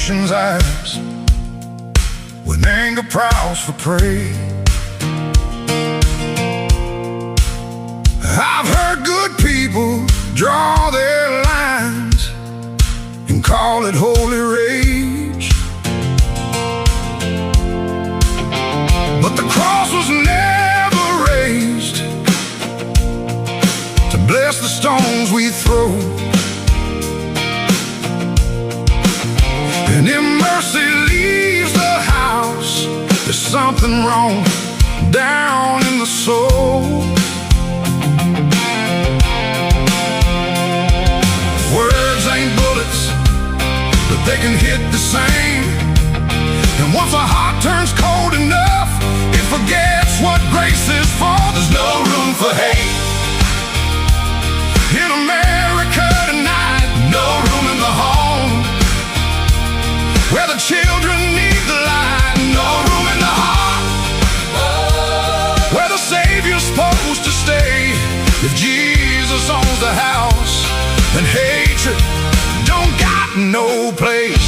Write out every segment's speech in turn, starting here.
nation's eyes when anger prowls for prey. I've heard good people draw their lines and call it holy rage, but the cross was never raised to bless the stones we throw. And if mercy leaves the house, there's something wrong down in the soul. Words ain't bullets, but they can hit the same. And once a heart turns cold enough, it forgets what grace is for. There's no room for hate in America tonight. No room in the home where the children need the light. No room in the heart where the Savior's supposed to stay. If Jesus owns the house, then hatred don't got no place.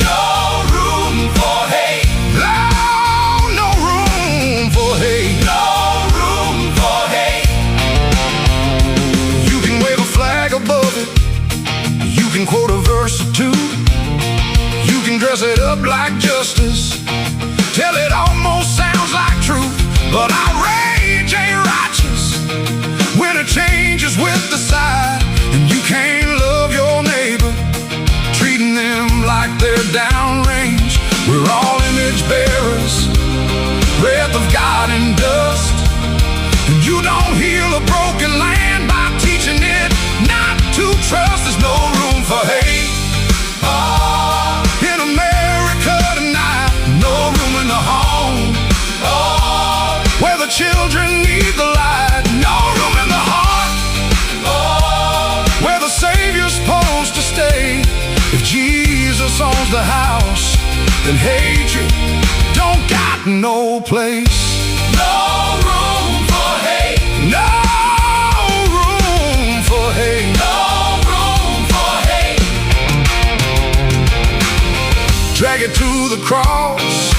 No room for hate. No, no room for hate. No room for hate. You can wave a flag above it, you can quote a verse or two, you can dress it up like justice till it almost sounds like truth. But outrage ain't righteous when it changes with the side. And you can't love your neighbor treating them like they're downrange. We're all image bearers, breath of God and dust. And you don't heal a broken land by teaching it not to trust. There's no room for hate in America tonight. No room in the home where the children need the light. No room in the heart where the Savior's supposed to stay. If Jesus owns the house, then hatred don't got no place. No room for hate. No room for hate. No room for hate. Drag it to the cross,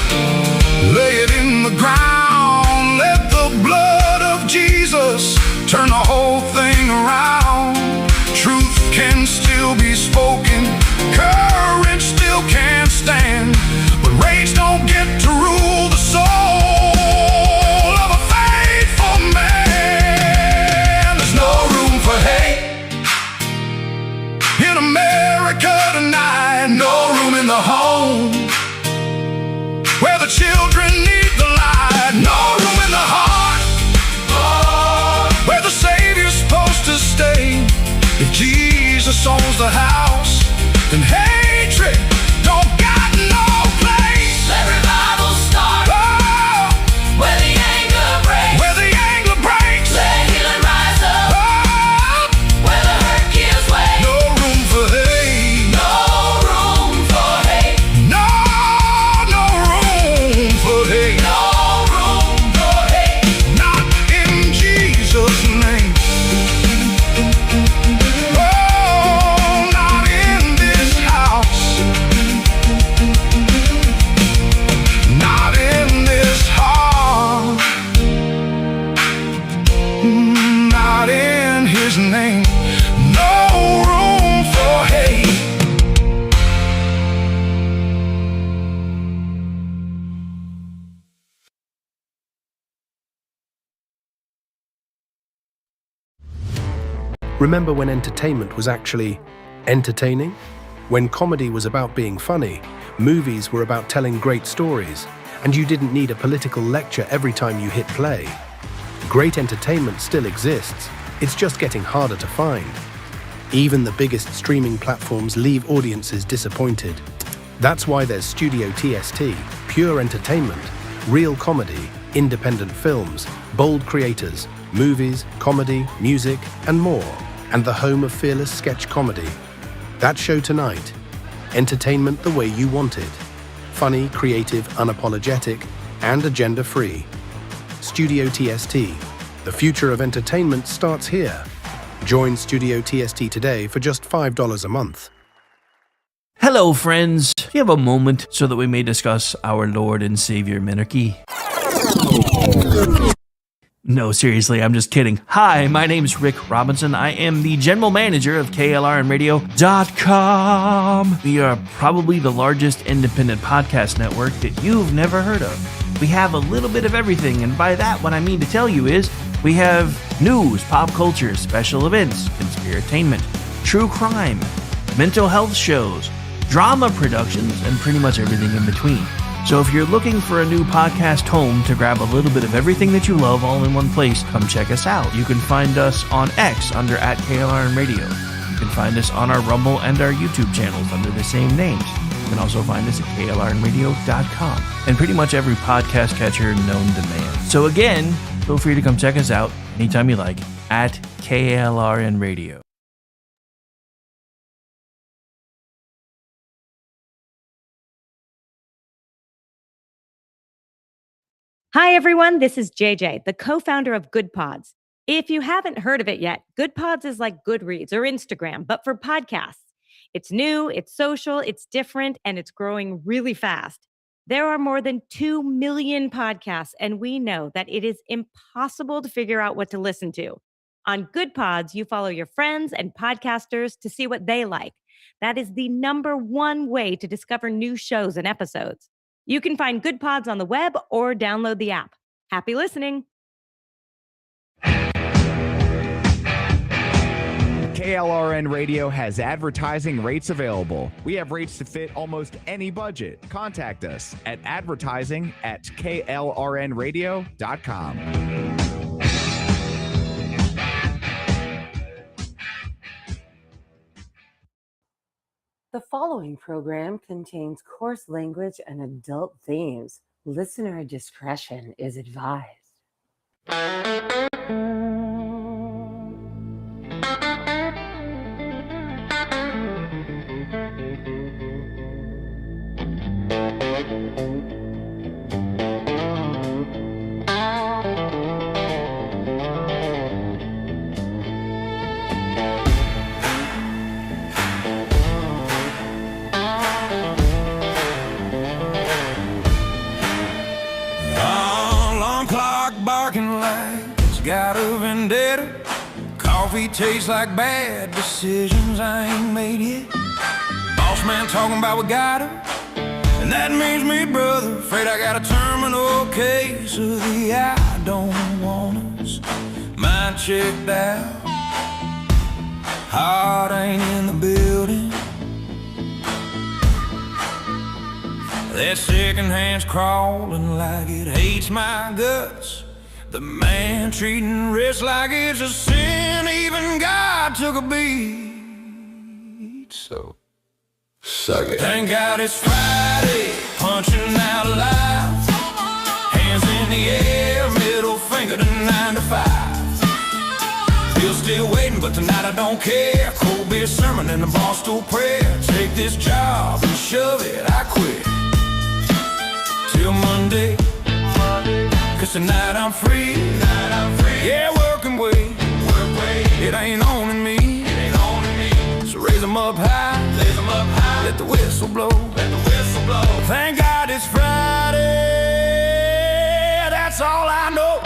lay it in the ground. Let the blood of Jesus turn the whole thing around. Truth can still be spoken, courage still can't stand, but rage don't get to rule the soul of a faithful man. There's no room for hate in America tonight. No room in the home where the children need the light. No room in the heart where the Savior's supposed to stay. If Jesus owns the house, then hatred don't got no place. Let revival start where the anger breaks. Where the anger breaks. Let healing rise up where the hurt gives way. No room for hate. No room for hate. No, no room for hate. No room for hate. Not in Jesus' name. Oh, not in this house. Not in this heart. Not in His name. No room for hate. Remember when entertainment was actually entertaining? When comedy was about being funny, movies were about telling great stories, and you didn't need a political lecture every time you hit play. Great entertainment still exists, it's just getting harder to find. Even the biggest streaming platforms leave audiences disappointed. That's why there's Studio TST, pure entertainment, real comedy, independent films, bold creators, movies, comedy, music, and more, and the home of fearless sketch comedy. That show tonight, entertainment the way you want it. Funny, creative, unapologetic, and agenda-free. Studio TST, the future of entertainment starts here. Join Studio TST today for just $5 a month. Hello, friends. Do you have a moment so that we may discuss our Lord and Savior Minarchy? No, seriously, I'm just kidding. Hi, my name's Rick Robinson. I am the general manager of KLRNradio.com. We are probably the largest independent podcast network that you've never heard of. We have a little bit of everything, and by that, what I mean to tell you is we have news, pop culture, special events, conspiratainment, true crime, mental health shows, drama productions, and pretty much everything in between. So if you're looking for a new podcast home to grab a little bit of everything that you love all in one place, come check us out. You can find us on X under @KLRNradio. You can find us on our Rumble and our YouTube channels under the same names. You can also find us at KLRNradio.com and pretty much every podcast catcher known to man. So again, feel free to come check us out anytime you like at KLRNradio. Hi, everyone. This is JJ, the co-founder of Good Pods. If you haven't heard of it yet, Good Pods is like Goodreads or Instagram, but for podcasts. It's new, it's social, it's different, and it's growing really fast. There are more than 2 million podcasts, and we know that it is impossible to figure out what to listen to. On Good Pods, you follow your friends and podcasters to see what they like. That is the #1 way to discover new shows and episodes. You can find Good Pods on the web or download the app. Happy listening. KLRN Radio has advertising rates available. We have rates to fit almost any budget. Contact us at advertising@klrnradio.com. The following program contains coarse language and adult themes. Listener discretion is advised. Got a vendetta. Coffee tastes like bad decisions I ain't made yet. Boss man talking about we got her, and that means me, brother. Afraid I got a terminal case of the I don't want us. Mind checked out, heart ain't in the building. That second hand's crawling like it hates my guts. The man treating rich like it's a sin, even God took a beat. So, suck it. Thank God it's Friday, punching out loud. Hands in the air, middle finger to 9 to 5. Bill's still waiting, but tonight I don't care. Cold beer sermon and a bar stool prayer. Take this job and shove it, I quit. Till Monday. Cause tonight I'm free. Yeah, work and wait. It ain't owning me. So raise them up high. Let the whistle blow. Thank God it's Friday. That's all I know.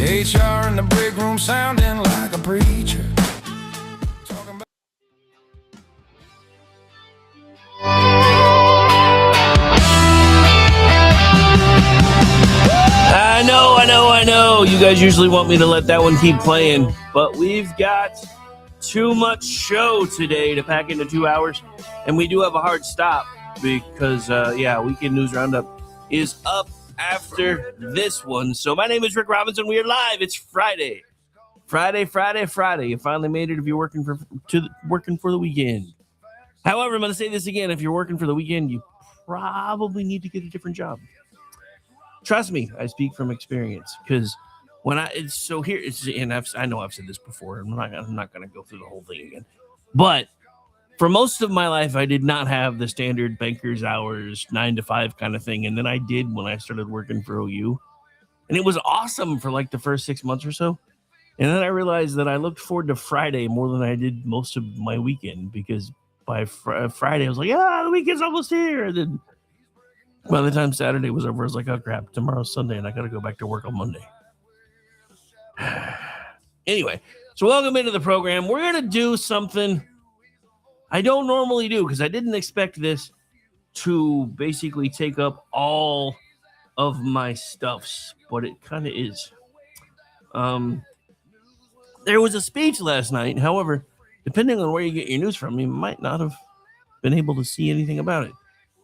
HR in the break room sounding like a preacher. I know. You guys usually want me to let that one keep playing, but we've got too much show today to pack into 2 hours, and we do have a hard stop because, Weekend News Roundup is up after this one. So my name is Rick Robinson. We are live. It's Friday. You finally made it if you're working for the weekend. However, I'm going to say this again. If you're working for the weekend, you probably need to get a different job. Trust me, I speak from experience because I know I've said this before. I'm not going to go through the whole thing again. But for most of my life, I did not have the standard banker's hours, 9 to 5 kind of thing. And then I did when I started working for OU. And it was awesome for like the first 6 months or so. And then I realized that I looked forward to Friday more than I did most of my weekend, because by Friday, I was like, the weekend's almost here. And then by the time Saturday was over, I was like, oh, crap, tomorrow's Sunday, and I got to go back to work on Monday. Anyway, so welcome into the program. We're going to do something I don't normally do, because I didn't expect this to basically take up all of my stuffs, but it kind of is. There was a speech last night. However, depending on where you get your news from, you might not have been able to see anything about it.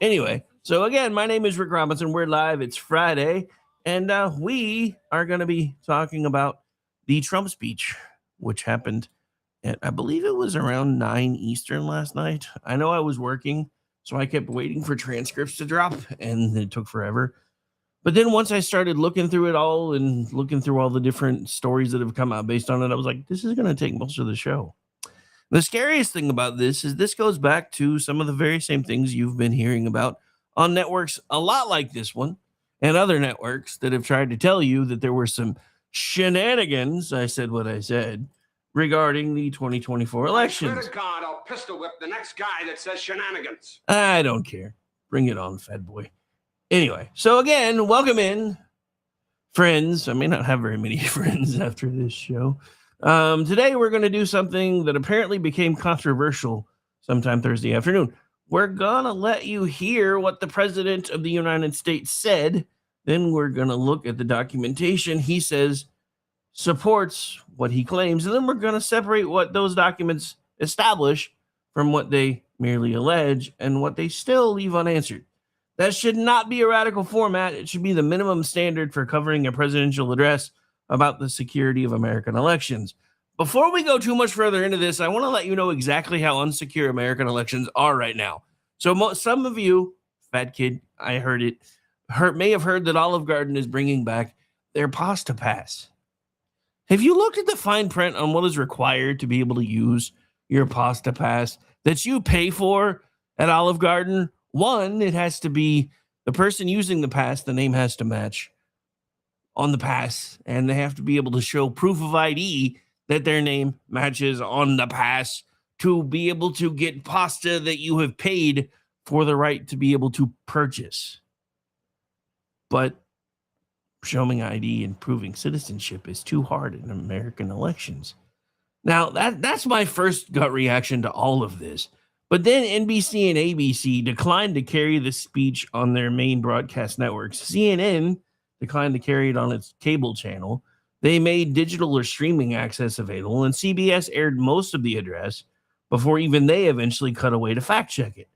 Anyway, so again, my name is Rick Robinson. We're live. It's Friday, and we are going to be talking about the Trump speech, which happened at, I believe it was around 9 Eastern last night. I know I was working, so I kept waiting for transcripts to drop, and it took forever. But then once I started looking through it all and looking through all the different stories that have come out based on it, I was like, this is going to take most of the show. The scariest thing about this is this goes back to some of the very same things you've been hearing about on networks a lot like this one and other networks that have tried to tell you that there were some shenanigans, I said what I said, regarding the 2024 elections. I swear to God, I'll pistol whip the next guy that says shenanigans. I don't care. Bring it on, Fed boy. Anyway, so again, welcome in, friends. I may not have very many friends after this show. Today, we're going to do something that apparently became controversial sometime Thursday afternoon. We're going to let you hear what the President of the United States said. Then we're going to look at the documentation he says supports what he claims. And then we're going to separate what those documents establish from what they merely allege and what they still leave unanswered. That should not be a radical format. It should be the minimum standard for covering a presidential address about the security of American elections. Before we go too much further into this, I want to let you know exactly how unsecure American elections are right now. So some of you, fat kid, I heard it, may have heard that Olive Garden is bringing back their Pasta Pass. Have you looked at the fine print on what is required to be able to use your Pasta Pass that you pay for at Olive Garden? One, it has to be the person using the pass, the name has to match on the pass, and they have to be able to show proof of ID that their name matches on the pass to be able to get pasta that you have paid for the right to be able to purchase. But showing ID and proving citizenship is too hard in American elections. Now, that's my first gut reaction to all of this. But then NBC and ABC declined to carry the speech on their main broadcast networks. CNN declined to carry it on its cable channel. They made digital or streaming access available, and CBS aired most of the address before even they eventually cut away to fact check it.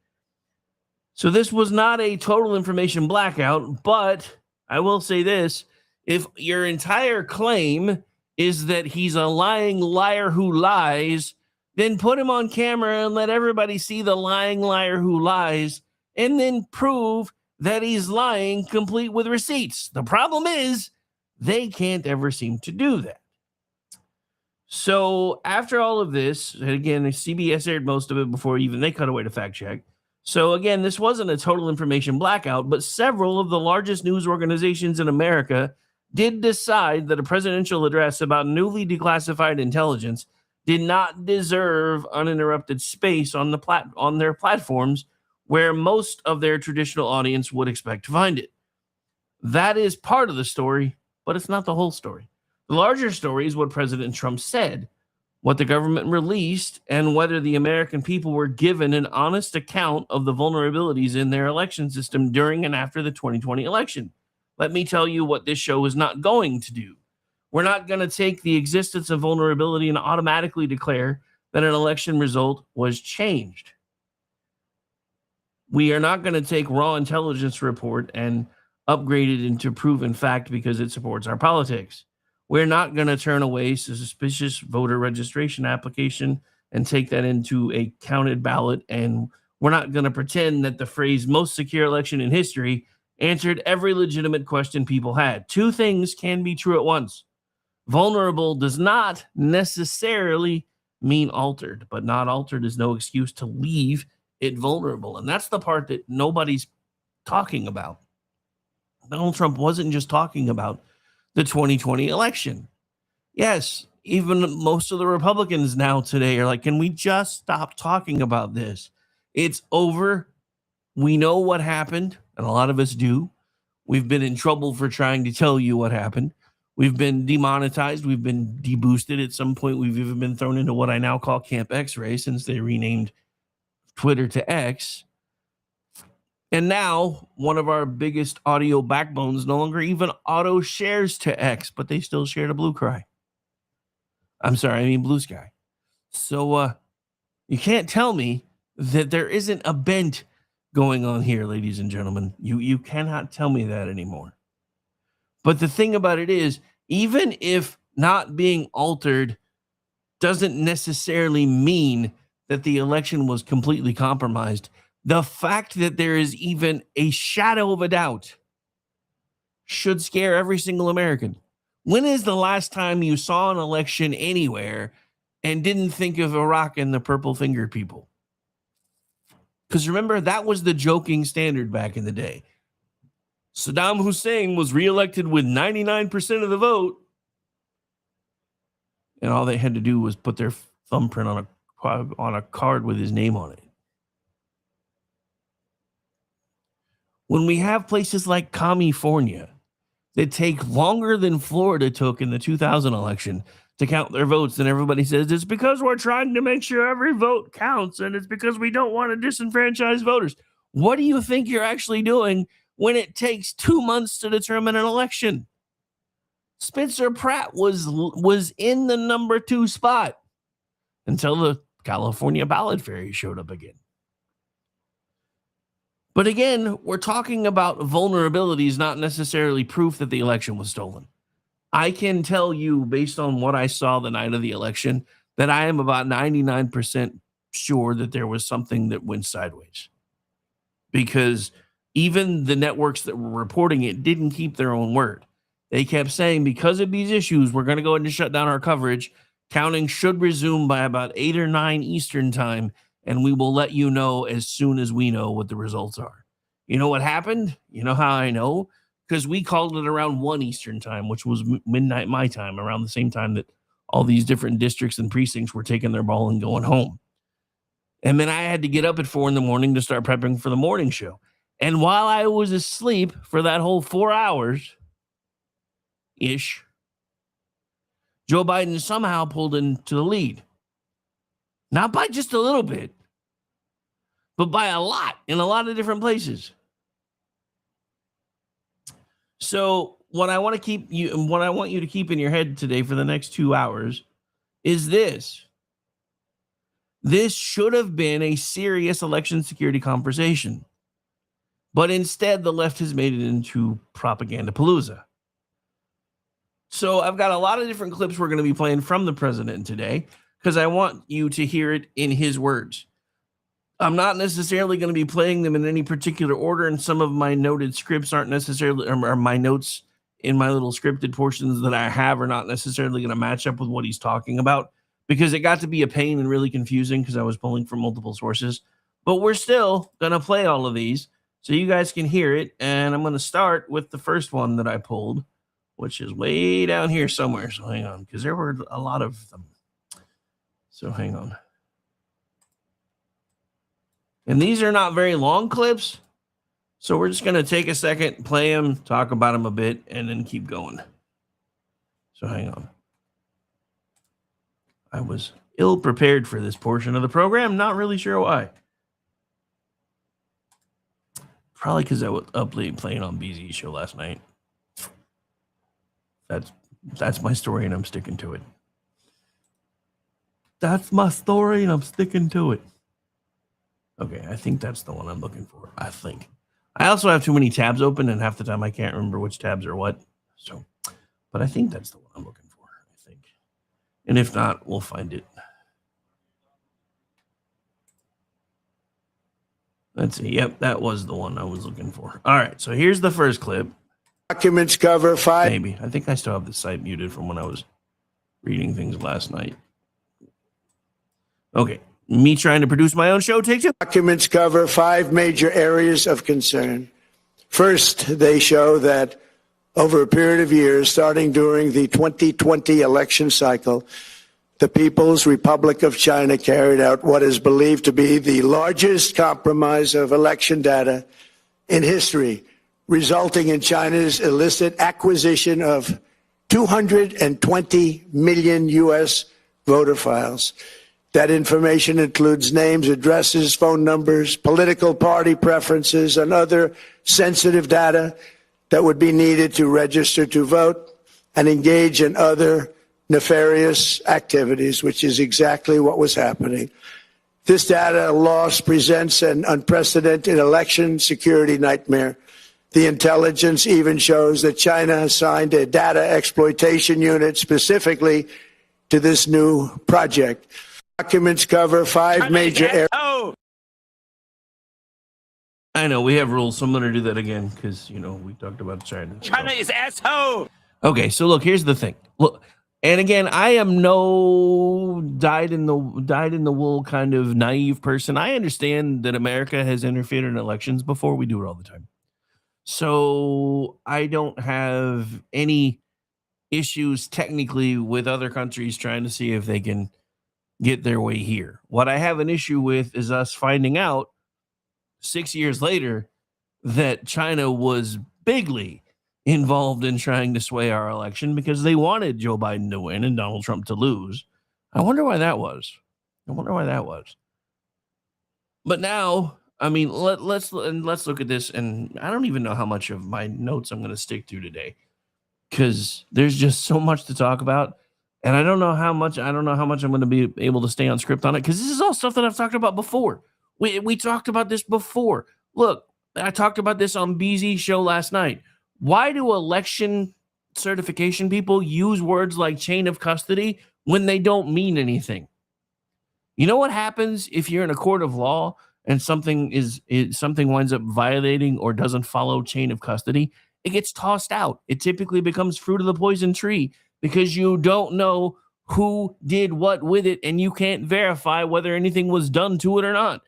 So this was not a total information blackout, but I will say this. If your entire claim is that he's a lying liar who lies, then put him on camera and let everybody see the lying liar who lies, and then prove that he's lying, complete with receipts. The problem is they can't ever seem to do that. So after all of this, and again, CBS aired most of it before even they cut away to fact check. So again, this wasn't a total information blackout, but several of the largest news organizations in America did decide that a presidential address about newly declassified intelligence did not deserve uninterrupted space on their platforms where most of their traditional audience would expect to find it. That is part of the story, but it's not the whole story. The larger story is what President Trump said, what the government released, and whether the American people were given an honest account of the vulnerabilities in their election system during and after the 2020 election. Let me tell you what this show is not going to do. We're not going to take the existence of vulnerability and automatically declare that an election result was changed. We are not going to take raw intelligence report and upgrade it into proven fact because it supports our politics. We're not going to turn away a suspicious voter registration application and take that into a counted ballot. And we're not going to pretend that the phrase most secure election in history answered every legitimate question people had. Two things can be true at once. Vulnerable does not necessarily mean altered, but not altered is no excuse to leave it vulnerable. And that's the part that nobody's talking about. Donald Trump wasn't just talking about the 2020 election. Yes, even most of the Republicans now today are like, can we just stop talking about this? It's over. We know what happened, and a lot of us do. We've been in trouble for trying to tell you what happened. We've been demonetized. We've been deboosted. At some point, we've even been thrown into what I now call Camp X-Ray since they renamed Twitter to X. And now, one of our biggest audio backbones no longer even auto shares to X, but they still share to Blue Sky. So you can't tell me that there isn't a bent going on here, ladies and gentlemen. You cannot tell me that anymore. But the thing about it is, even if not being altered doesn't necessarily mean that the election was completely compromised, the fact that there is even a shadow of a doubt should scare every single American. When is the last time you saw an election anywhere and didn't think of Iraq and the purple-fingered people? Because remember, that was the joking standard back in the day. Saddam Hussein was reelected with 99% of the vote, and all they had to do was put their thumbprint on a card with his name on it. When we have places like California that take longer than Florida took in the 2000 election to count their votes, and everybody says it's because we're trying to make sure every vote counts, and it's because we don't want to disenfranchise voters. What do you think you're actually doing when it takes 2 months to determine an election? Spencer Pratt was in the number 2 spot until the California ballot fairy showed up again. But again, we're talking about vulnerabilities, not necessarily proof that the election was stolen. I can tell you, based on what I saw the night of the election, that I am about 99% sure that there was something that went sideways. Because even the networks that were reporting it didn't keep their own word. They kept saying, because of these issues, we're going to go ahead and shut down our coverage. Counting should resume by about 8 or 9 Eastern time, and we will let you know as soon as we know what the results are. You know what happened? You know how I know? Because we called it around 1 Eastern time, which was midnight my time, around the same time that all these different districts and precincts were taking their ball and going home. And then I had to get up at 4 a.m. to start prepping for the morning show. And while I was asleep for that whole 4 hours-ish, Joe Biden somehow pulled into the lead. Not by just a little bit, but by a lot in a lot of different places. So what I want you to keep in your head today for the next 2 hours is this. This should have been a serious election security conversation. But instead, the left has made it into propaganda palooza. So I've got a lot of different clips we're going to be playing from the president today, because I want you to hear it in his words. I'm not necessarily going to be playing them in any particular order, and some of my noted scripts aren't necessarily, or my notes in my little scripted portions that I have are not necessarily going to match up with what he's talking about, because it got to be a pain and really confusing because I was pulling from multiple sources. But we're still going to play all of these so you guys can hear it, and I'm going to start with the first one that I pulled, which is way down here somewhere. So hang on, because there were a lot of them. So hang on. And these are not very long clips, so we're just going to take a second, play them, talk about them a bit, and then keep going. So hang on. I was ill-prepared for this portion of the program, not really sure why. Probably because I was up late playing on BZ's show last night. That's my story, and I'm sticking to it. That's my story, and I'm sticking to it. Okay, I think that's the one I'm looking for. I think. I also have too many tabs open, and half the time I can't remember which tabs are what. So, but I think that's the one I'm looking for. I think. And if not, we'll find it. Let's see. Yep, that was the one I was looking for. All right, so here's the first clip. Documents cover 5. Maybe. I think I still have the site muted from when I was reading things last night. Okay. Me trying to produce my own show, take two. Documents cover 5 major areas of concern. First, they show that over a period of years, starting during the 2020 election cycle, the People's Republic of China carried out what is believed to be the largest compromise of election data in history, resulting in China's illicit acquisition of 220 million U.S. voter files. That information includes names, addresses, phone numbers, political party preferences, and other sensitive data that would be needed to register to vote and engage in other nefarious activities, which is exactly what was happening. This data loss presents an unprecedented election security nightmare. The intelligence even shows that China assigned a data exploitation unit specifically to this new project. Documents cover 5 major areas. I know we have rules, so I'm going to do that again because, we talked about China. China is asshole. Okay, so look, here's the thing. Look, and again, I am no dyed in the wool kind of naive person. I understand that America has interfered in elections before. We do it all the time. So I don't have any issues technically with other countries trying to see if they can get their way here. What I have an issue with is us finding out 6 years later that China was bigly involved in trying to sway our election because they wanted Joe Biden to win and Donald Trump to lose. I wonder why that was. But now, I mean, let's look at this, and I don't even know how much of my notes I'm going to stick to today because there's just so much to talk about, and I don't know how much I'm going to be able to stay on script on it because this is all stuff that I've talked about before. We talked about this before. Look, I talked about this on BZ's show last night. Why do election certification people use words like chain of custody when they don't mean anything? You know what happens if you're in a court of law and something winds up violating or doesn't follow chain of custody? It gets tossed out. It typically becomes fruit of the poison tree because you don't know who did what with it and you can't verify whether anything was done to it or not.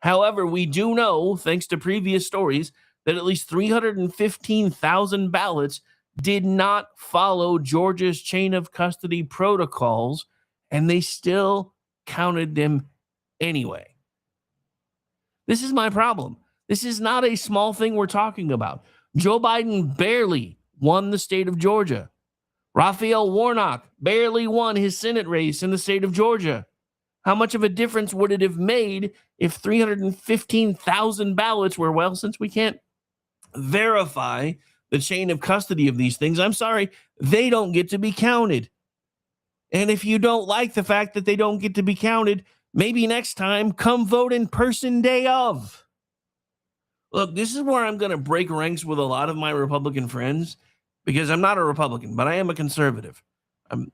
However, we do know, thanks to previous stories, that at least 315,000 ballots did not follow Georgia's chain of custody protocols, and they still counted them anyway. This is my problem. This is not a small thing we're talking about. Joe Biden barely won the state of Georgia. Raphael Warnock barely won his Senate race in the state of Georgia. How much of a difference would it have made if 315,000 ballots were, well, since we can't verify the chain of custody of these things, I'm sorry, they don't get to be counted. And if you don't like the fact that they don't get to be counted, maybe next time come vote in person day of. Look, this is where I'm going to break ranks with a lot of my Republican friends because I'm not a Republican, but I am a conservative.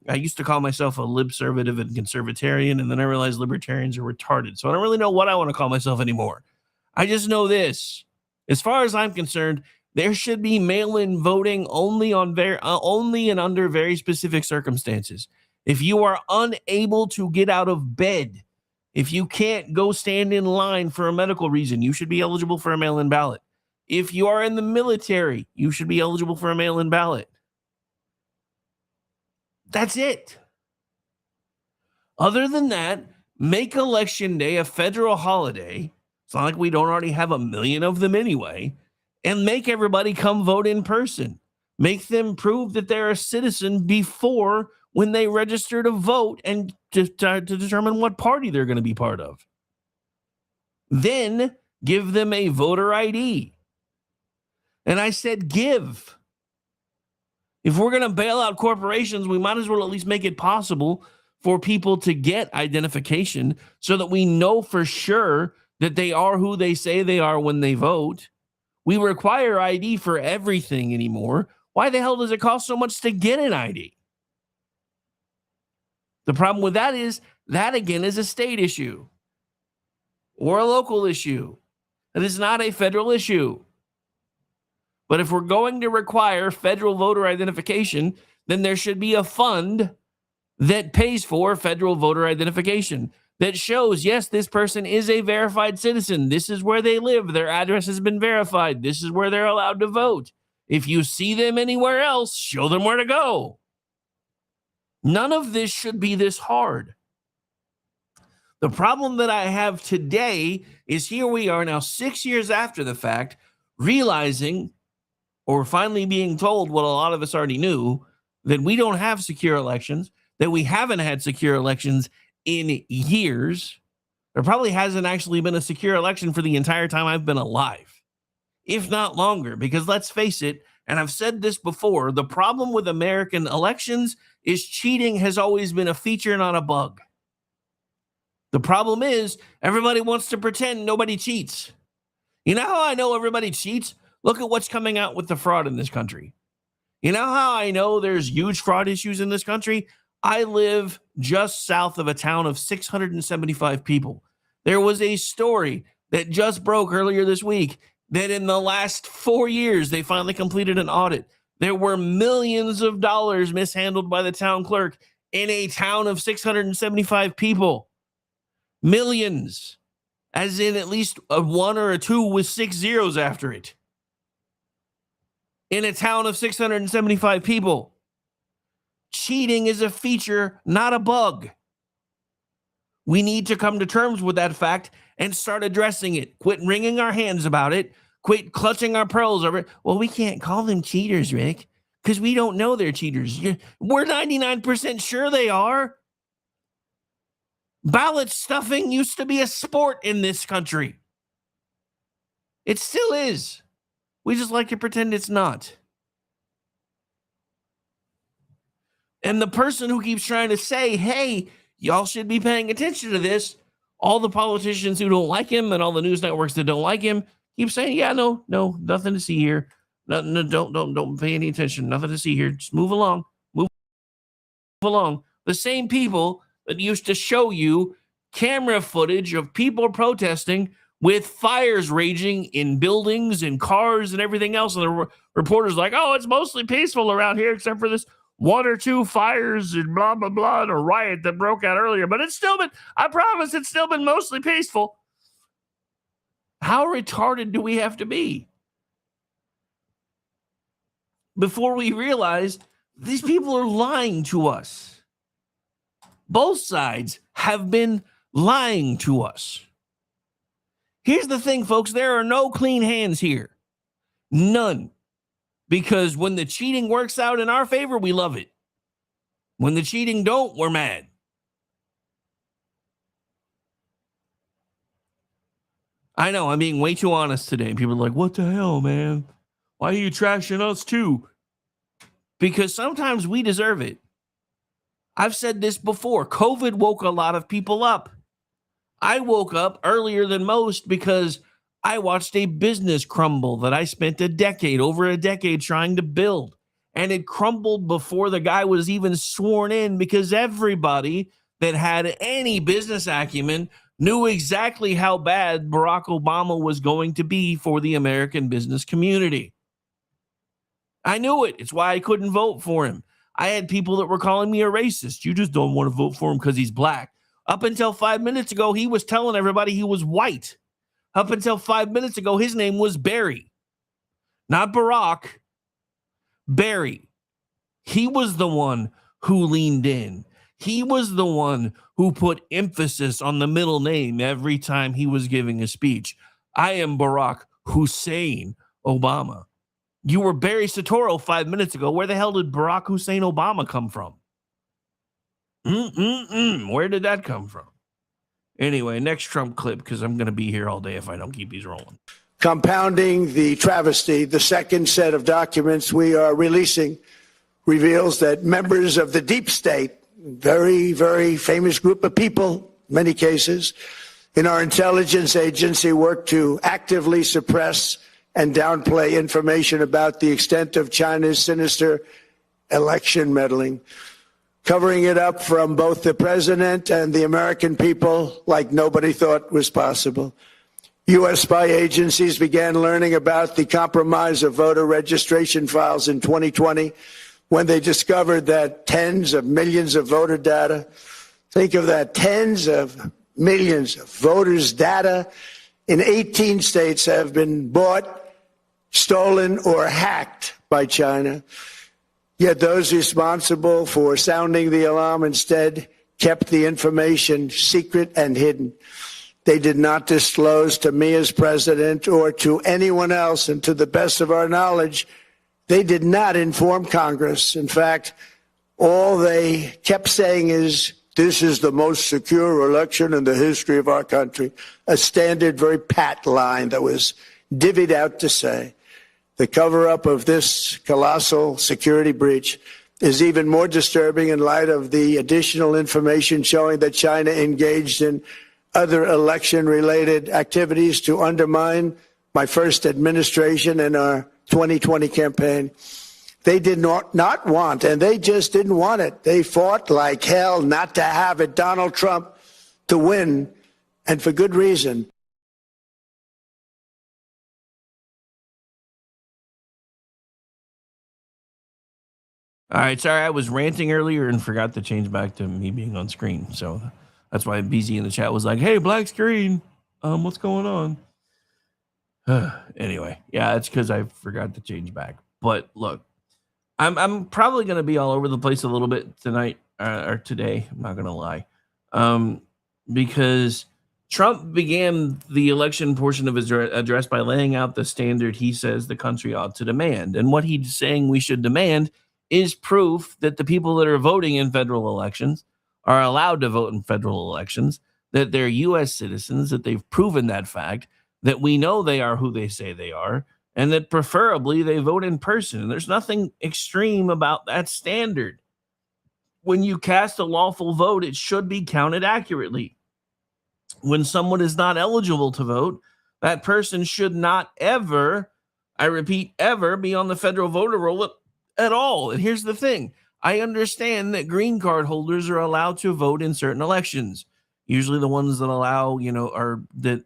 I used to call myself a libservative and conservatarian, and then I realized libertarians are retarded. So I don't really know what I want to call myself anymore. I just know this. As far as I'm concerned, there should be mail-in voting only and under very specific circumstances. If you are unable to get out of bed, if you can't go stand in line for a medical reason, you should be eligible for a mail-in ballot. If you are in the military, you should be eligible for a mail-in ballot. That's it. Other than that, make Election Day a federal holiday. It's not like we don't already have a million of them anyway. And make everybody come vote in person. Make them prove that they're a citizen before when they register to vote and to determine what party they're going to be part of. Then give them a voter ID. And I said give. If we're going to bail out corporations, we might as well at least make it possible for people to get identification so that we know for sure that they are who they say they are when they vote. We require ID for everything anymore. Why the hell does it cost so much to get an ID? The problem with that is that, again, is a state issue or a local issue. It is not a federal issue. But if we're going to require federal voter identification, then there should be a fund that pays for federal voter identification. that shows, yes, this person is a verified citizen. This is where they live. Their address has been verified. This is where they're allowed to vote. If you see them anywhere else, show them where to go. None of this should be this hard. The problem that I have today is here we are now 6 years after the fact, realizing or finally being told what a lot of us already knew, that we don't have secure elections, that we haven't had secure elections in years. There probably hasn't actually been a secure election for the entire time I've been alive, if not longer, because let's face it, and I've said this before, the problem with American elections is cheating has always been a feature, not a bug. The problem is everybody wants to pretend nobody cheats. You know how I know everybody cheats? Look at what's coming out with the fraud in this country. You know how I know there's huge fraud issues in this country? I live just south of a town of 675 people. There was a story that just broke earlier this week that in the last 4 years, they finally completed an audit. There were millions of dollars mishandled by the town clerk in a town of 675 people. Millions, as in at least a 1 or a 2 with 6 zeros after it. In a town of 675 people. Cheating is a feature, not a bug. We need to come to terms with that fact and start addressing it. Quit wringing our hands about it. Quit clutching our pearls over it. Well, we can't call them cheaters, Rick, because we don't know they're cheaters. We're 99% sure they are. Ballot stuffing used to be a sport in this country. It still is. We just like to pretend it's not. And the person who keeps trying to say, hey, y'all should be paying attention to this, all the politicians who don't like him and all the news networks that don't like him keep saying, yeah, no, nothing to see here. No, don't pay any attention. Nothing to see here. Just move along. Move along. The same people that used to show you camera footage of people protesting with fires raging in buildings and cars and everything else. And the reporters like, oh, it's mostly peaceful around here except for this 1 or 2 fires and blah, blah, blah, and a riot that broke out earlier. But it's still been, I promise, it's still been mostly peaceful. How retarded do we have to be before we realize these people are lying to us? Both sides have been lying to us. Here's the thing, folks. There are no clean hands here. None. Because when the cheating works out in our favor, we love it. When the cheating don't, we're mad. I know, I'm being way too honest today. People are like, what the hell, man? Why are you trashing us too? Because sometimes we deserve it. I've said this before. COVID woke a lot of people up. I woke up earlier than most because I watched a business crumble that I spent over a decade trying to build. And it crumbled before the guy was even sworn in because everybody that had any business acumen knew exactly how bad Barack Obama was going to be for the American business community. I knew it. It's why I couldn't vote for him. I had people that were calling me a racist. You just don't want to vote for him because he's black. Up until 5 minutes ago, he was telling everybody he was white. Up until 5 minutes ago, his name was Barry. Not Barack. Barry. He was the one who leaned in. He was the one who put emphasis on the middle name every time he was giving a speech. I am Barack Hussein Obama. You were Barry Soetoro 5 minutes ago. Where the hell did Barack Hussein Obama come from? Where did that come from? Anyway, next Trump clip, because I'm going to be here all day if I don't keep these rolling. Compounding the travesty, the second set of documents we are releasing reveals that members of the deep state, very, very famous group of people, many cases, in our intelligence agency work to actively suppress and downplay information about the extent of China's sinister election meddling, covering it up from both the president and the American people like nobody thought was possible. U.S. spy agencies began learning about the compromise of voter registration files in 2020 when they discovered that tens of millions of voter data, think of that, tens of millions of voters' data in 18 states have been bought, stolen, or hacked by China. Yet those responsible for sounding the alarm instead kept the information secret and hidden. They did not disclose to me as president or to anyone else, and to the best of our knowledge, they did not inform Congress. In fact, all they kept saying is, this is the most secure election in the history of our country, a standard, very pat line that was divvied out to say. The cover-up of this colossal security breach is even more disturbing in light of the additional information showing that China engaged in other election-related activities to undermine my first administration and our 2020 campaign. They did not want, and they just didn't want it. They fought like hell not to have it, Donald Trump, to win, and for good reason. All right, sorry, I was ranting earlier and forgot to change back to me being on screen. So that's why BZ in the chat was like, hey, black screen, what's going on? Anyway, yeah, it's because I forgot to change back. But look, I'm probably going to be all over the place a little bit tonight or today. I'm not going to lie. Because Trump began the election portion of his address by laying out the standard he says the country ought to demand. And what he's saying we should demand is proof that the people that are voting in federal elections are allowed to vote in federal elections, that they're U.S. citizens, that they've proven that fact, that we know they are who they say they are, and that preferably they vote in person. And there's nothing extreme about that standard. When you cast a lawful vote, it should be counted accurately. When someone is not eligible to vote, that person should not ever, I repeat, ever be on the federal voter roll at all. And here's the thing. I understand that green card holders are allowed to vote in certain elections. Usually the ones that allow, are that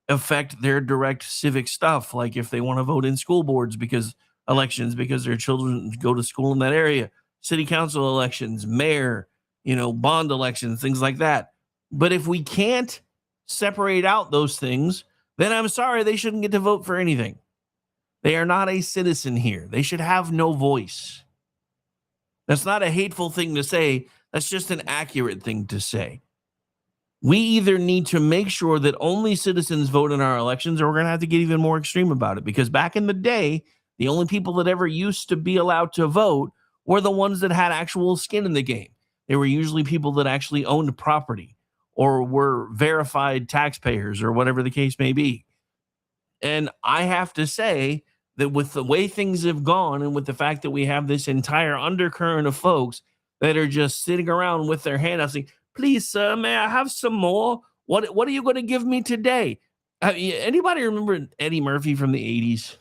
affect their direct civic stuff. Like if they want to vote in school boards because their children go to school in that area, city council elections, mayor, bond elections, things like that. But if we can't separate out those things, then I'm sorry, they shouldn't get to vote for anything. They are not a citizen here. They should have no voice. That's not a hateful thing to say. That's just an accurate thing to say. We either need to make sure that only citizens vote in our elections, or we're going to have to get even more extreme about it. Because back in the day, the only people that ever used to be allowed to vote were the ones that had actual skin in the game. They were usually people that actually owned property or were verified taxpayers or whatever the case may be. And I have to say that with the way things have gone and with the fact that we have this entire undercurrent of folks that are just sitting around with their hand out saying, please, sir, may I have some more? What are you going to give me today? Anybody remember Eddie Murphy from the 80s?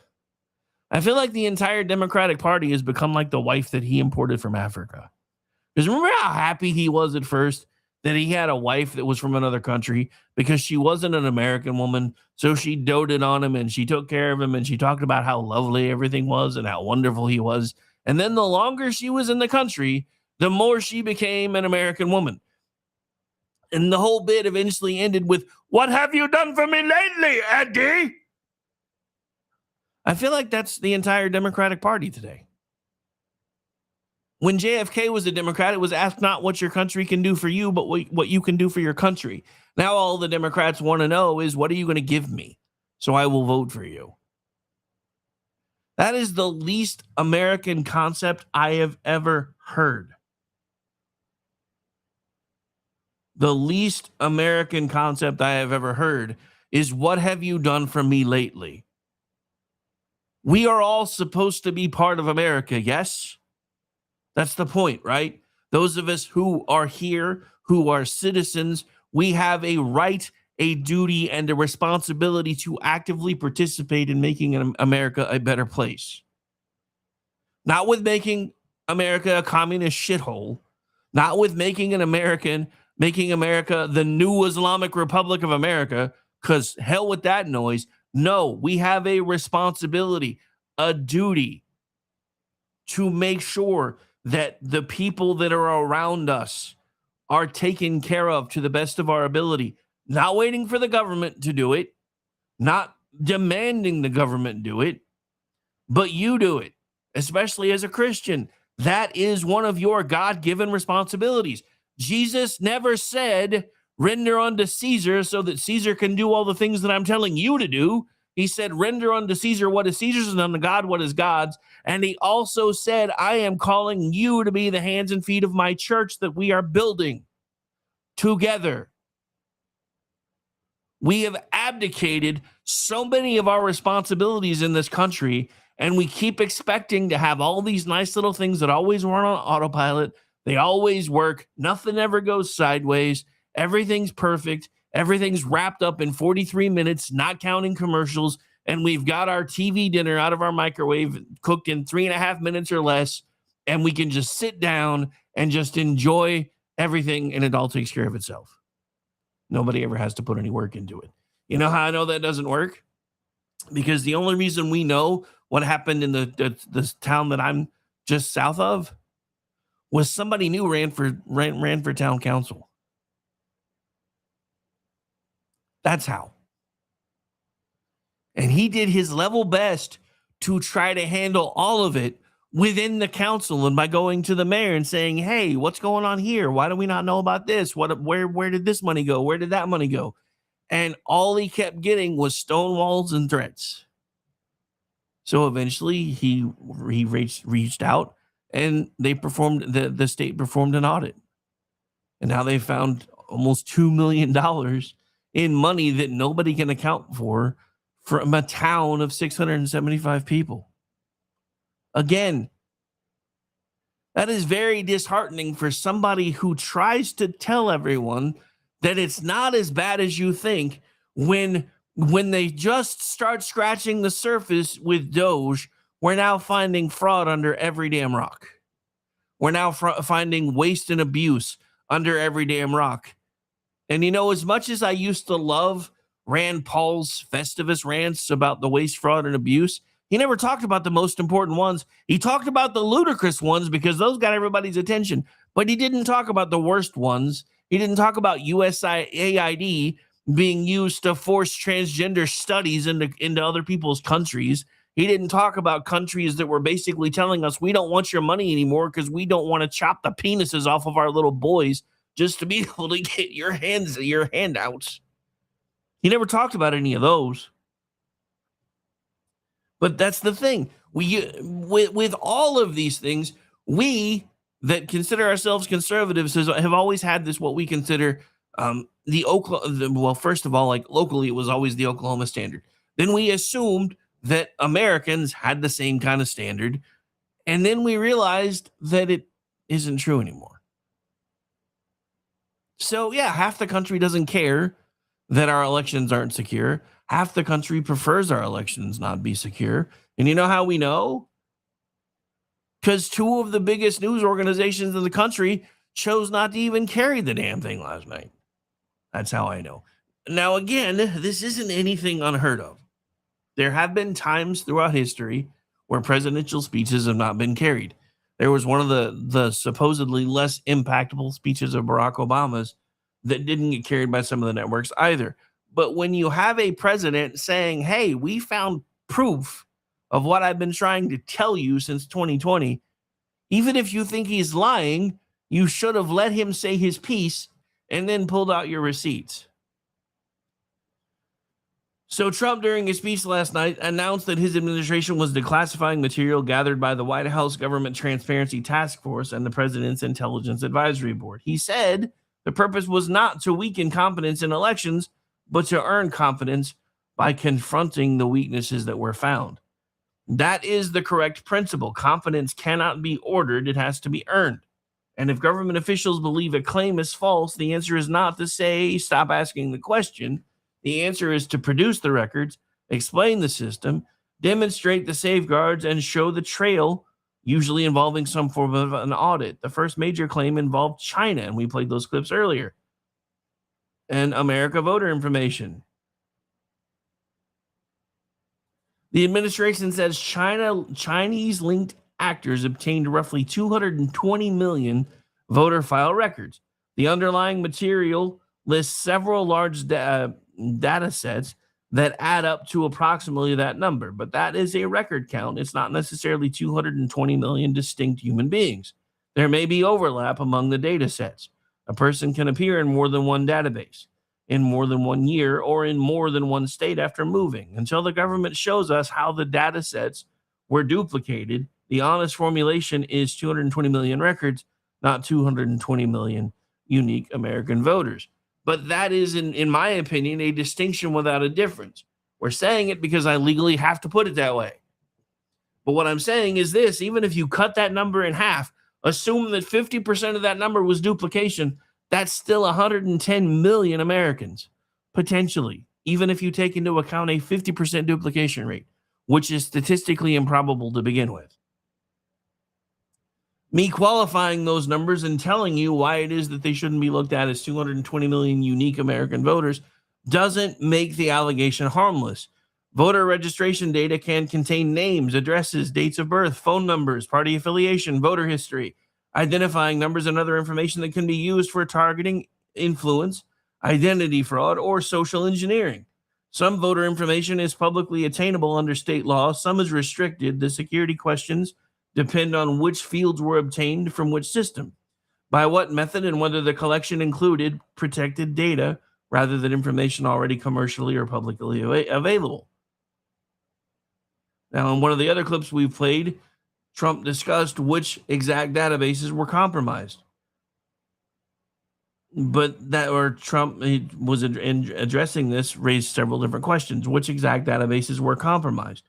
I feel like the entire Democratic Party has become like the wife that he imported from Africa. Because remember how happy he was at first that he had a wife that was from another country because she wasn't an American woman. So she doted on him and she took care of him and she talked about how lovely everything was and how wonderful he was. And then the longer she was in the country, the more she became an American woman. And the whole bit eventually ended with, what have you done for me lately, Eddie? I feel like that's the entire Democratic Party today. When JFK was a Democrat, it was asked not what your country can do for you, but what you can do for your country. Now all the Democrats want to know is, what are you going to give me so I will vote for you? That is the least American concept I have ever heard. The least American concept I have ever heard is, what have you done for me lately? We are all supposed to be part of America, yes? That's the point, right? Those of us who are here, who are citizens, we have a right, a duty, and a responsibility to actively participate in making America a better place. Not with making America a communist shithole, not with making America the new Islamic Republic of America, because hell with that noise. No, we have a responsibility, a duty to make sure that the people that are around us are taken care of to the best of our ability, not waiting for the government to do it, not demanding the government do it, but you do it, especially as a Christian. That is one of your God-given responsibilities. Jesus never said, render unto Caesar so that Caesar can do all the things that I'm telling you to do. He said, render unto Caesar what is Caesar's and unto God what is God's. And he also said, I am calling you to be the hands and feet of my church that we are building together. We have abdicated so many of our responsibilities in this country, and we keep expecting to have all these nice little things that always run on autopilot. They always work. Nothing ever goes sideways. Everything's perfect. Everything's wrapped up in 43 minutes, not counting commercials. And we've got our TV dinner out of our microwave cooked in 3.5 minutes or less. And we can just sit down and just enjoy everything, and it all takes care of itself. Nobody ever has to put any work into it. You know how I know that doesn't work? Because the only reason we know what happened in the town that I'm just south of was somebody new ran for town council. That's how. And he did his level best to try to handle all of it within the council, and by going to the mayor and saying, hey, what's going on here? Why do we not know about this? Where did this money go? Where did that money go? And all he kept getting was stonewalls and threats. So eventually he reached out, and they performed, the state performed an audit. And now they found almost $2 million in money that nobody can account for from a town of 675 people. Again, that is very disheartening for somebody who tries to tell everyone that it's not as bad as you think when they just start scratching the surface with Doge. We're now finding fraud under every damn rock. We're now finding waste and abuse under every damn rock. And, you know, as much as I used to love Rand Paul's Festivus rants about the waste, fraud, and abuse, he never talked about the most important ones. He talked about the ludicrous ones because those got everybody's attention. But he didn't talk about the worst ones. He didn't talk about USAID being used to force transgender studies into other people's countries. He didn't talk about countries that were basically telling us, we don't want your money anymore because we don't want to chop the penises off of our little boys just to be able to get your handouts. He never talked about any of those. But that's the thing. With all of these things, we that consider ourselves conservatives have always had this, what we consider well, first of all, like locally, it was always the Oklahoma standard. Then we assumed that Americans had the same kind of standard. And then we realized that it isn't true anymore. So yeah, half the country doesn't care that our elections aren't secure. Half the country prefers our elections not be secure. And you know how we know? Because two of the biggest news organizations in the country chose not to even carry the damn thing last night. That's how I know. Now, again, this isn't anything unheard of. There have been times throughout history where presidential speeches have not been carried. There was one of the supposedly less impactful speeches of Barack Obama's that didn't get carried by some of the networks either. But when you have a president saying, hey, we found proof of what I've been trying to tell you since 2020, even if you think he's lying, you should have let him say his piece and then pulled out your receipts. So Trump, during his speech last night, announced that his administration was declassifying material gathered by the White House Government Transparency Task Force and the President's Intelligence Advisory Board. He said the purpose was not to weaken confidence in elections, but to earn confidence by confronting the weaknesses that were found. That is the correct principle. Confidence cannot be ordered, it has to be earned. And if government officials believe a claim is false, the answer is not to say, stop asking the question. The answer is to produce the records, explain the system, demonstrate the safeguards, and show the trail, usually involving some form of an audit. The first major claim involved China, and we played those clips earlier. And America voter information. The administration says Chinese-linked actors obtained roughly 220 million voter file records. The underlying material lists several large data sets that add up to approximately that number, but that is a record count. It's not necessarily 220 million distinct human beings. There may be overlap among the data sets. A person can appear in more than one database, in more than 1 year, or in more than one state after moving. Until the government shows us how the data sets were duplicated, the honest formulation is 220 million records, not 220 million unique American voters. But that is, in my opinion, a distinction without a difference. We're saying it because I legally have to put it that way. But what I'm saying is this: even if you cut that number in half, assume that 50% of that number was duplication, that's still 110 million Americans, potentially, even if you take into account a 50% duplication rate, which is statistically improbable to begin with. Me qualifying those numbers and telling you why it is that they shouldn't be looked at as 220 million unique American voters doesn't make the allegation harmless. Voter registration data can contain names, addresses, dates of birth, phone numbers, party affiliation, voter history, identifying numbers, and other information that can be used for targeting, influence, identity fraud, or social engineering. Some voter information is publicly attainable under state law. Some is restricted. The security questions depend on which fields were obtained from which system, by what method, and whether the collection included protected data rather than information already commercially or publicly available. Now, in one of the other clips we've played, Trump discussed which exact databases were compromised. But Trump was addressing this, raised several different questions. Which exact databases were compromised?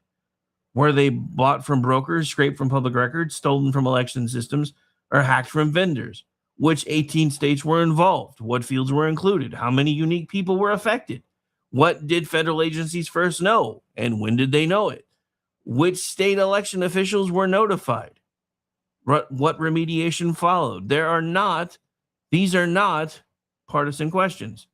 Were they bought from brokers, scraped from public records, stolen from election systems, or hacked from vendors? Which 18 states were involved? What fields were included? How many unique people were affected? What did federal agencies first know, and when did they know it? Which state election officials were notified? What remediation followed? These are not partisan questions.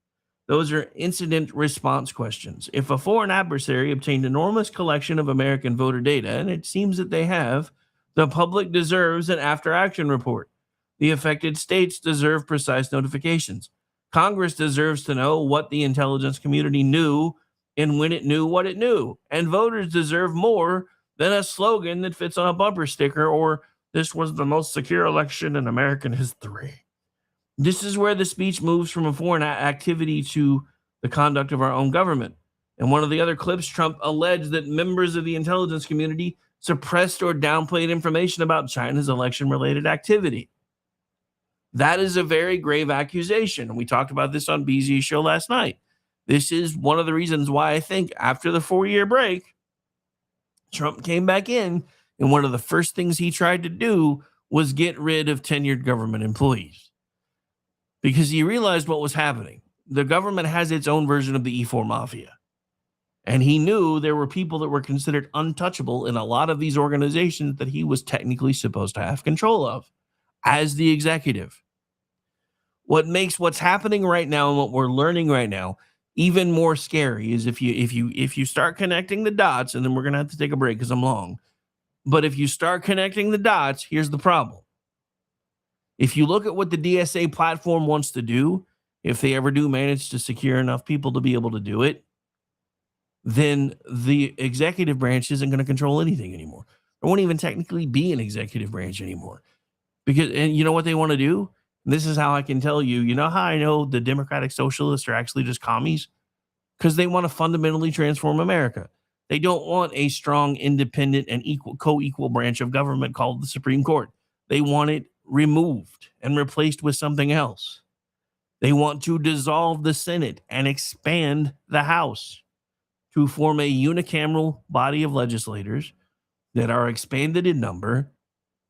Those are incident response questions. If a foreign adversary obtained enormous collection of American voter data, and it seems that they have, the public deserves an after-action report. The affected states deserve precise notifications. Congress deserves to know what the intelligence community knew and when it knew what it knew. And voters deserve more than a slogan that fits on a bumper sticker or "This was the most secure election in American history." This is where the speech moves from a foreign activity to the conduct of our own government. In one of the other clips, Trump alleged that members of the intelligence community suppressed or downplayed information about China's election-related activity. That is a very grave accusation, and we talked about this on BZ's show last night. This is one of the reasons why I think after the 4-year break, Trump came back in, and one of the first things he tried to do was get rid of tenured government employees. Because he realized what was happening. The government has its own version of the E4 mafia. And he knew there were people that were considered untouchable in a lot of these organizations that he was technically supposed to have control of as the executive. What makes what's happening right now and what we're learning right now even more scary is if you start connecting the dots, and then we're going to have to take a break because I'm long. But if you start connecting the dots, here's the problem. If you look at what the DSA platform wants to do, if they ever do manage to secure enough people to be able to do it, then the executive branch isn't going to control anything anymore. There won't even technically be an executive branch anymore. Because, and you know what they want to do? This is how I can tell you, you know how I know the Democratic Socialists are actually just commies? Because they want to fundamentally transform America. They don't want a strong, independent, and co-equal branch of government called the Supreme Court. They want it removed and replaced with something else. They want to dissolve the Senate and expand the House to form a unicameral body of legislators that are expanded in number,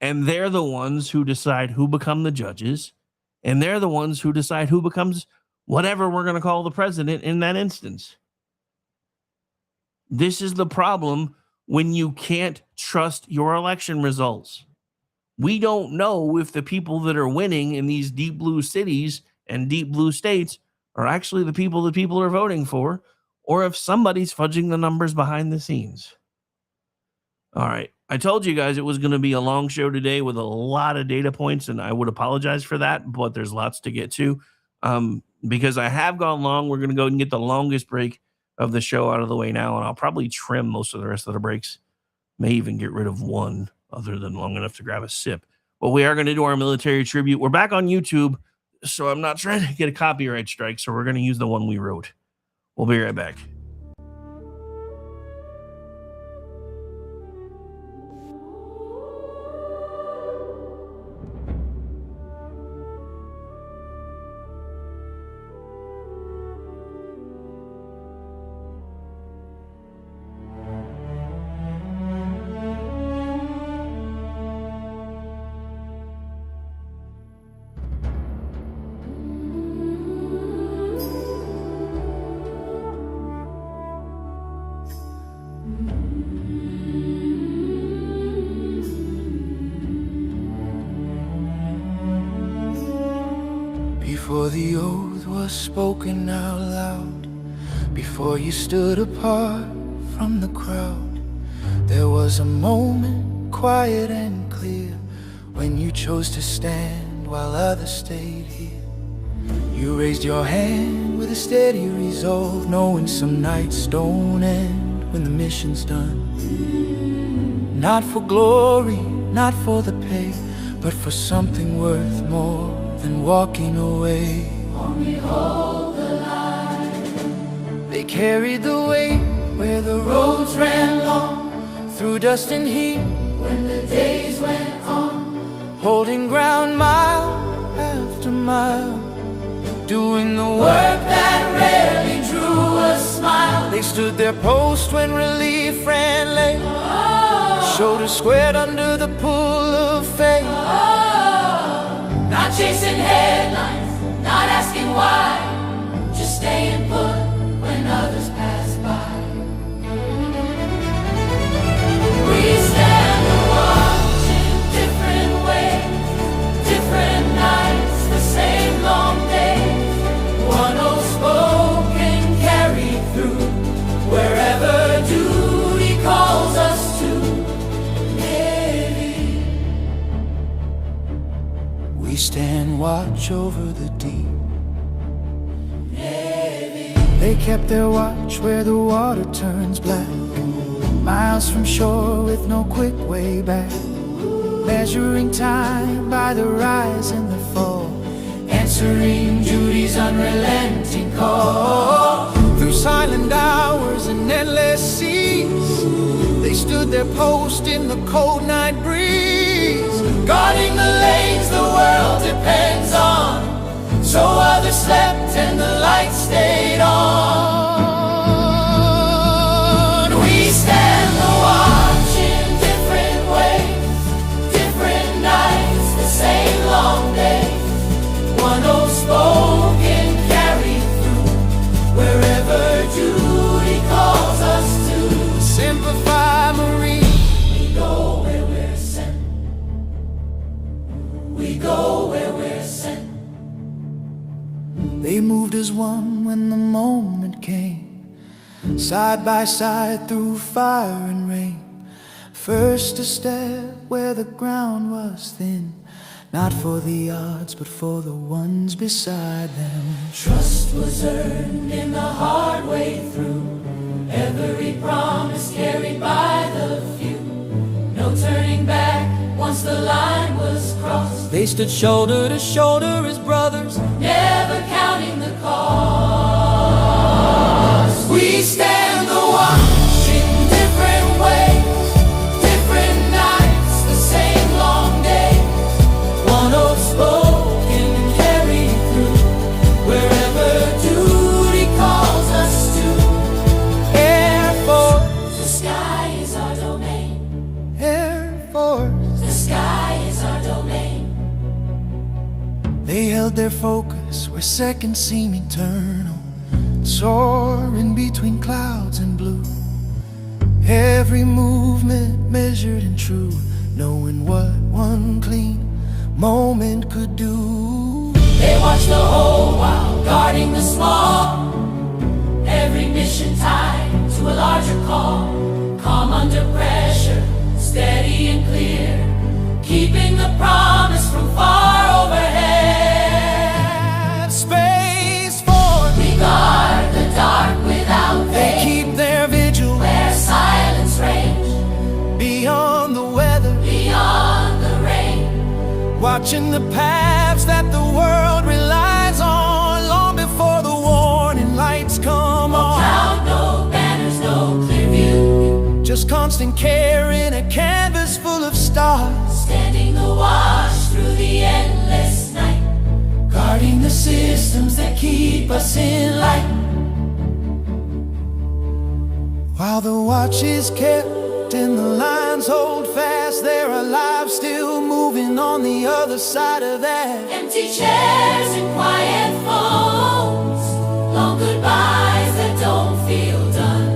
and they're the ones who decide who become the judges, and they're the ones who decide who becomes whatever we're going to call the president in that instance. This is the problem when you can't trust your election results. We don't know if the people that are winning in these deep blue cities and deep blue states are actually the people that people are voting for, or if somebody's fudging the numbers behind the scenes. All right. I told you guys it was going to be a long show today with a lot of data points, and I would apologize for that, but there's lots to get to. Because I have gone long, we're going to go and get the longest break of the show out of the way now, and I'll probably trim most of the rest of the breaks. May even get rid of one other than long enough to grab a sip. But we are going to do our military tribute. We're back on YouTube, so I'm not trying to get a copyright strike, so we're going to use the one we wrote. We'll be right back. Before the oath was spoken out loud, before you stood apart from the crowd, there was a moment, quiet and clear, when you chose to stand while others stayed here. You raised your hand with a steady resolve, knowing some nights don't end when the mission's done. Not for glory, not for the pay, but for something worth more than walking away. Only hold the line. They carried the weight where the roads ran long, through dust and heat When the days went on, holding ground mile after mile, doing the work work that rarely drew a smile. They stood their post when relief ran late, shoulders squared under the pull of fate. Not chasing headlines, not asking why, just staying put when others pass by. We stand and watch in different ways, different nights, the same long days. One old spoken carried through, wherever duty calls us to. Maybe We stand watch over the deep. They kept their watch where the water turns black, miles from shore with no quick way back, measuring time by the rise and the fall, answering duty's unrelenting call. Through silent hours and endless seas, they stood their post in the cold night breeze, guarding the lanes the world depends on, so others slept and the light stayed on. We stand the watch in different ways, different nights, the same long days. One old spoken carried through, wherever duty calls us to. Simplify Marine. We go where we're sent. We go where we're sent. They moved as one when the moment came, side by side through fire and rain. First to step where the ground was thin, not for the odds but for the ones beside them. Trust was earned in the hard way through, every promise carried by the few. No turning back once the line was crossed. They stood shoulder to shoulder as brothers, Never counting the cost. We stand the watch in different ways, different nights, the same long days. One old spoken carried through, wherever duty calls us to. Air Force, The sky is our domain. Air Force. The sky is our domain. They held their focus where seconds seem eternal, soaring between clouds and blue. Every movement measured and true, knowing what one clean moment could do. They watch the whole while guarding the small. Every mission tied to a larger call. Calm under pressure, steady free and clear, keeping the promise from far overhead. Space Force, We guard the dark without they faith, keep their vigil where silence reigns beyond the weather, beyond the rain. watching the paths that the world relies on long before the warning lights come on. Cloud, no banners, no clear view, Just constant care in a canvas full of stars, standing the watch through the endless night, guarding the systems that keep us in light. while the watch is kept and the lines hold fast. They're alive, still moving on the other side of that. Empty chairs and quiet phones, long goodbyes that don't feel done.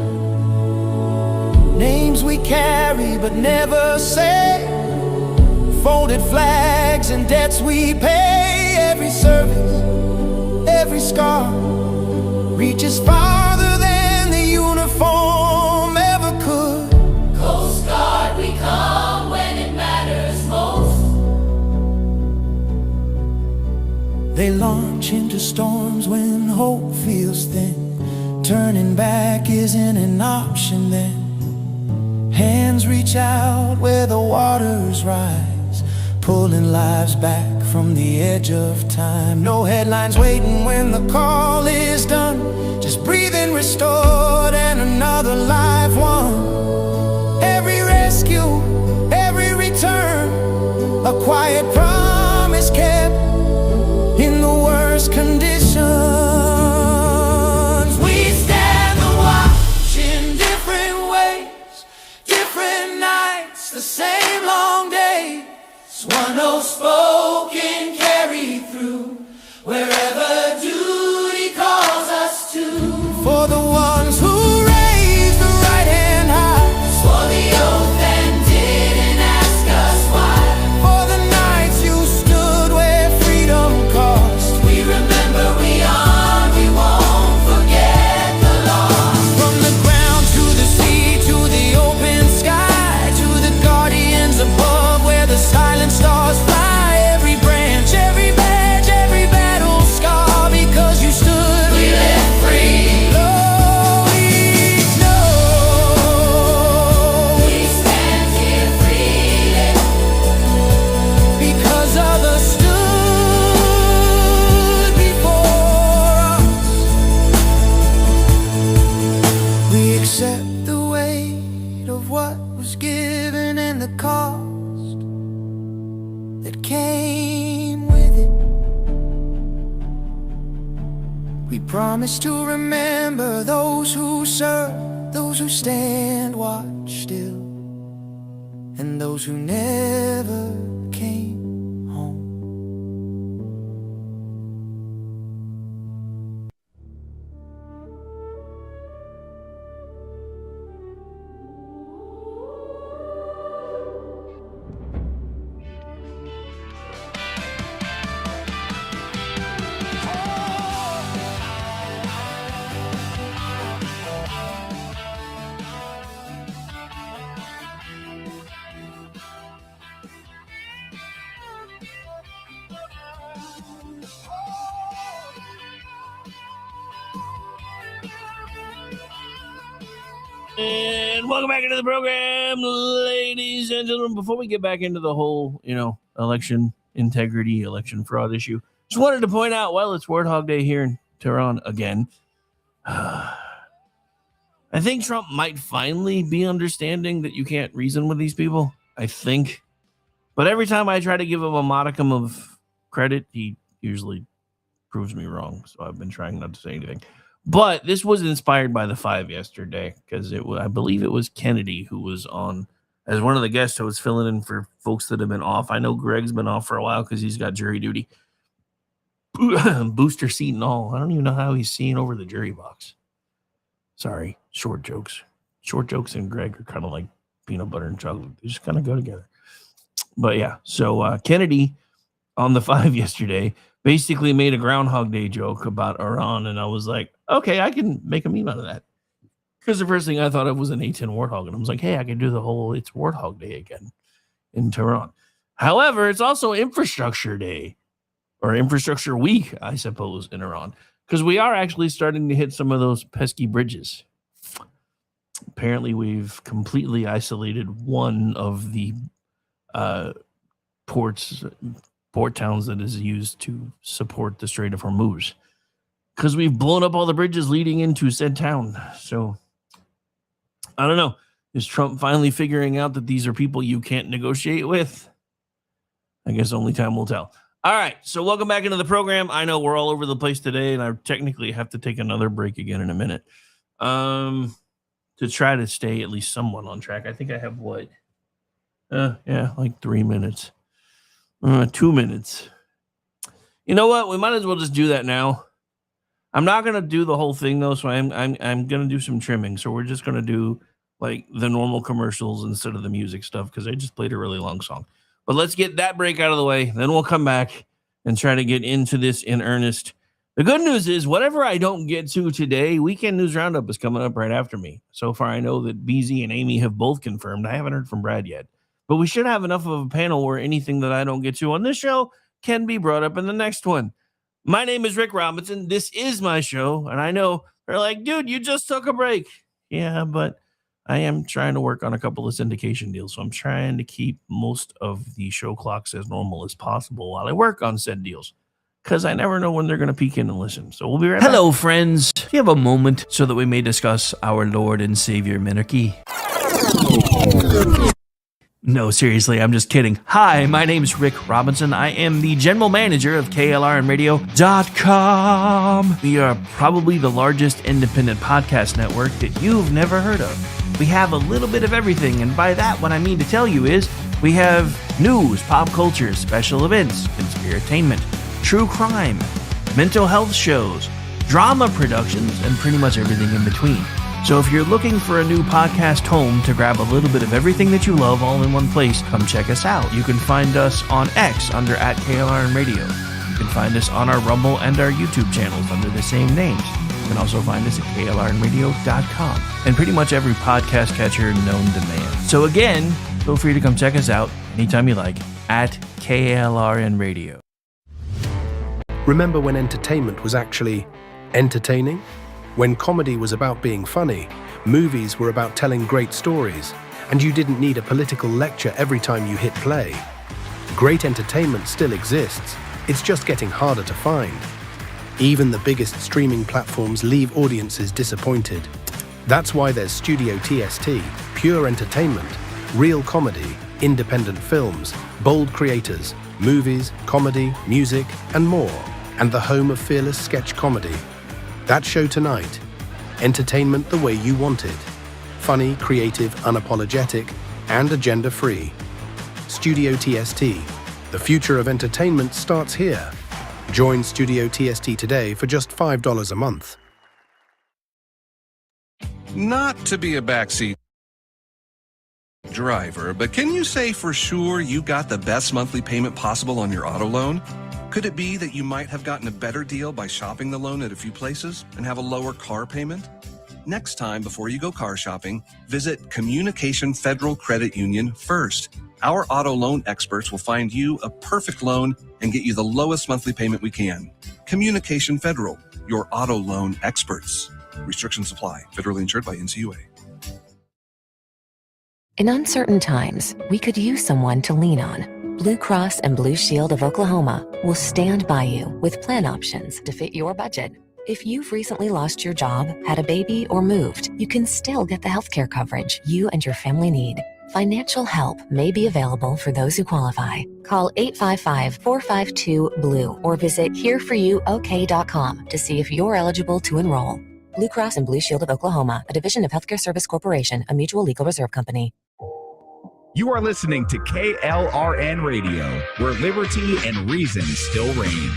Names we carry but never say, folded flags and debts we pay. Every service, every scar reaches farther than the uniform ever could. Coast Guard, we come when it matters most. They launch into storms when hope feels thin. Turning back isn't an option then. Hands reach out where the waters rise, pulling lives back from the edge of time. No headlines waiting when the call is done, just breathing restored and another life won. Every rescue, every return, a quiet promise kept in the worst conditions. We stand the watch in different ways, different nights, the same long day. One spoken carried through, wherever duty calls us to. For the ones who raised the right hand high, Swore the oath and didn't ask us why. for the nights you stood where freedom cost. We remember, we honor, we won't forget the loss. From the ground to the sea, to the open sky, to the guardians above where the silent stars fly. Every branch, every badge, every battle scar, because you stood. We live free, Lord, we know. we stand here freely. Because others stood before us. We accept the weight of what was given and the cost that came with it. We promise to remember those who serve, those who stand watch still, and those who never came home. And welcome back into the program, ladies and gentlemen. Before we get back into the whole, election integrity, election fraud issue, just wanted to point out, well, it's Warthog Day here in Tehran again. I think Trump might finally be understanding that you can't reason with these people. I think. But every time I try to give him a modicum of credit, he usually proves me wrong. So I've been trying not to say anything. But this was inspired by the 5 yesterday, because I believe it was Kennedy who was on as one of the guests who was filling in for folks that have been off. I know Greg's been off for a while because he's got jury duty. Booster seat and all. I don't even know how he's seeing over the jury box. Sorry, short jokes. Short jokes and Greg are kind of like peanut butter and chocolate. They just kind of go together. But yeah, so Kennedy on the 5 yesterday basically made a Groundhog Day joke about Iran, and I was like, okay, I can make a meme out of that. Because the first thing I thought of was an A10 Warthog, and I was like, hey, I can do the whole It's Warthog Day again. in Tehran. However, it's also Infrastructure Day or Infrastructure Week, I suppose, in Iran, because we are actually starting to hit some of those pesky bridges. Apparently, we've completely isolated one of the port towns that is used to support the Strait of Hormuz, because we've blown up all the bridges leading into said town. So I don't know. Is Trump finally figuring out that these are people you can't negotiate with? I guess only time will tell. All right, so welcome back into the program. I know we're all over the place today, and I technically have to take another break again in a minute to try to stay at least somewhat on track. I think I have what? Like 3 minutes. 2 minutes. You know what? We might as well just do that now. I'm not gonna do the whole thing though, so I'm gonna do some trimming. So we're just gonna do like the normal commercials instead of the music stuff because I just played a really long song. But let's get that break out of the way. Then we'll come back and try to get into this in earnest. The good news is whatever I don't get to today, Weekend News Roundup is coming up right after me. So far, I know that BZ and Amy have both confirmed. I haven't heard from Brad yet. But we should have enough of a panel where anything that I don't get to on this show can be brought up in the next one. My name is Rick Robinson. This is my show. And I know they're like, dude, you just took a break. Yeah, but I am trying to work on a couple of syndication deals. So I'm trying to keep most of the show clocks as normal as possible while I work on said deals, because I never know when they're going to peek in and listen. So we'll be right back. Hello, friends. Do you have a moment so that we may discuss our Lord and Savior Minarchy? No, seriously, I'm just kidding. Hi, my name is Rick Robinson. I am the general manager of KLRNradio.com. We are probably the largest independent podcast network that you've never heard of. We have a little bit of everything, and by that, what I mean to tell you is we have news, pop culture, special events, conspiratainment, true crime, mental health shows, drama productions, and pretty much everything in between. So if you're looking for a new podcast home to grab a little bit of everything that you love all in one place, come check us out. You can find us on X under @KLRNradio. You can find us on our Rumble and our YouTube channels under the same names. You can also find us at KLRNradio.com and pretty much every podcast catcher known to man. So again, feel free to come check us out anytime you like at KLRNradio. Remember when entertainment was actually entertaining? When comedy was about being funny, movies were about telling great stories, and you didn't need a political lecture every time you hit play. Great entertainment still exists, it's just getting harder to find. Even the biggest streaming platforms leave audiences disappointed. That's why there's Studio TST, pure entertainment, real comedy, independent films, bold creators, movies, comedy, music, and more, and the home of fearless sketch comedy. That show tonight, entertainment the way you want it. Funny, creative, unapologetic, and agenda-free. Studio TST, the future of entertainment starts here. Join Studio TST today for just $5 a month. Not to be a backseat driver, but can you say for sure you got the best monthly payment possible on your auto loan? Could it be that you might have gotten a better deal by shopping the loan at a few places and have a lower car payment? Next time, before you go car shopping, visit Communication Federal Credit Union first. Our auto loan experts will find you a perfect loan and get you the lowest monthly payment we can. Communication Federal, your auto loan experts. Restrictions apply. Federally insured by NCUA. In uncertain times, we could use someone to lean on. Blue Cross and Blue Shield of Oklahoma will stand by you with plan options to fit your budget. If you've recently lost your job, had a baby, or moved, you can still get the healthcare coverage you and your family need. Financial help may be available for those who qualify. Call 855-452-BLUE or visit hereforyouok.com to see if you're eligible to enroll. Blue Cross and Blue Shield of Oklahoma, a division of Healthcare Service Corporation, a mutual legal reserve company. You are listening to KLRN Radio, where liberty and reason still reign.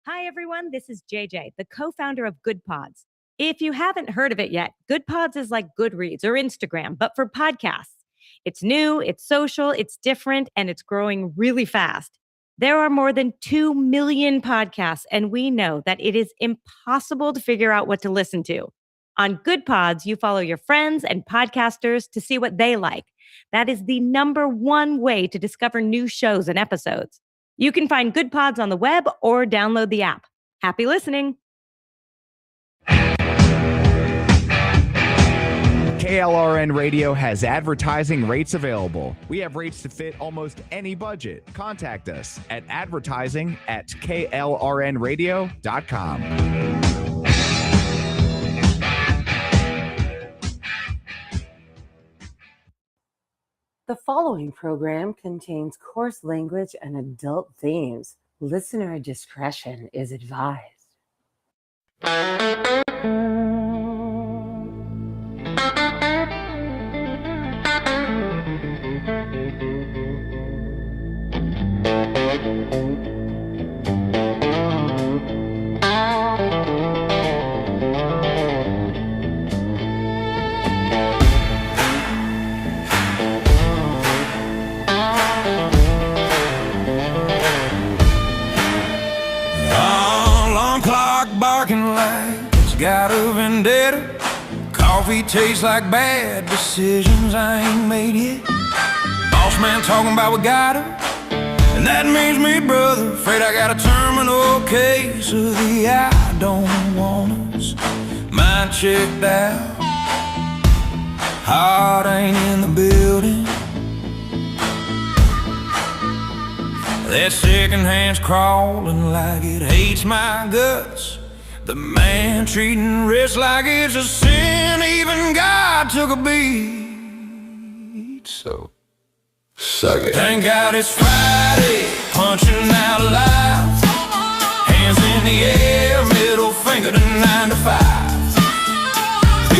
Hi, everyone. This is JJ, the co-founder of Good Pods. If you haven't heard of it yet, Good Pods is like Goodreads or Instagram, but for podcasts. It's new, it's social, it's different, and it's growing really fast. There are more than 2 million podcasts, and we know that it is impossible to figure out what to listen to. On Good Pods, you follow your friends and podcasters to see what they like. That is the #1 way to discover new shows and episodes. You can find Good Pods on the web or download the app. Happy listening. KLRN Radio has advertising rates available. We have rates to fit almost any budget. Contact us at advertising@klrnradio.com. The following program contains coarse language and adult themes. Listener discretion is advised. Alarm clock barking like it's got a vendetta. Coffee tastes like bad decisions I ain't made yet. Boss man talking about we got her, and that means me, brother. Afraid I got a terminal case of the I don't want us. Mind checked out, heart ain't in the building. That second hand's crawling like it hates my guts. The man treating rich like it's a sin. Even God took a beat. So suck it. Thank God it's Friday, punching out loud. Hands in the air, middle finger to 9 to 5.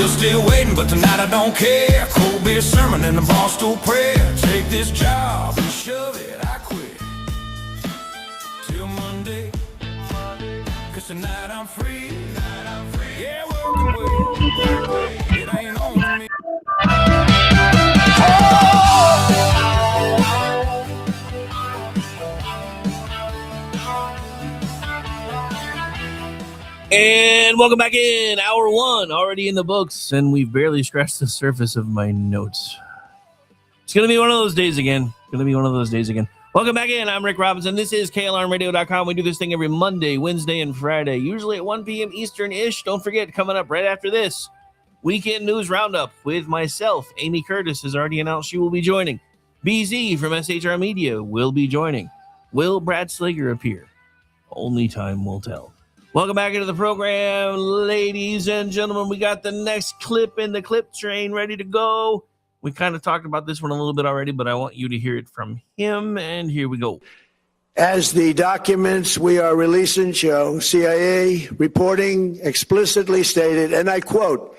Still waiting, but tonight I don't care. Cold beer sermon and a barstool prayer. Take this job and shove it, I quit. Till Monday, 'cause tonight I'm free. Yeah, working with it ain't on me. And welcome back in. Hour 1 already in the books, and we've barely scratched the surface of my notes. It's going to be one of those days again. Welcome back in. I'm Rick Robinson. This is KLRNradio.com. We do this thing every Monday, Wednesday, and Friday, usually at 1 p.m. Eastern-ish. Don't forget, coming up right after this, Weekend News Roundup with myself. Amy Curtis has already announced she will be joining. BZ from SHR Media will be joining. Will Brad Slager appear? Only time will tell. Welcome back into the program, ladies and gentlemen. We got the next clip in the clip train ready to go. We kind of talked about this one a little bit already, but I want you to hear it from him, and here we go. As the documents we are releasing show, CIA reporting explicitly stated, and I quote,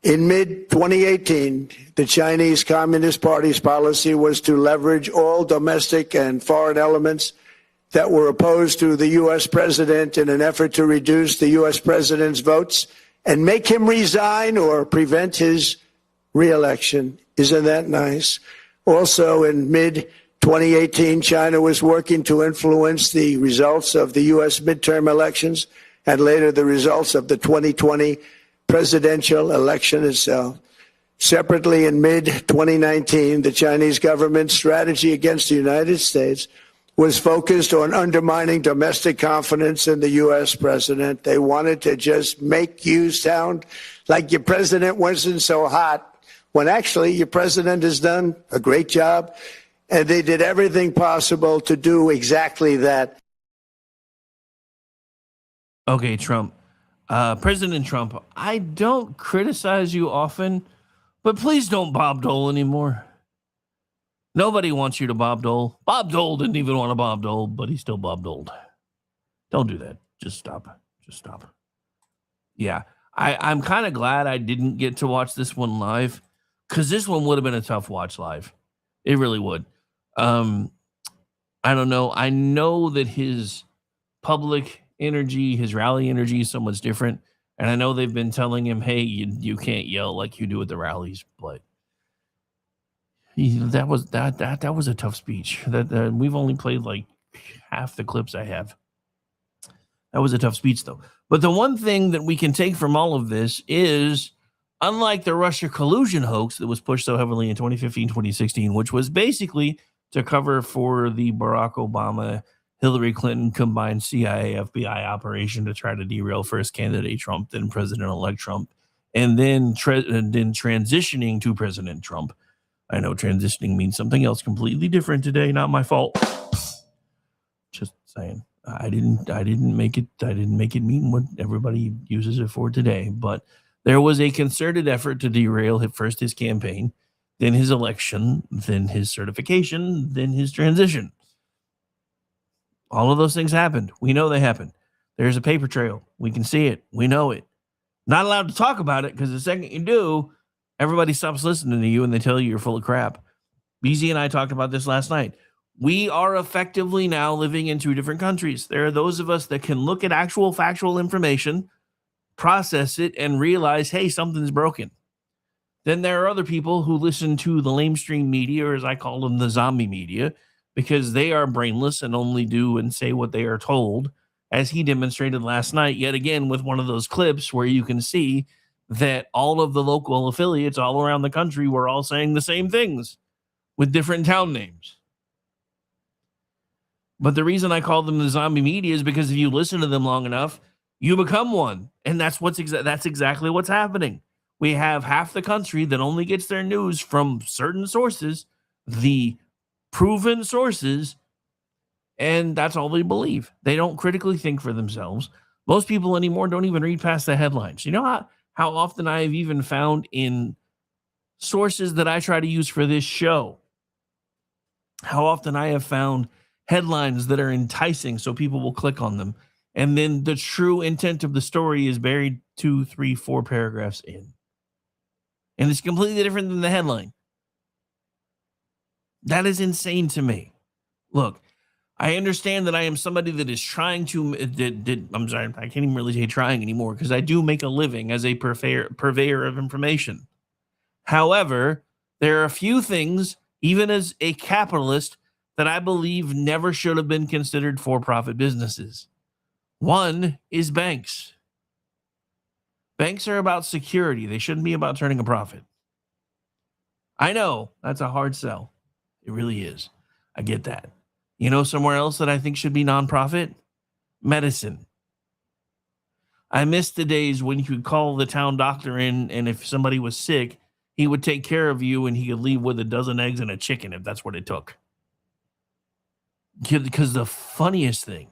in mid-2018, the Chinese Communist Party's policy was to leverage all domestic and foreign elements that were opposed to the U.S. president in an effort to reduce the U.S. president's votes and make him resign or prevent his re-election. Isn't that nice? Also, in mid-2018, China was working to influence the results of the U.S. midterm elections and later the results of the 2020 presidential election itself. Separately, in mid-2019, the Chinese government's strategy against the United States was focused on undermining domestic confidence in the U.S. president. They wanted to just make you sound like your president wasn't so hot, when actually your president has done a great job, and they did everything possible to do exactly that. Okay, Trump. President Trump, I don't criticize you often, but please don't Bob Dole anymore. Nobody wants you to Bob Dole. Bob Dole didn't even want to Bob Dole, but he still Bob Doled. Don't do that. Just stop. Yeah, I'm kind of glad I didn't get to watch this one live, because this one would have been a tough watch live. It really would. I don't know. I know that his public energy, his rally energy is so much different. And I know they've been telling him, hey, you can't yell like you do at the rallies, but that was a tough speech. That we've only played like half the clips I have. That was a tough speech, though. But the one thing that we can take from all of this is Unlike the Russia collusion hoax that was pushed so heavily in 2015, 2016, which was basically to cover for the Barack Obama, Hillary Clinton combined CIA FBI operation to try to derail first candidate Trump, then President-elect Trump, and then transitioning to President Trump. I know transitioning means something else completely different today. Not my fault. Just saying. I didn't make it mean what everybody uses it for today. But there was a concerted effort to derail first his campaign, then his election, then his certification, then his transition. All of those things happened. We know they happened. There's a paper trail. We can see it. We know it. Not allowed to talk about it because the second you do, everybody stops listening to you and they tell you you're full of crap. BZ and I talked about this last night. We are effectively now living in two different countries. There are those of us that can look at actual factual information, process it, and realize, hey, something's broken. Then there are other people who listen to the lamestream media, or as I call them, the zombie media, because they are brainless and only do and say what they are told, as he demonstrated last night, yet again, with one of those clips where you can see that all of the local affiliates all around the country were all saying the same things with different town names. But the reason I call them the zombie media is because if you listen to them long enough, you become one. And that's exactly what's happening. We have half the country that only gets their news from certain sources, the proven sources, and that's all they believe. They don't critically think for themselves. Most people anymore don't even read past the headlines. You know how often I have even found in sources that I try to use for this show, how often I have found headlines that are enticing so people will click on them. And then the true intent of the story is buried 2, 3, 4 paragraphs in. And it's completely different than the headline. That is insane to me. Look, I understand that I am somebody that is trying to, I'm sorry, I can't even really say trying anymore because I do make a living as a purveyor of information. However, there are a few things, even as a capitalist, that I believe never should have been considered for-profit businesses. One is banks. Banks are about security. They shouldn't be about turning a profit. I know that's a hard sell. It really is. I get that. You know somewhere else that I think should be nonprofit? Medicine. I miss the days when you could call the town doctor in, and if somebody was sick, he would take care of you and he could leave with a dozen eggs and a chicken if that's what it took. Because the funniest thing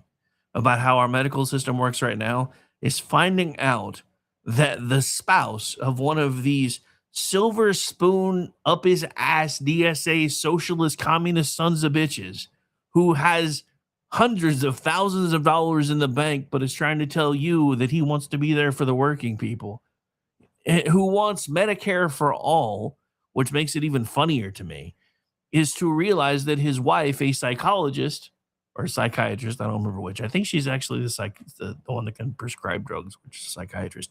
about how our medical system works right now is finding out that the spouse of one of these silver spoon up his ass DSA socialist communist sons of bitches who has hundreds of thousands of dollars in the bank but is trying to tell you that he wants to be there for the working people, who wants Medicare for all, which makes it even funnier to me, is to realize that his wife, a psychologist or psychiatrist, I don't remember which, I think she's actually the one that can prescribe drugs, which is a psychiatrist,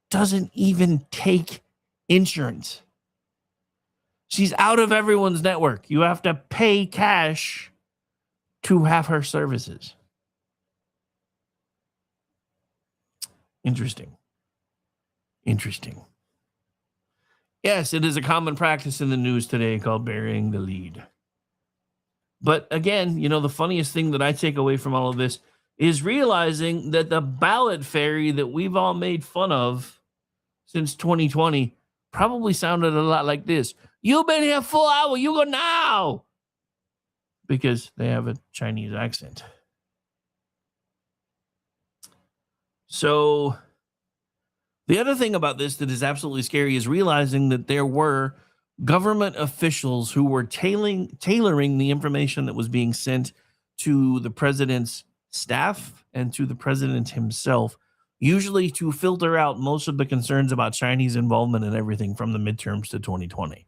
doesn't even take insurance. She's out of everyone's network. You have to pay cash to have her services. Interesting. Yes, it is a common practice in the news today called burying the lead. But again, you know, the funniest thing that I take away from all of this is realizing that the ballot fairy that we've all made fun of since 2020 probably sounded a lot like this. You've been here 4 hours, you go now. Because they have a Chinese accent. So the other thing about this that is absolutely scary is realizing that there were government officials who were tailoring the information that was being sent to the president's staff and to the president himself, usually to filter out most of the concerns about Chinese involvement in everything from the midterms to 2020.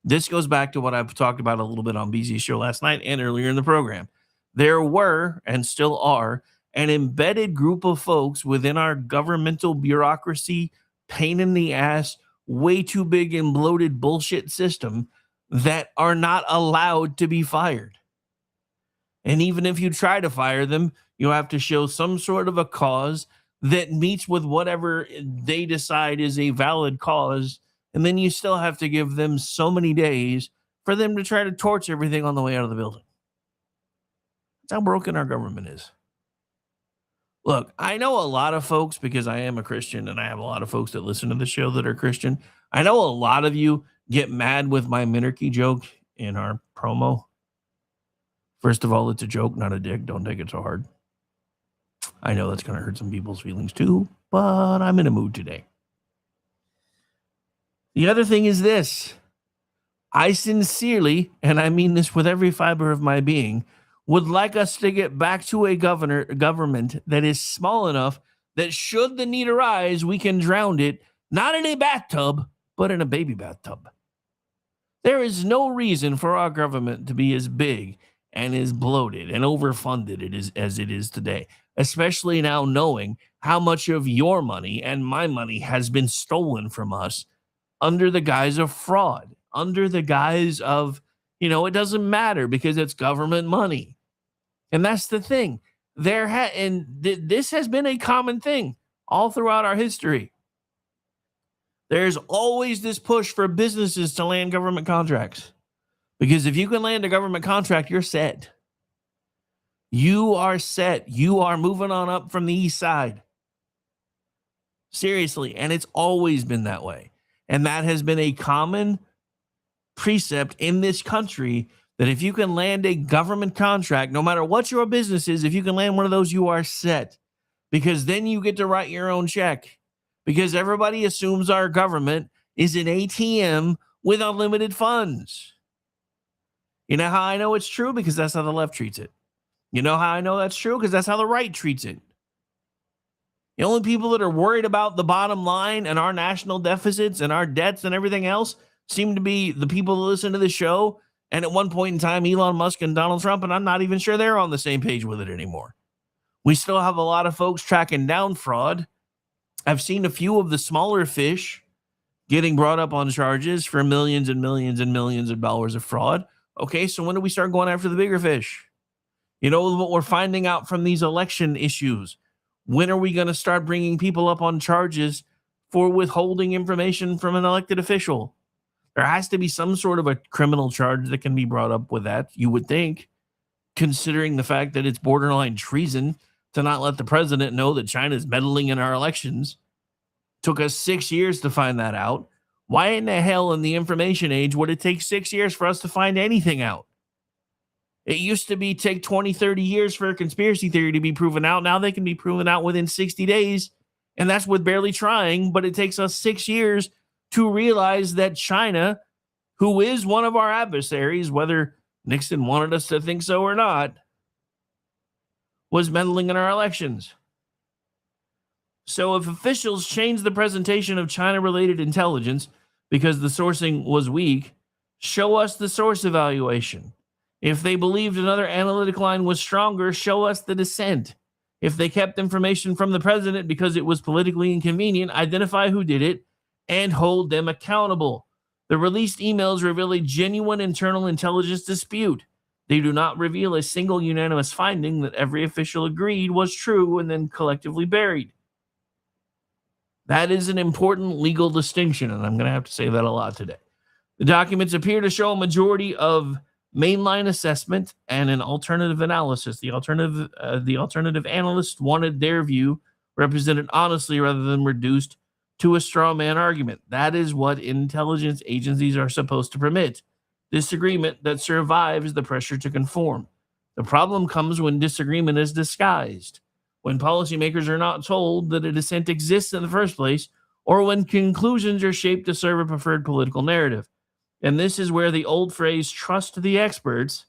This goes back to what I've talked about a little bit on BZ's show last night and earlier in the program. There were, and still are, an embedded group of folks within our governmental bureaucracy, pain in the ass, way too big and bloated bullshit system that are not allowed to be fired. And even if you try to fire them, you have to show some sort of a cause. that meets with whatever they decide is a valid cause, and then you still have to give them so many days for them to try to torch everything on the way out of the building. That's how broken our government is. Look, I know a lot of folks, because I am a Christian and I have a lot of folks that listen to the show that are Christian. I know a lot of you get mad with my minarchy joke in our promo. First of all, it's a joke, not a dig. Don't take it so hard. I know that's going to hurt some people's feelings too, but I'm in a mood today. The other thing is this. I sincerely, and I mean this with every fiber of my being, would like us to get back to a government that is small enough that should the need arise, we can drown it, not in a bathtub, but in a baby bathtub. There is no reason for our government to be as big and as bloated and overfunded as it is today, especially now knowing how much of your money and my money has been stolen from us under the guise of fraud, under the guise of, it doesn't matter because it's government money. And that's the thing. This has been a common thing all throughout our history. There's always this push for businesses to land government contracts. Because if you can land a government contract, you're set. You are set. You are moving on up from the east side. Seriously. And it's always been that way. And that has been a common precept in this country, that if you can land a government contract, no matter what your business is, if you can land one of those, you are set. Because then you get to write your own check. Because everybody assumes our government is an ATM with unlimited funds. You know how I know it's true? Because that's how the left treats it. You know how I know that's true? Because that's how the right treats it. The only people that are worried about the bottom line and our national deficits and our debts and everything else seem to be the people that listen to the show. And at one point in time, Elon Musk and Donald Trump, and I'm not even sure they're on the same page with it anymore. We still have a lot of folks tracking down fraud. I've seen a few of the smaller fish getting brought up on charges for millions and millions and millions of dollars of fraud. Okay, so when do we start going after the bigger fish? What we're finding out from these election issues. When are we going to start bringing people up on charges for withholding information from an elected official? There has to be some sort of a criminal charge that can be brought up with that, you would think, considering the fact that it's borderline treason to not let the president know that China is meddling in our elections. Took us 6 years to find that out. Why in the hell in the information age would it take 6 years for us to find anything out? It used to be take 20, 30 years for a conspiracy theory to be proven out. Now they can be proven out within 60 days. And that's with barely trying, but it takes us 6 years to realize that China, who is one of our adversaries, whether Nixon wanted us to think so or not, was meddling in our elections. So if officials change the presentation of China-related intelligence because the sourcing was weak, show us the source evaluation. If they believed another analytic line was stronger, show us the dissent. If they kept information from the president because it was politically inconvenient, identify who did it and hold them accountable. The released emails reveal a genuine internal intelligence dispute. They do not reveal a single unanimous finding that every official agreed was true and then collectively buried. That is an important legal distinction, and I'm going to have to say that a lot today. The documents appear to show a majority of mainline assessment and an alternative analysis. The alternative analysts wanted their view represented honestly rather than reduced to a straw man argument. That is what intelligence agencies are supposed to permit. Disagreement that survives the pressure to conform. The problem comes when disagreement is disguised, when policymakers are not told that a dissent exists in the first place, or when conclusions are shaped to serve a preferred political narrative. And this is where the old phrase, trust the experts,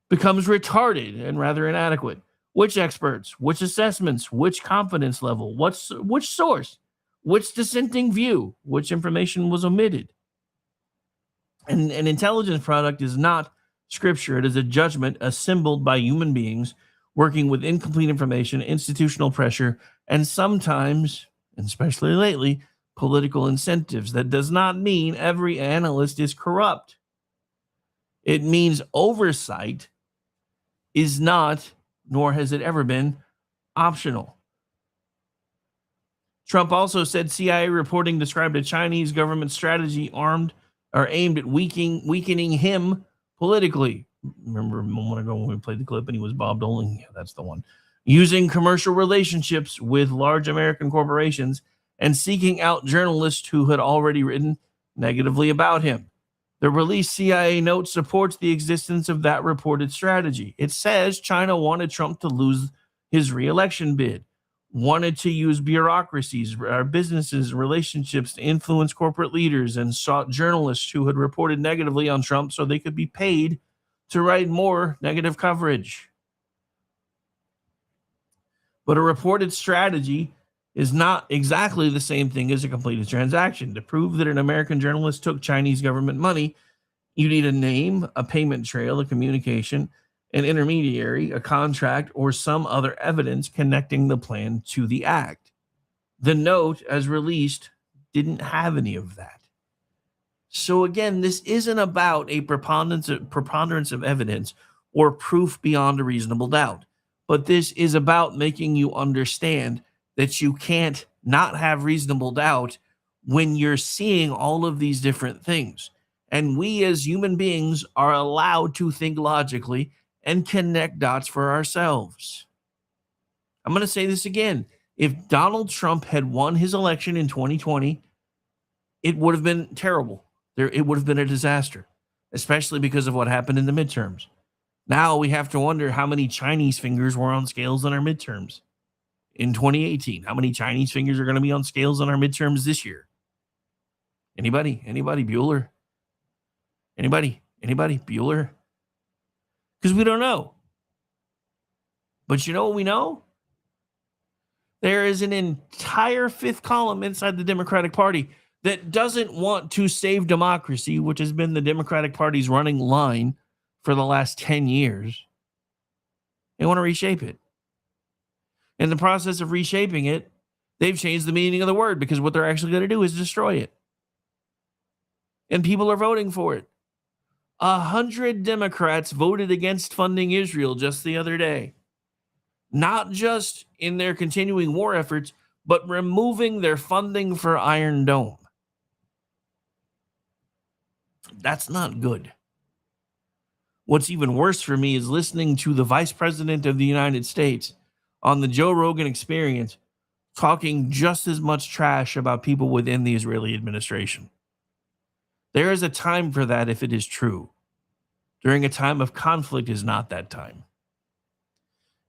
becomes retarded and rather inadequate. Which experts? Which assessments? Which confidence level? Which source? Which dissenting view? Which information was omitted? And an intelligence product is not scripture. It is a judgment assembled by human beings working with incomplete information, institutional pressure, and sometimes, and especially lately, political incentives. That does not mean every analyst is corrupt. It means oversight is not, nor has it ever been, optional. Trump also said CIA reporting described a Chinese government strategy aimed at weakening him politically. Remember a moment ago when we played the clip and he was Bob Doling? Yeah, that's the one. Using commercial relationships with large American corporations and seeking out journalists who had already written negatively about him. The released CIA note supports the existence of that reported strategy. It says China wanted Trump to lose his re-election bid, wanted to use bureaucracies, businesses, relationships to influence corporate leaders, and sought journalists who had reported negatively on Trump so they could be paid to write more negative coverage. But a reported strategy is not exactly the same thing as a completed transaction. To prove that an American journalist took Chinese government money, you need a name, a payment trail, a communication, an intermediary, a contract, or some other evidence connecting the plan to the act. The note, as released, didn't have any of that. So again, this isn't about a preponderance of evidence or proof beyond a reasonable doubt, but this is about making you understand that you can't not have reasonable doubt when you're seeing all of these different things. And we as human beings are allowed to think logically and connect dots for ourselves. I'm going to say this again. If Donald Trump had won his election in 2020, it would have been terrible. It would have been a disaster, especially because of what happened in the midterms. Now we have to wonder how many Chinese fingers were on scales in our midterms in 2018. How many Chinese fingers are going to be on scales in our midterms this year? Anybody? Bueller? Anybody? Bueller? Because we don't know. But you know what we know? There is an entire fifth column inside the Democratic Party that doesn't want to save democracy, which has been the Democratic Party's running line for the last 10 years. They want to reshape it. In the process of reshaping it, they've changed the meaning of the word because what they're actually going to do is destroy it. And people are voting for it. 100 Democrats voted against funding Israel just the other day. Not just in their continuing war efforts, but removing their funding for Iron Dome. That's not good. What's even worse for me is listening to the Vice President of the United States on the Joe Rogan Experience talking just as much trash about people within the Israeli administration. There is a time for that if it is true. During a time of conflict is not that time.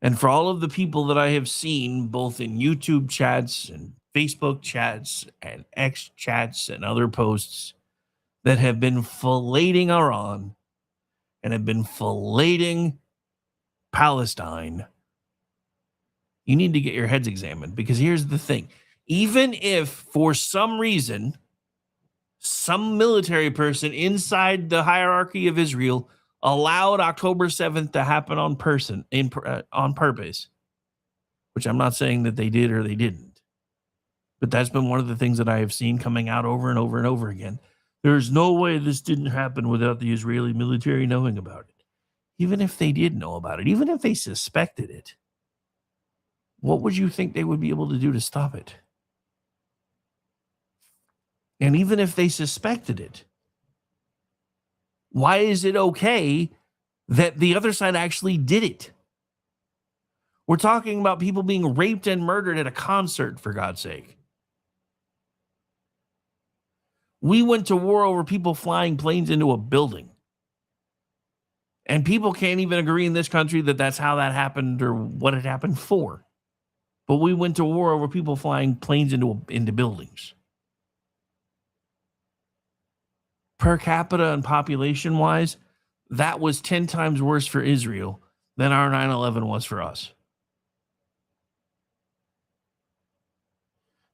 And for all of the people that I have seen, both in YouTube chats and Facebook chats and X chats and other posts that have been filleting Iran and have been filleting Palestine, you need to get your heads examined, because here's the thing. Even if for some reason, some military person inside the hierarchy of Israel allowed October 7th to happen on purpose, which I'm not saying that they did or they didn't, but that's been one of the things that I have seen coming out over and over and over again. There's no way this didn't happen without the Israeli military knowing about it. Even if they did know about it, even if they suspected it, what would you think they would be able to do to stop it? And even if they suspected it, why is it okay that the other side actually did it? We're talking about people being raped and murdered at a concert, for God's sake. We went to war over people flying planes into a building. And people can't even agree in this country that that's how that happened or what it happened for. But we went to war over people flying planes into buildings. Per capita and population-wise, that was 10 times worse for Israel than our 9/11 was for us.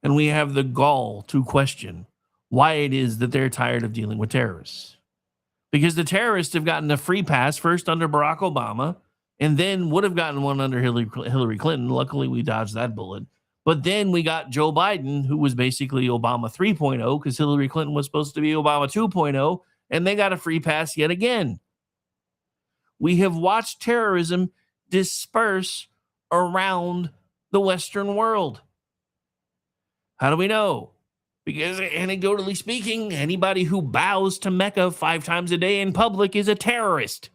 And we have the gall to question why it is that they're tired of dealing with terrorists. Because the terrorists have gotten a free pass first under Barack Obama, and then would have gotten one under Hillary Clinton. Luckily, we dodged that bullet. But then we got Joe Biden, who was basically Obama 3.0, because Hillary Clinton was supposed to be Obama 2.0, and they got a free pass yet again. We have watched terrorism disperse around the Western world. How do we know? Because anecdotally speaking, anybody who bows to Mecca 5 times a day in public is a terrorist.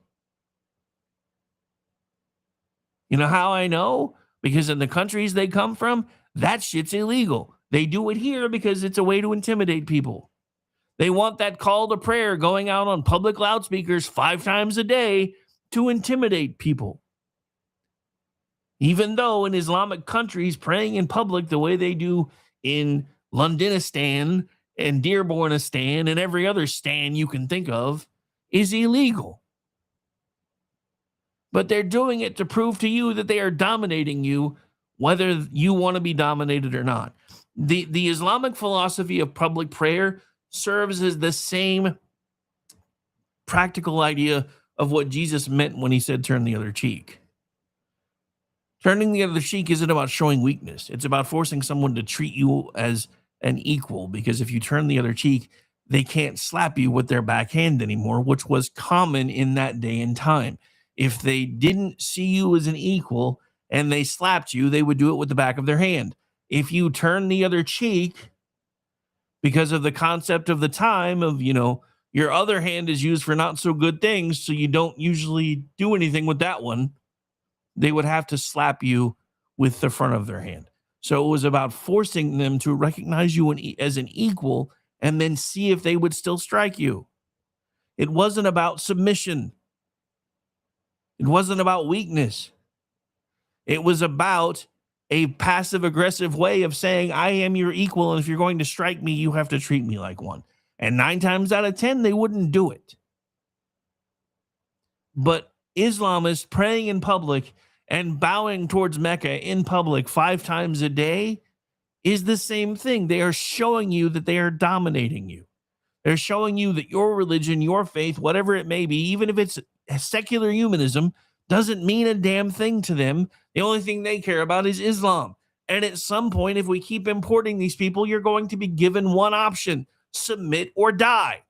You know how I know? Because in the countries they come from, that shit's illegal. They do it here because it's a way to intimidate people. They want that call to prayer going out on public loudspeakers 5 times a day to intimidate people. Even though in Islamic countries, praying in public the way they do in Londonistan and Dearbornistan and every other stan you can think of is illegal. But they're doing it to prove to you that they are dominating you, whether you want to be dominated or not. The Islamic philosophy of public prayer serves as the same practical idea of what Jesus meant when he said, turn the other cheek. Turning the other cheek isn't about showing weakness. It's about forcing someone to treat you as an equal, because if you turn the other cheek, they can't slap you with their backhand anymore, which was common in that day and time. If they didn't see you as an equal and they slapped you, they would do it with the back of their hand. If you turn the other cheek, because of the concept of the time of, your other hand is used for not so good things, so you don't usually do anything with that one, they would have to slap you with the front of their hand. So it was about forcing them to recognize you as an equal and then see if they would still strike you. It wasn't about submission. It wasn't about weakness. It was about a passive-aggressive way of saying, I am your equal, and if you're going to strike me, you have to treat me like one. And 9 times out of 10, they wouldn't do it. But Islamists praying in public and bowing towards Mecca in public 5 times a day is the same thing. They are showing you that they are dominating you. They're showing you that your religion, your faith, whatever it may be, even if it's secular humanism, doesn't mean a damn thing to them. The only thing they care about is Islam. And at some point, if we keep importing these people, you're going to be given one option: submit or die.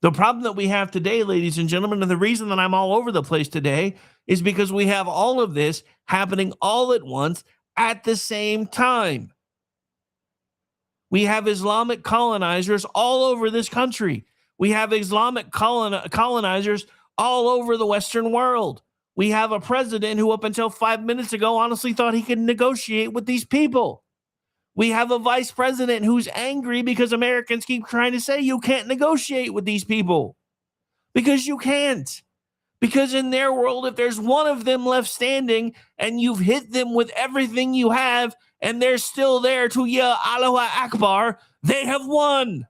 The problem that we have today, ladies and gentlemen, and the reason that I'm all over the place today is because we have all of this happening all at once at the same time. We have Islamic colonizers all over this country. We have Islamic colonizers all over the Western world. We have a president who up until 5 minutes ago honestly thought he could negotiate with these people. We have a vice president who's angry because Americans keep trying to say you can't negotiate with these people. Because you can't. Because in their world, if there's one of them left standing and you've hit them with everything you have and they're still there to yell Allahu Akbar, they have won.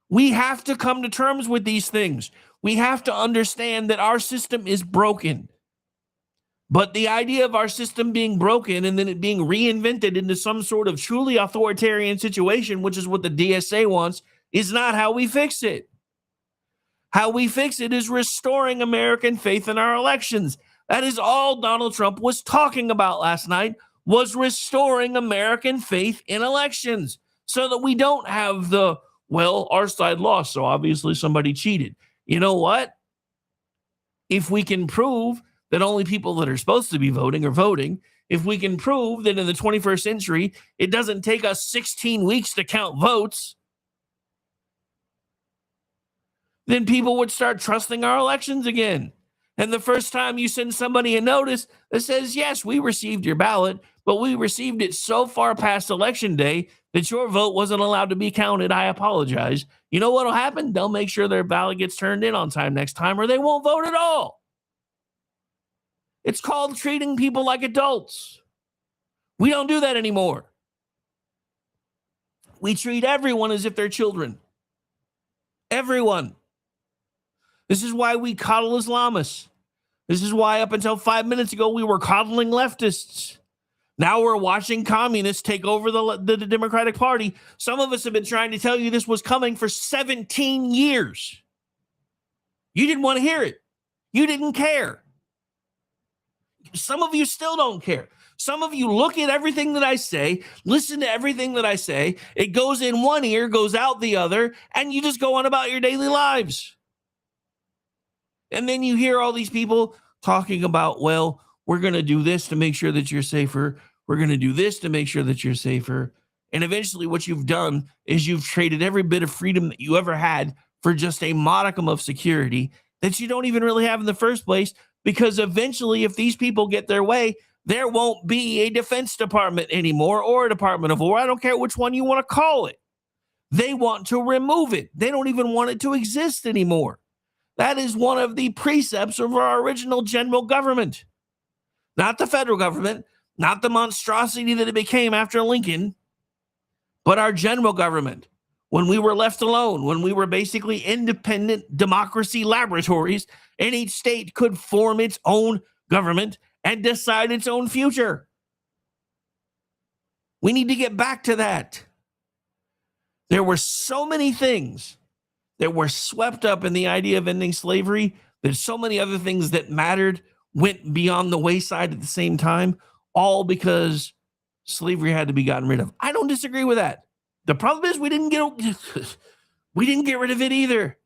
We have to come to terms with these things. We have to understand that our system is broken. But the idea of our system being broken and then it being reinvented into some sort of truly authoritarian situation, which is what the DSA wants, is not how we fix it. How we fix it is restoring American faith in our elections. That is all Donald Trump was talking about last night, was restoring American faith in elections so that we don't have the, well, our side lost, so obviously somebody cheated. You know what? If we can prove that only people that are supposed to be voting are voting, if we can prove that in the 21st century, it doesn't take us 16 weeks to count votes, then people would start trusting our elections again. And the first time you send somebody a notice that says, yes, we received your ballot, but we received it so far past election day that your vote wasn't allowed to be counted, I apologize. You know what will happen? They'll make sure their ballot gets turned in on time next time, or they won't vote at all. It's called treating people like adults. We don't do that anymore. We treat everyone as if they're children. Everyone. This is why we coddle Islamists. This is why up until 5 minutes ago we were coddling leftists. Now we're watching communists take over the Democratic Party. Some of us have been trying to tell you this was coming for 17 years. You didn't want to hear it. You didn't care. Some of you still don't care. Some of you look at everything that I say, listen to everything that I say. It goes in one ear, goes out the other, and you just go on about your daily lives. And then you hear all these people talking about, well, we're going to do this to make sure that you're safer. We're going to do this to make sure that you're safer. And eventually what you've done is you've traded every bit of freedom that you ever had for just a modicum of security that you don't even really have in the first place, because eventually if these people get their way, there won't be a Defense Department anymore or a Department of War. I don't care which one you want to call it. They want to remove it. They don't even want it to exist anymore. That is one of the precepts of our original general government. Not the federal government, not the monstrosity that it became after Lincoln, but our general government. When we were left alone, when we were basically independent democracy laboratories, and each state could form its own government and decide its own future. We need to get back to that. There were so many things that were swept up in the idea of ending slavery. There's so many other things that mattered, went beyond the wayside at the same time, all because slavery had to be gotten rid of. I don't disagree with that. The problem is we didn't get rid of it either.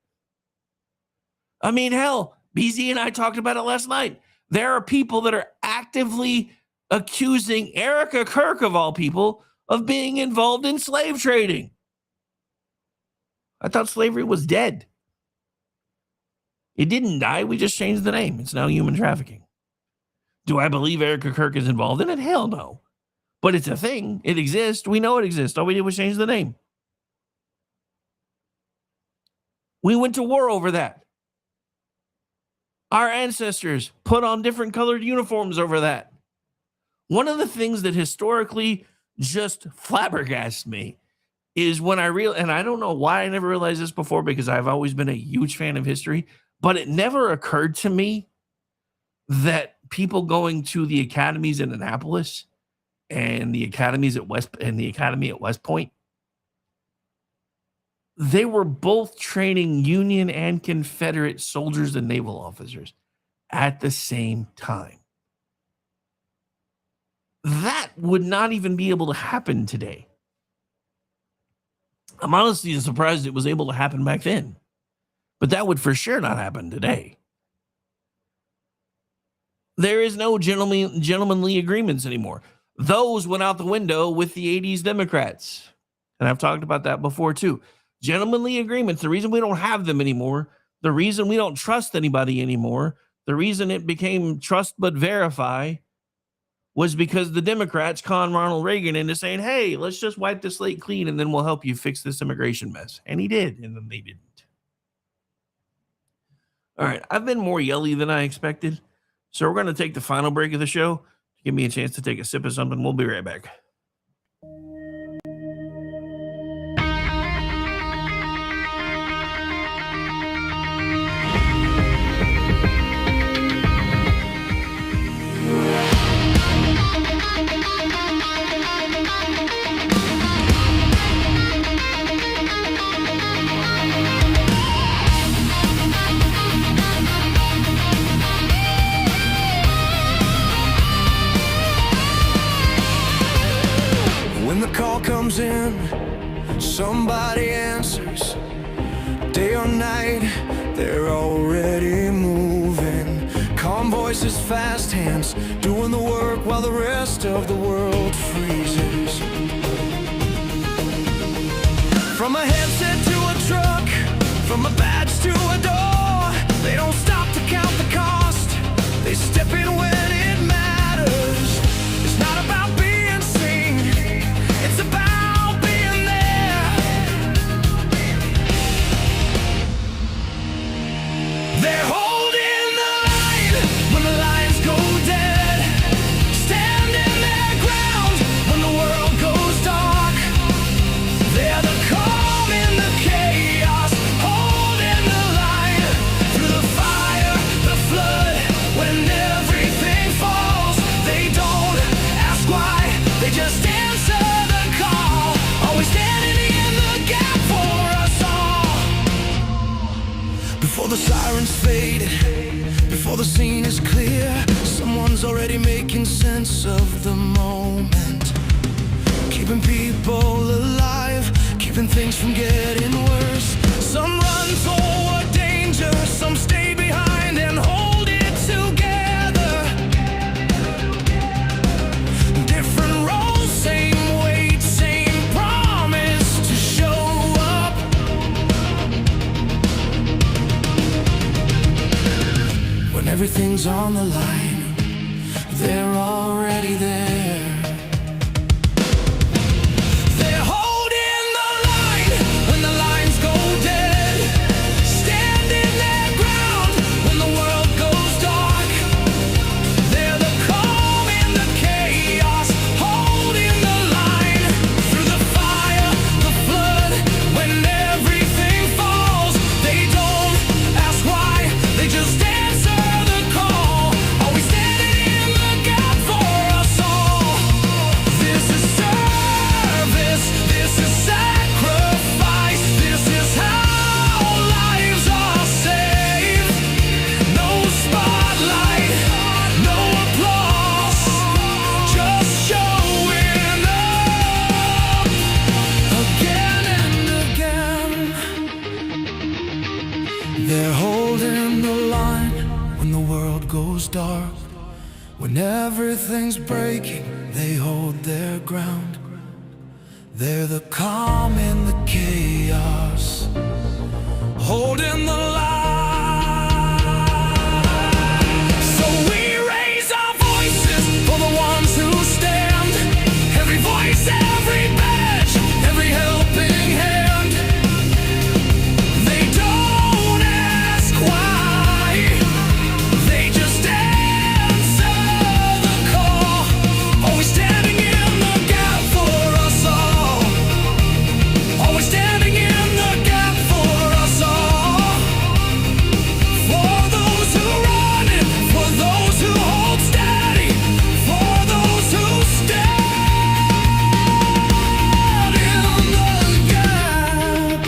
I mean, hell, BZ and I talked about it last night. There are people that are actively accusing Erica Kirk, of all people, of being involved in slave trading. I thought slavery was dead. It didn't die. We just changed the name. It's now human trafficking. Do I believe Erica Kirk is involved in it? Hell no. But it's a thing. It exists. We know it exists. All we did was change the name. We went to war over that. Our ancestors put on different colored uniforms over that. One of the things that historically just flabbergasted me is when and I don't know why I never realized this before, because I've always been a huge fan of history, but it never occurred to me that people going to the academies in Annapolis and the academies at the academy at West Point, they were both training Union and Confederate soldiers and naval officers at the same time. That would not even be able to happen today. I'm honestly surprised it was able to happen back then, but that would for sure not happen today. There is no gentlemanly agreements anymore. Those went out the window with the 80s Democrats. And I've talked about that before too. Gentlemanly agreements, the reason we don't have them anymore, the reason we don't trust anybody anymore, the reason it became trust but verify was because the Democrats conned Ronald Reagan into saying, hey, let's just wipe the slate clean and then we'll help you fix this immigration mess. And he did, and then they didn't. All right, I've been more yelly than I expected. So we're going to take the final break of the show to give me a chance to take a sip of something. We'll be right back. Comes in, somebody answers. Day or night, they're already moving. Calm voices, fast hands, doing the work while the rest of the world freezes. From a headset to a truck, from a badge to a door, they don't stop to count the cost. They step in when it matters. It's not about being seen, it's about being there. They're holding the line when the lines go dead, standing their ground when the world goes dark. They're the calm in the chaos, holding the line through the fire, the flood, when everything falls. They don't ask why, they just answer the call, always standing in the gap for us all. Before the sirens fade, before the scene is clear, someone's already making sense of the moment, keeping people alive, keeping things from getting worse. Some run toward danger, some stay behind and hold it together. everything's on the line. They're already there. They're holding the line when the lines go dead, standing their ground when the world goes dark. They're the calm in the chaos, holding the line through the fire, the flood, when everything falls. They don't ask why, they just answer the call. Always standing in the gap for us all. This is service, this is sacrifice, this is how lives are saved. No spotlight, no applause, just showing up again and again. They're holding the line when the world goes dark. When everything's breaking, they hold their ground. They're the calm in the chaos, holding the line. So we raise our voices for the ones who stand. Every voice, every badge, every helping hand. They don't ask why, they just answer the call. Always standing in the gap for us all. Always standing in the gap for us all. For those who run and for those who hold steady, for those who stand in the gap.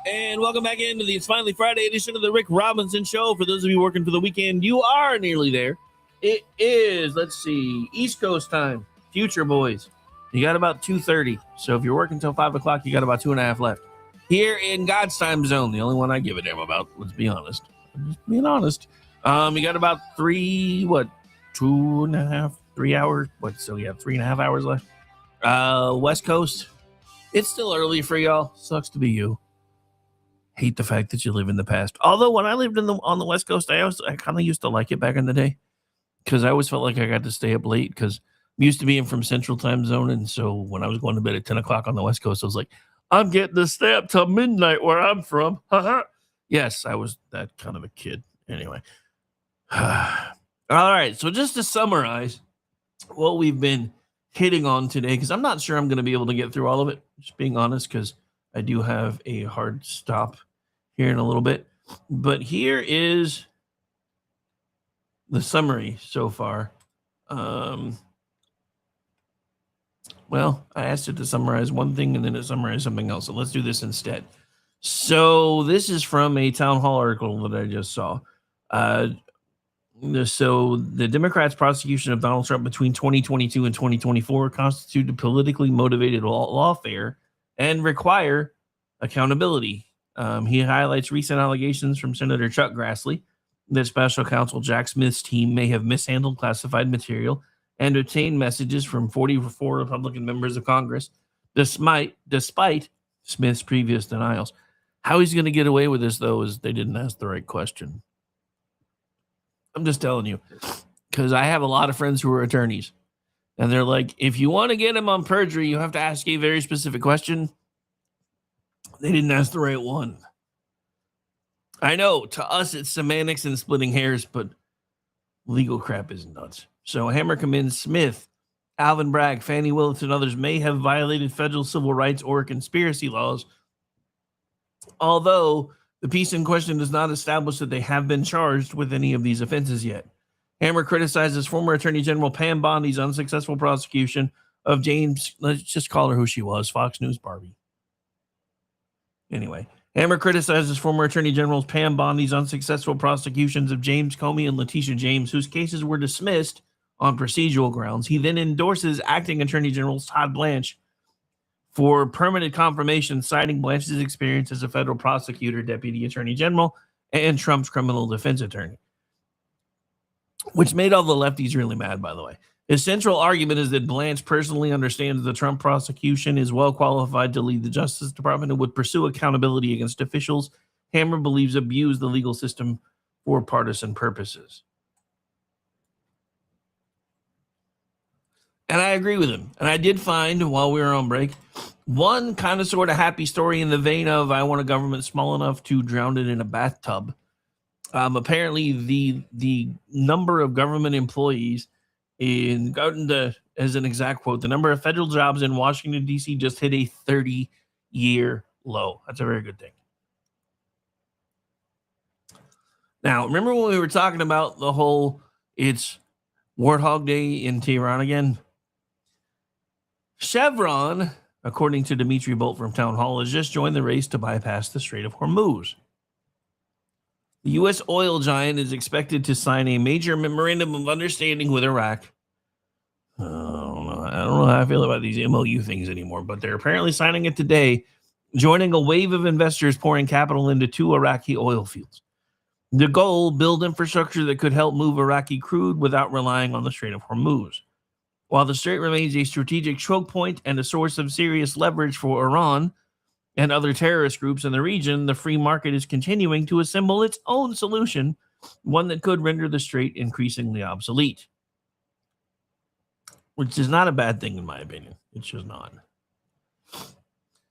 And welcome back into the It's Finally Friday edition of the Rick Robinson Show. For those of you working for the weekend, you are nearly there. It is, let's see, East Coast time. Future boys. You got about 2:30. So if you're working till 5 o'clock, you got about 2.5 left. Here in God's time zone, the only one I give a damn about, let's be honest. I'm just being honest. You got about 2.5, 3 hours. So you have 3.5 hours left. West Coast, it's still early for y'all. Sucks to be you. Hate the fact that you live in the past. Although when I lived on the West Coast, I kind of used to like it back in the day because I always felt like I got to stay up late because I'm used to being from Central Time Zone. And so when I was going to bed at 10 o'clock on the West Coast, I was like, I'm getting to stay up till midnight where I'm from. Yes, I was that kind of a kid. Anyway. All right. So just to summarize what we've been hitting on today, because I'm not sure I'm going to be able to get through all of it, just being honest, because I do have a hard stop here in a little bit. But here is the summary so far. Well, I asked it to summarize one thing and then it summarized something else. So let's do this instead. So this is from a town hall article that I just saw. So the Democrats' prosecution of Donald Trump between 2022 and 2024 constituted politically motivated lawfare and require accountability. He highlights recent allegations from Senator Chuck Grassley that special counsel Jack Smith's team may have mishandled classified material and obtained messages from 44 Republican members of Congress, despite Smith's previous denials. How he's going to get away with this, though, is they didn't ask the right question. I'm just telling you, because I have a lot of friends who are attorneys, and they're like, if you want to get him on perjury, you have to ask a very specific question. They didn't ask the right one. I know, to us, it's semantics and splitting hairs, but legal crap is nuts. So Hammer commends Smith, Alvin Bragg, Fannie Willis, and others may have violated federal civil rights or conspiracy laws, although the piece in question does not establish that they have been charged with any of these offenses yet. Hammer criticizes former Attorney General Pam Bondi's unsuccessful prosecution of James, let's just call her who she was, Fox News Barbie. Anyway, Hammer criticizes former Attorney General Pam Bondi's unsuccessful prosecutions of James Comey and Letitia James, whose cases were dismissed on procedural grounds. He then endorses acting Attorney General Todd Blanche for permanent confirmation, citing Blanche's experience as a federal prosecutor, deputy attorney general, and Trump's criminal defense attorney, which made all the lefties really mad, by the way. His central argument is that Blanche personally understands the Trump prosecution, is well qualified to lead the Justice Department, and would pursue accountability against officials Hammer believes abuse the legal system for partisan purposes. And I agree with him. And I did find, while we were on break, one kind of sort of happy story in the vein of I want a government small enough to drown it in a bathtub. Apparently, the number of government employees as an exact quote, the number of federal jobs in Washington, D.C. just hit a 30-year low. That's a very good thing. Now, remember when we were talking about the whole it's Warthog Day in Tehran again? Chevron, according to Dimitri Bolt from Town Hall, has just joined the race to bypass the Strait of Hormuz. The U.S. oil giant is expected to sign a major memorandum of understanding with Iraq. I don't know how I feel about these MOU things anymore, but they're apparently signing it today, joining a wave of investors pouring capital into 2 Iraqi oil fields. The goal, build infrastructure that could help move Iraqi crude without relying on the Strait of Hormuz. While the strait remains a strategic choke point and a source of serious leverage for Iran and other terrorist groups in the region, the free market is continuing to assemble its own solution, one that could render the strait increasingly obsolete. Which is not a bad thing, in my opinion. It's just not.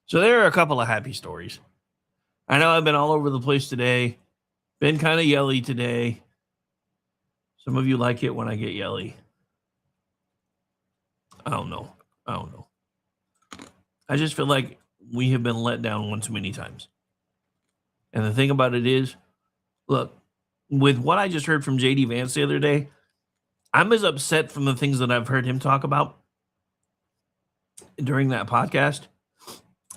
So there are a couple of happy stories. I know I've been all over the place today. Been kind of yelly today. Some of you like it when I get yelly. I don't know. I just feel like we have been let down one too many times. And the thing about it is, look, with what I just heard from J.D. Vance the other day, I'm as upset from the things that I've heard him talk about during that podcast.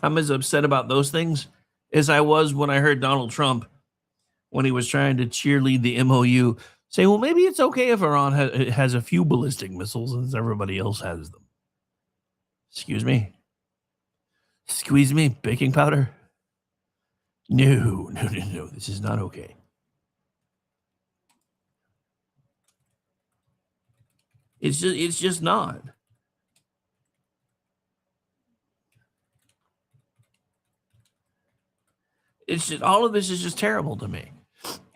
I'm as upset about those things as I was when I heard Donald Trump, when he was trying to cheerlead the MOU, say, well, maybe it's okay if Iran has a few ballistic missiles since everybody else has them. Excuse me? Squeeze me? Baking powder? No. This is not okay. It's just not. It's just, all of this is just terrible to me.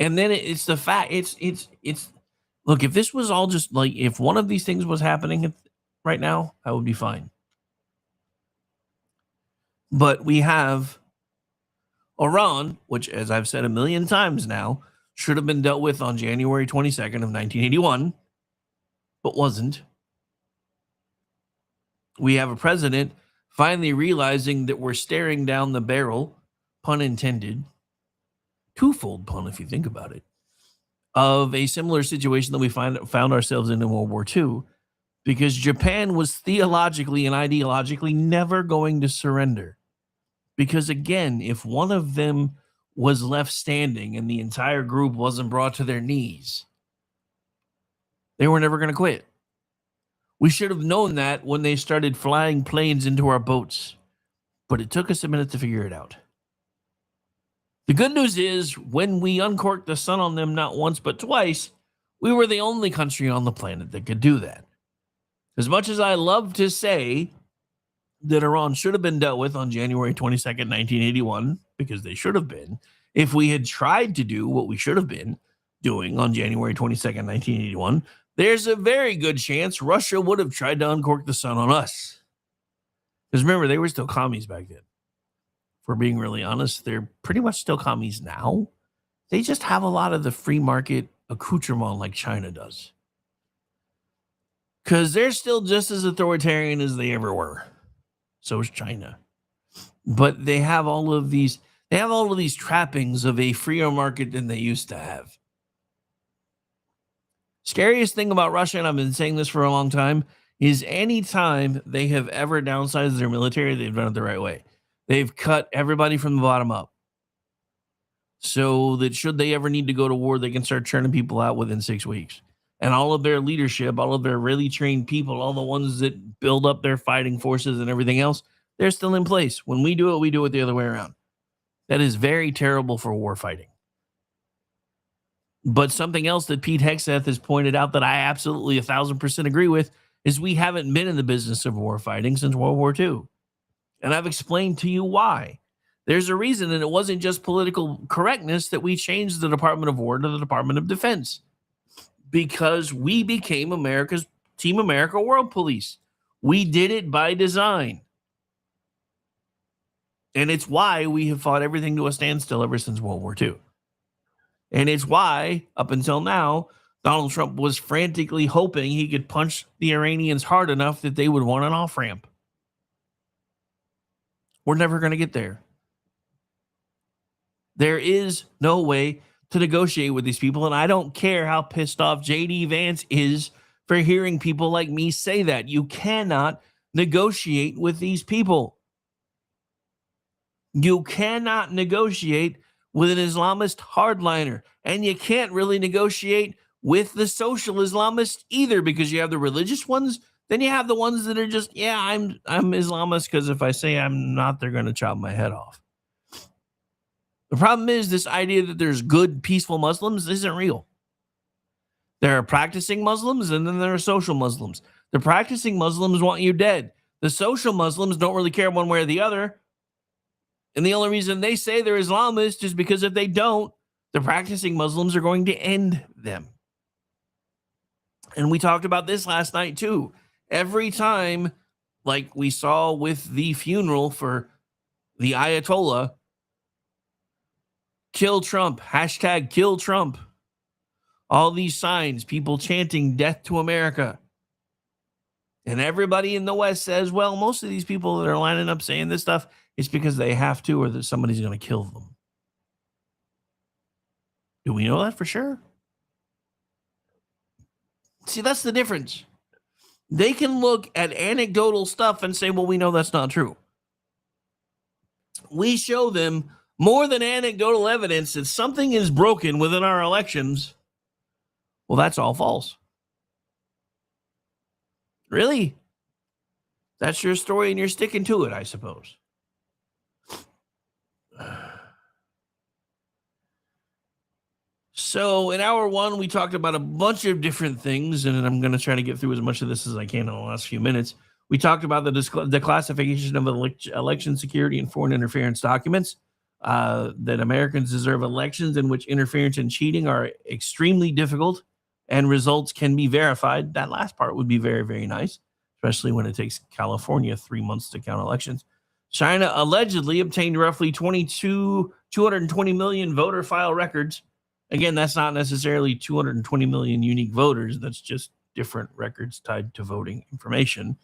And then it's the fact, it's look, if this was all just like, if one of these things was happening right now, I would be fine. But we have Iran, which, as I've said a million times now, should have been dealt with on January 22nd of 1981, but wasn't. We have a president finally realizing that we're staring down the barrel, pun intended, twofold pun if you think about it, of a similar situation that we found ourselves in World War II, because Japan was theologically and ideologically never going to surrender. Because again, if one of them was left standing and the entire group wasn't brought to their knees, they were never going to quit. We should have known that when they started flying planes into our boats, but it took us a minute to figure it out. The good news is, when we uncorked the sun on them not once but twice, we were the only country on the planet that could do that. As much as I love to say that Iran should have been dealt with on January 22nd, 1981, because they should have been, if we had tried to do what we should have been doing on January 22nd, 1981, there's a very good chance Russia would have tried to uncork the sun on us. Because remember, they were still commies back then. If we're being really honest, they're pretty much still commies now. They just have a lot of the free market accoutrement like China does. Because they're still just as authoritarian as they ever were. So is China. But they have all of these trappings of a freer market than they used to have. Scariest thing about Russia, and I've been saying this for a long time, is any time they have ever downsized their military, they've done it the right way. They've cut everybody from the bottom up. So that should they ever need to go to war, they can start churning people out within 6 weeks. And all of their leadership, all of their really trained people, all the ones that build up their fighting forces and everything else, they're still in place. When we do it the other way around. That is very terrible for war fighting. But something else that Pete Hegseth has pointed out that I absolutely 1,000% agree with is we haven't been in the business of war fighting since World War II. And I've explained to you why. There's a reason, and it wasn't just political correctness that we changed the Department of War to the Department of Defense. Because we became America's Team America World Police. We did it by design. And it's why we have fought everything to a standstill ever since World War II. And it's why, up until now, Donald Trump was frantically hoping he could punch the Iranians hard enough that they would want an off-ramp. We're never going to get there. There is no way to negotiate with these people, and I don't care how pissed off J.D. Vance is for hearing people like me say that. You cannot negotiate with these people. You cannot negotiate with an Islamist hardliner, and you can't really negotiate with the social Islamists either, because you have the religious ones, then you have the ones that are just, yeah, I'm Islamist because if I say I'm not, they're going to chop my head off. The problem is this idea that there's good, peaceful Muslims isn't real. There are practicing Muslims, and then there are social Muslims. The practicing Muslims want you dead. The social Muslims don't really care one way or the other. And the only reason they say they're Islamist is because if they don't, the practicing Muslims are going to end them. And we talked about this last night too. Every time, like we saw with the funeral for the Ayatollah, kill Trump, hashtag kill Trump. All these signs, people chanting death to America. And everybody in the West says, well, most of these people that are lining up saying this stuff, it's because they have to or that somebody's going to kill them. Do we know that for sure? See, that's the difference. They can look at anecdotal stuff and say, well, we know that's not true. We show them more than anecdotal evidence that something is broken within our elections. Well, that's all false. Really? That's your story and you're sticking to it, I suppose. So in hour one, we talked about a bunch of different things, and I'm going to try to get through as much of this as I can in the last few minutes. We talked about the declassification of election security and foreign interference documents, that Americans deserve elections in which interference and cheating are extremely difficult and results can be verified. That last part would be very, very nice, especially when it takes California 3 months to count elections. China allegedly obtained roughly 220 million voter file records. Again, that's not necessarily 220 million unique voters. That's just different records tied to voting information.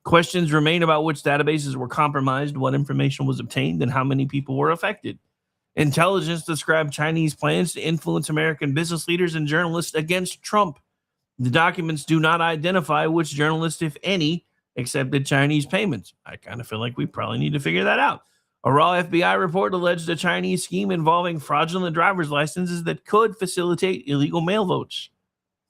Questions remain about which databases were compromised, what information was obtained, and how many people were affected. Intelligence described Chinese plans to influence American business leaders and journalists against Trump. The documents do not identify which journalists, if any, accepted Chinese payments. I kind of feel like we probably need to figure that out. A raw FBI report alleged a Chinese scheme involving fraudulent driver's licenses that could facilitate illegal mail votes.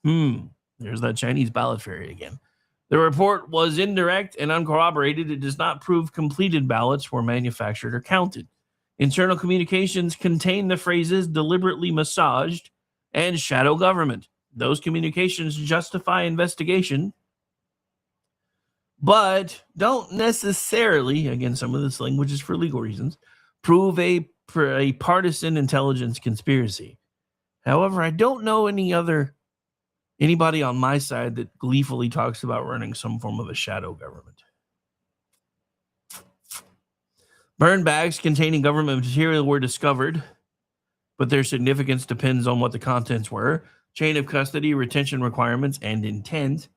There's that Chinese ballot fairy again. The report was indirect and uncorroborated. It does not prove completed ballots were manufactured or counted. Internal communications contain the phrases deliberately massaged and shadow government. Those communications justify investigation, but don't necessarily, again, some of this language is for legal reasons, prove a partisan intelligence conspiracy. However, I don't know anybody on my side that gleefully talks about running some form of a shadow government. Burn bags containing government material were discovered, but their significance depends on what the contents were. Chain of custody, retention requirements, and intent.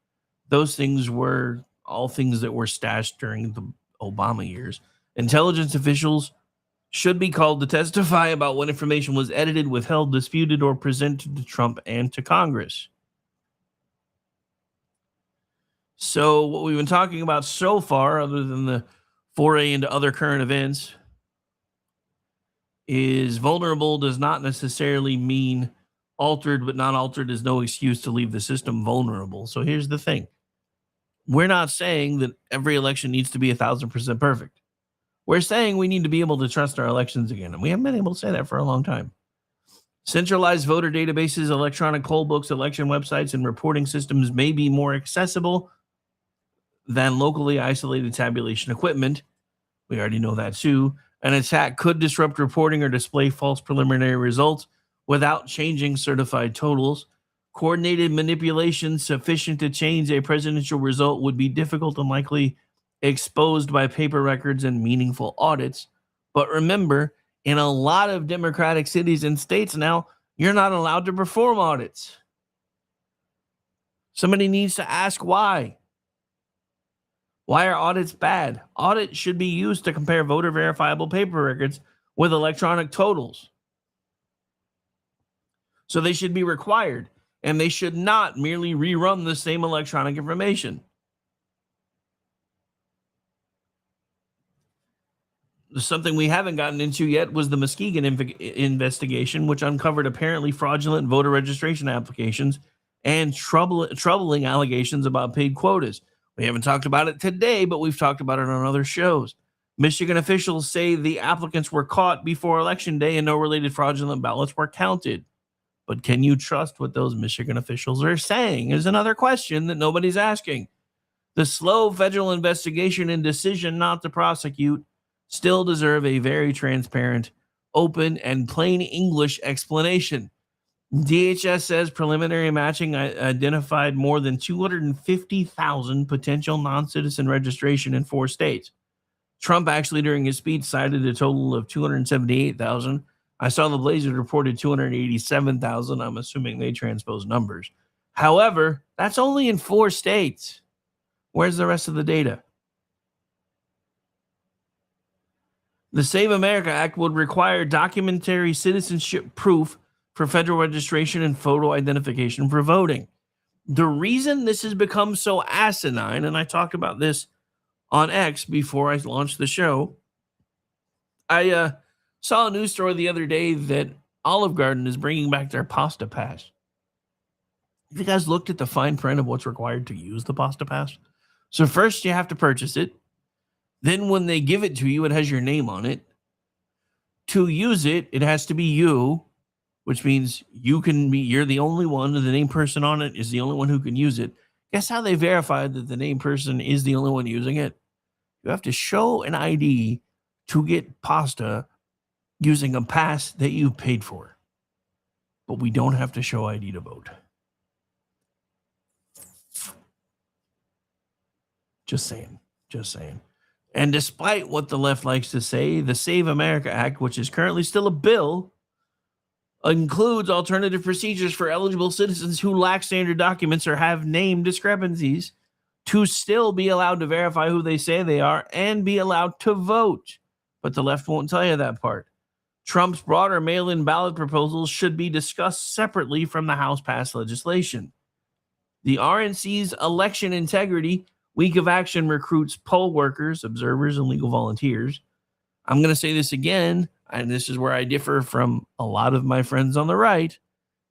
Those things were all things that were stashed during the Obama years. Intelligence officials should be called to testify about what information was edited, withheld, disputed, or presented to Trump and to Congress. So what we've been talking about so far, other than the foray into other current events, is vulnerable does not necessarily mean altered, but not altered is no excuse to leave the system vulnerable. So here's the thing. We're not saying that every election needs to be 1,000% perfect. We're saying we need to be able to trust our elections again. And we haven't been able to say that for a long time. Centralized voter databases, electronic poll books, election websites, and reporting systems may be more accessible than locally isolated tabulation equipment. We already know that too. An attack could disrupt reporting or display false preliminary results without changing certified totals. Coordinated manipulation sufficient to change a presidential result would be difficult and likely exposed by paper records and meaningful audits. But remember, in a lot of democratic cities and states now, you're not allowed to perform audits. Somebody needs to ask why. Why are audits bad? Audits should be used to compare voter verifiable paper records with electronic totals. So they should be required, and they should not merely rerun the same electronic information. Something we haven't gotten into yet was the Muskegon investigation, which uncovered apparently fraudulent voter registration applications and troubling allegations about paid quotas. We haven't talked about it today, but we've talked about it on other shows. Michigan officials say the applicants were caught before Election Day and no related fraudulent ballots were counted. But can you trust what those Michigan officials are saying is another question that nobody's asking. The slow federal investigation and decision not to prosecute still deserve a very transparent, open, and plain English explanation. DHS says preliminary matching identified more than 250,000 potential non-citizen registration in 4 states. Trump actually, during his speech, cited a total of 278,000. I saw the Blazer reported 287,000. I'm assuming they transposed numbers. However, that's only in 4 states. Where's the rest of the data? The Save America Act would require documentary citizenship proof for federal registration and photo identification for voting. The reason this has become so asinine, and I talked about this on X before I launched the show, I saw a news story the other day that Olive Garden is bringing back their Pasta Pass. Have you guys looked at the fine print of what's required to use the Pasta Pass? So first you have to purchase it. Then when they give it to you, it has your name on it. To use it, it has to be you, which means you're the only one, the named person on it is the only one who can use it. Guess how they verified that the named person is the only one using it? You have to show an ID to get pasta using a pass that you paid for. But we don't have to show ID to vote. Just saying. And despite what the left likes to say, the Save America Act, which is currently still a bill, includes alternative procedures for eligible citizens who lack standard documents or have name discrepancies to still be allowed to verify who they say they are and be allowed to vote. But the left won't tell you that part. Trump's broader mail-in ballot proposals should be discussed separately from the House-passed legislation. The RNC's Election Integrity Week of Action recruits poll workers, observers, and legal volunteers. I'm going to say this again, and this is where I differ from a lot of my friends on the right.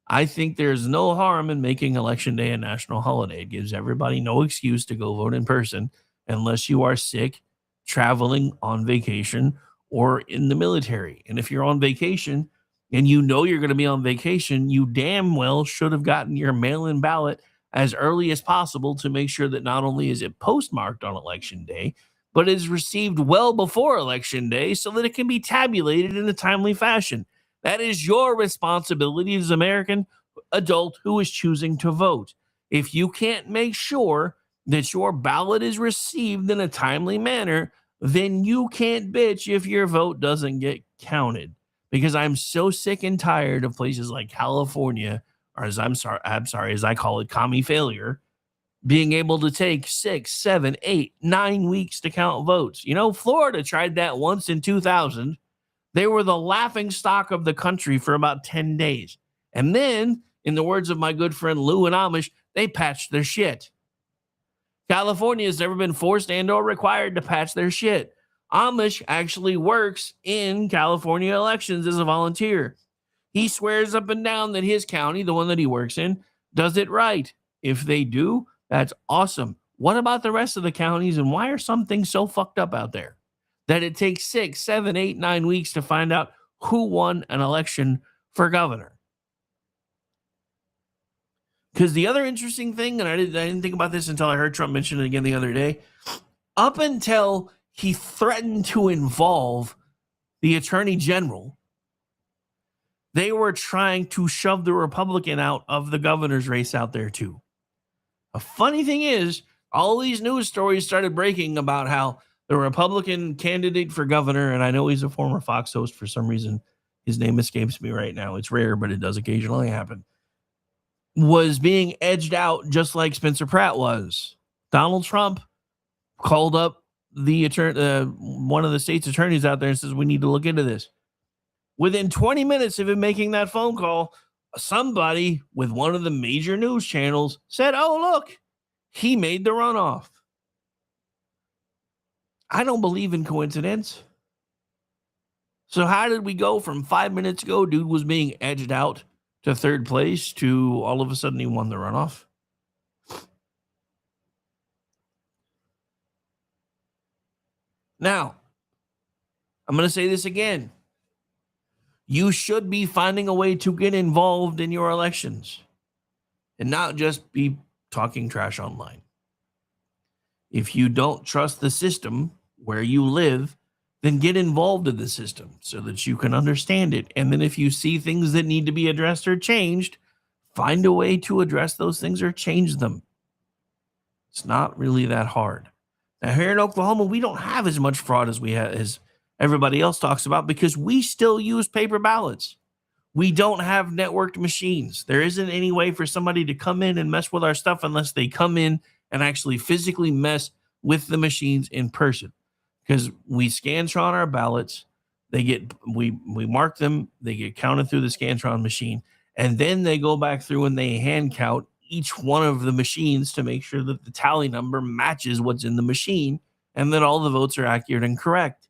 I think there's no harm in making Election Day a national holiday. It gives everybody no excuse to go vote in person unless you are sick, traveling, on vacation, or in the military. And if you're on vacation and you know you're going to be on vacation, you damn well should have gotten your mail-in ballot as early as possible to make sure that not only is it postmarked on Election Day, but is received well before Election Day so that it can be tabulated in a timely fashion. That is your responsibility as an American adult who is choosing to vote. If you can't make sure that your ballot is received in a timely manner, then you can't bitch if your vote doesn't get counted. Because I'm so sick and tired of places like California, or as I call it, commie failure, being able to take 6, 7, 8, 9 weeks to count votes. You know, Florida tried that once in 2000. They were the laughing stock of the country for about 10 days. And then, in the words of my good friend Lou and Amish, they patched their shit. California has never been forced and or required to patch their shit. Amish actually works in California elections as a volunteer. He swears up and down that his county, the one that he works in, does it right. If they do, that's awesome. What about the rest of the counties, and why are some things so fucked up out there that it takes 6, 7, 8, 9 weeks to find out who won an election for governor? Because the other interesting thing, and I didn't think about this until I heard Trump mention it again the other day, up until he threatened to involve the attorney general, they were trying to shove the Republican out of the governor's race out there too. A funny thing is, all these news stories started breaking about how the Republican candidate for governor, and I know he's a former Fox host for some reason, his name escapes me right now. It's rare, but it does occasionally happen, was being edged out just like Spencer Pratt was. Donald Trump called up the one of the state's attorneys out there and says, we need to look into this. Within 20 minutes of him making that phone call, somebody with one of the major news channels said, oh, look, he made the runoff. I don't believe in coincidence. So how did we go from 5 minutes ago, dude was being edged out to third place, to all of a sudden he won the runoff? Now, I'm going to say this again. You should be finding a way to get involved in your elections and not just be talking trash online. If you don't trust the system where you live, then get involved in the system so that you can understand it. And then if you see things that need to be addressed or changed, find a way to address those things or change them. It's not really that hard. Now, here in Oklahoma, we don't have as much fraud as we have, as everybody else talks about, because we still use paper ballots. We don't have networked machines. There isn't any way for somebody to come in and mess with our stuff unless they come in and actually physically mess with the machines in person. Because we Scantron our ballots, we mark them, they get counted through the Scantron machine, and then they go back through and they hand count each one of the machines to make sure that the tally number matches what's in the machine and that all the votes are accurate and correct.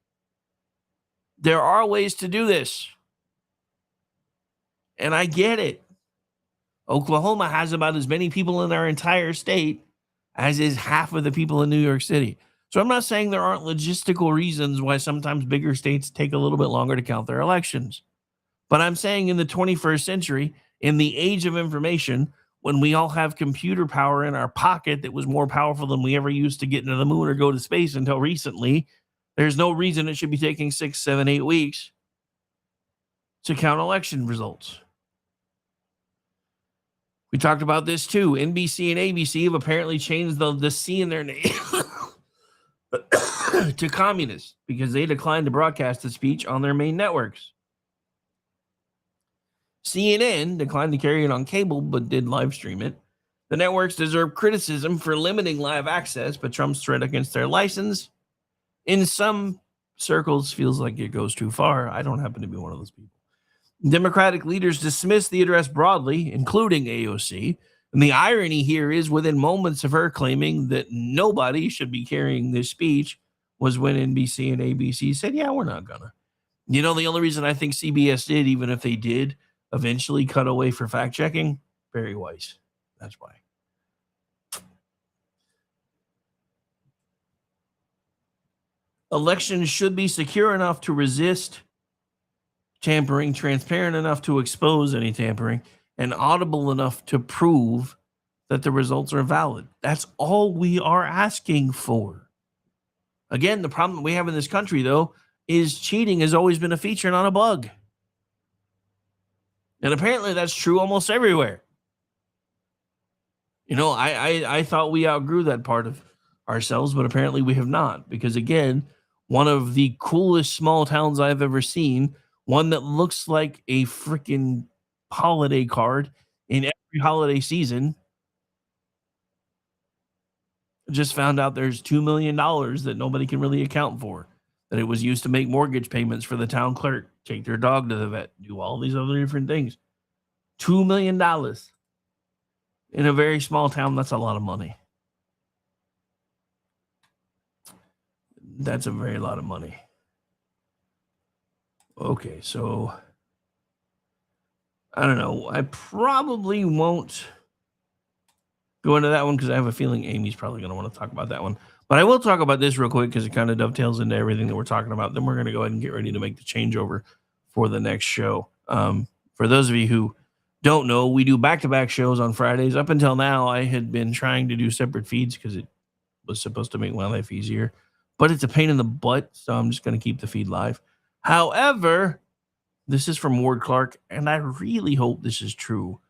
There are ways to do this. And I get it. Oklahoma has about as many people in our entire state as is half of the people in New York City. So I'm not saying there aren't logistical reasons why sometimes bigger states take a little bit longer to count their elections. But I'm saying in the 21st century, in the age of information, when we all have computer power in our pocket that was more powerful than we ever used to get into the moon or go to space until recently, there's no reason it should be taking 6, 7, 8 weeks to count election results. We talked about this too. NBC and ABC have apparently changed the C in their name to communist because they declined to broadcast the speech on their main networks. CNN declined to carry it on cable, but did live stream it. The networks deserve criticism for limiting live access, but Trump's threat against their license, in some circles, feels like it goes too far. I don't happen to be one of those people. Democratic leaders dismissed the address broadly, including AOC. And the irony here is, within moments of her claiming that nobody should be carrying this speech, was when NBC and ABC said, yeah, we're not gonna. You know, the only reason I think CBS did, even if they did eventually cut away for fact checking, Barry Weiss. That's why. Elections should be secure enough to resist tampering, transparent enough to expose any tampering, and audible enough to prove that the results are valid. That's all we are asking for. Again, the problem that we have in this country, though, is cheating has always been a feature, not a bug. And apparently that's true almost everywhere. You know, I thought we outgrew that part of ourselves, but apparently we have not. Because again, one of the coolest small towns I've ever seen, one that looks like a freaking holiday card in every holiday season, just found out there's $2 million that nobody can really account for. That it was used to make mortgage payments for the town clerk, take their dog to the vet, do all these other different things. $2 million in a very small town. That's a lot of money. That's a very lot of money. Okay, so I don't know. I probably won't go into that one because I have a feeling Amy's probably going to want to talk about that one. But I will talk about this real quick because it kind of dovetails into everything that we're talking about. Then we're going to go ahead and get ready to make the changeover for the next show. For those of you who don't know, we do back-to-back shows on Fridays. Up until now, I had been trying to do separate feeds because it was supposed to make my life easier, but it's a pain in the butt, so I'm just going to keep the feed live. However, this is from Ward Clark, and I really hope this is true.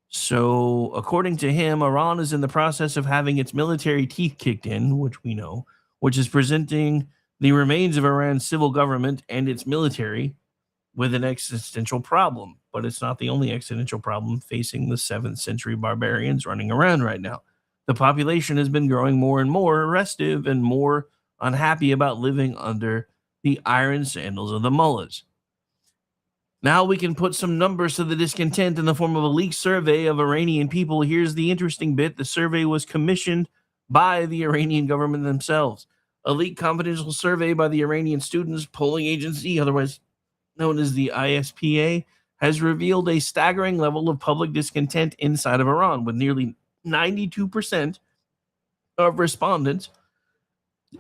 So, according to him, Iran is in the process of having its military teeth kicked in, which we know, which is presenting the remains of Iran's civil government and its military with an existential problem. But it's not the only existential problem facing the 7th century barbarians running around right now. The population has been growing more and more restive and more unhappy about living under the iron sandals of the mullahs. Now we can put some numbers to the discontent in the form of a leaked survey of Iranian people. Here's the interesting bit. The survey was commissioned by the Iranian government themselves. A leaked confidential survey by the Iranian Students Polling Agency, otherwise known as the ISPA, has revealed a staggering level of public discontent inside of Iran, with nearly 92% of respondents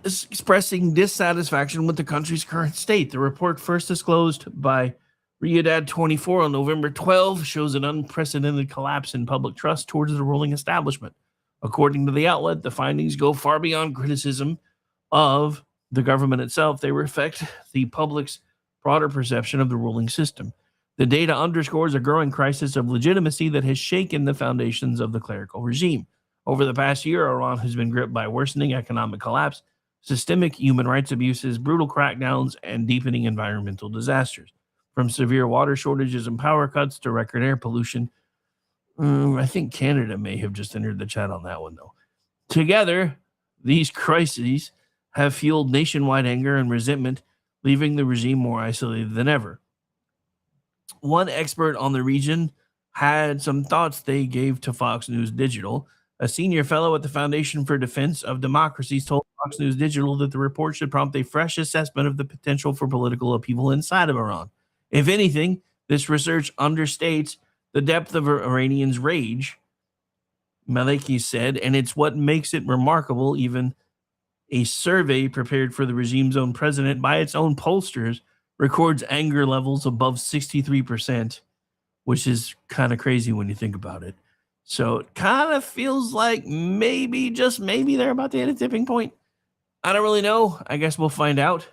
expressing dissatisfaction with the country's current state. The report, first disclosed by Riyadh 24 on November 12, shows an unprecedented collapse in public trust towards the ruling establishment. According to the outlet, the findings go far beyond criticism of the government itself. They reflect the public's broader perception of the ruling system. The data underscores a growing crisis of legitimacy that has shaken the foundations of the clerical regime. Over the past year, Iran has been gripped by worsening economic collapse, systemic human rights abuses, brutal crackdowns, and deepening environmental disasters. From severe water shortages and power cuts to record air pollution. I think Canada may have just entered the chat on that one, though. Together, these crises have fueled nationwide anger and resentment, leaving the regime more isolated than ever. One expert on the region had some thoughts they gave to Fox News Digital. A senior fellow at the Foundation for Defense of Democracies told Fox News Digital that the report should prompt a fresh assessment of the potential for political upheaval inside of Iran. If anything, this research understates the depth of Iranians' rage, Maliki said, and it's what makes it remarkable. Even a survey prepared for the regime's own president by its own pollsters records anger levels above 63%, which is kind of crazy when you think about it. So it kind of feels like maybe, just maybe, they're about to hit a tipping point. I don't really know. I guess we'll find out.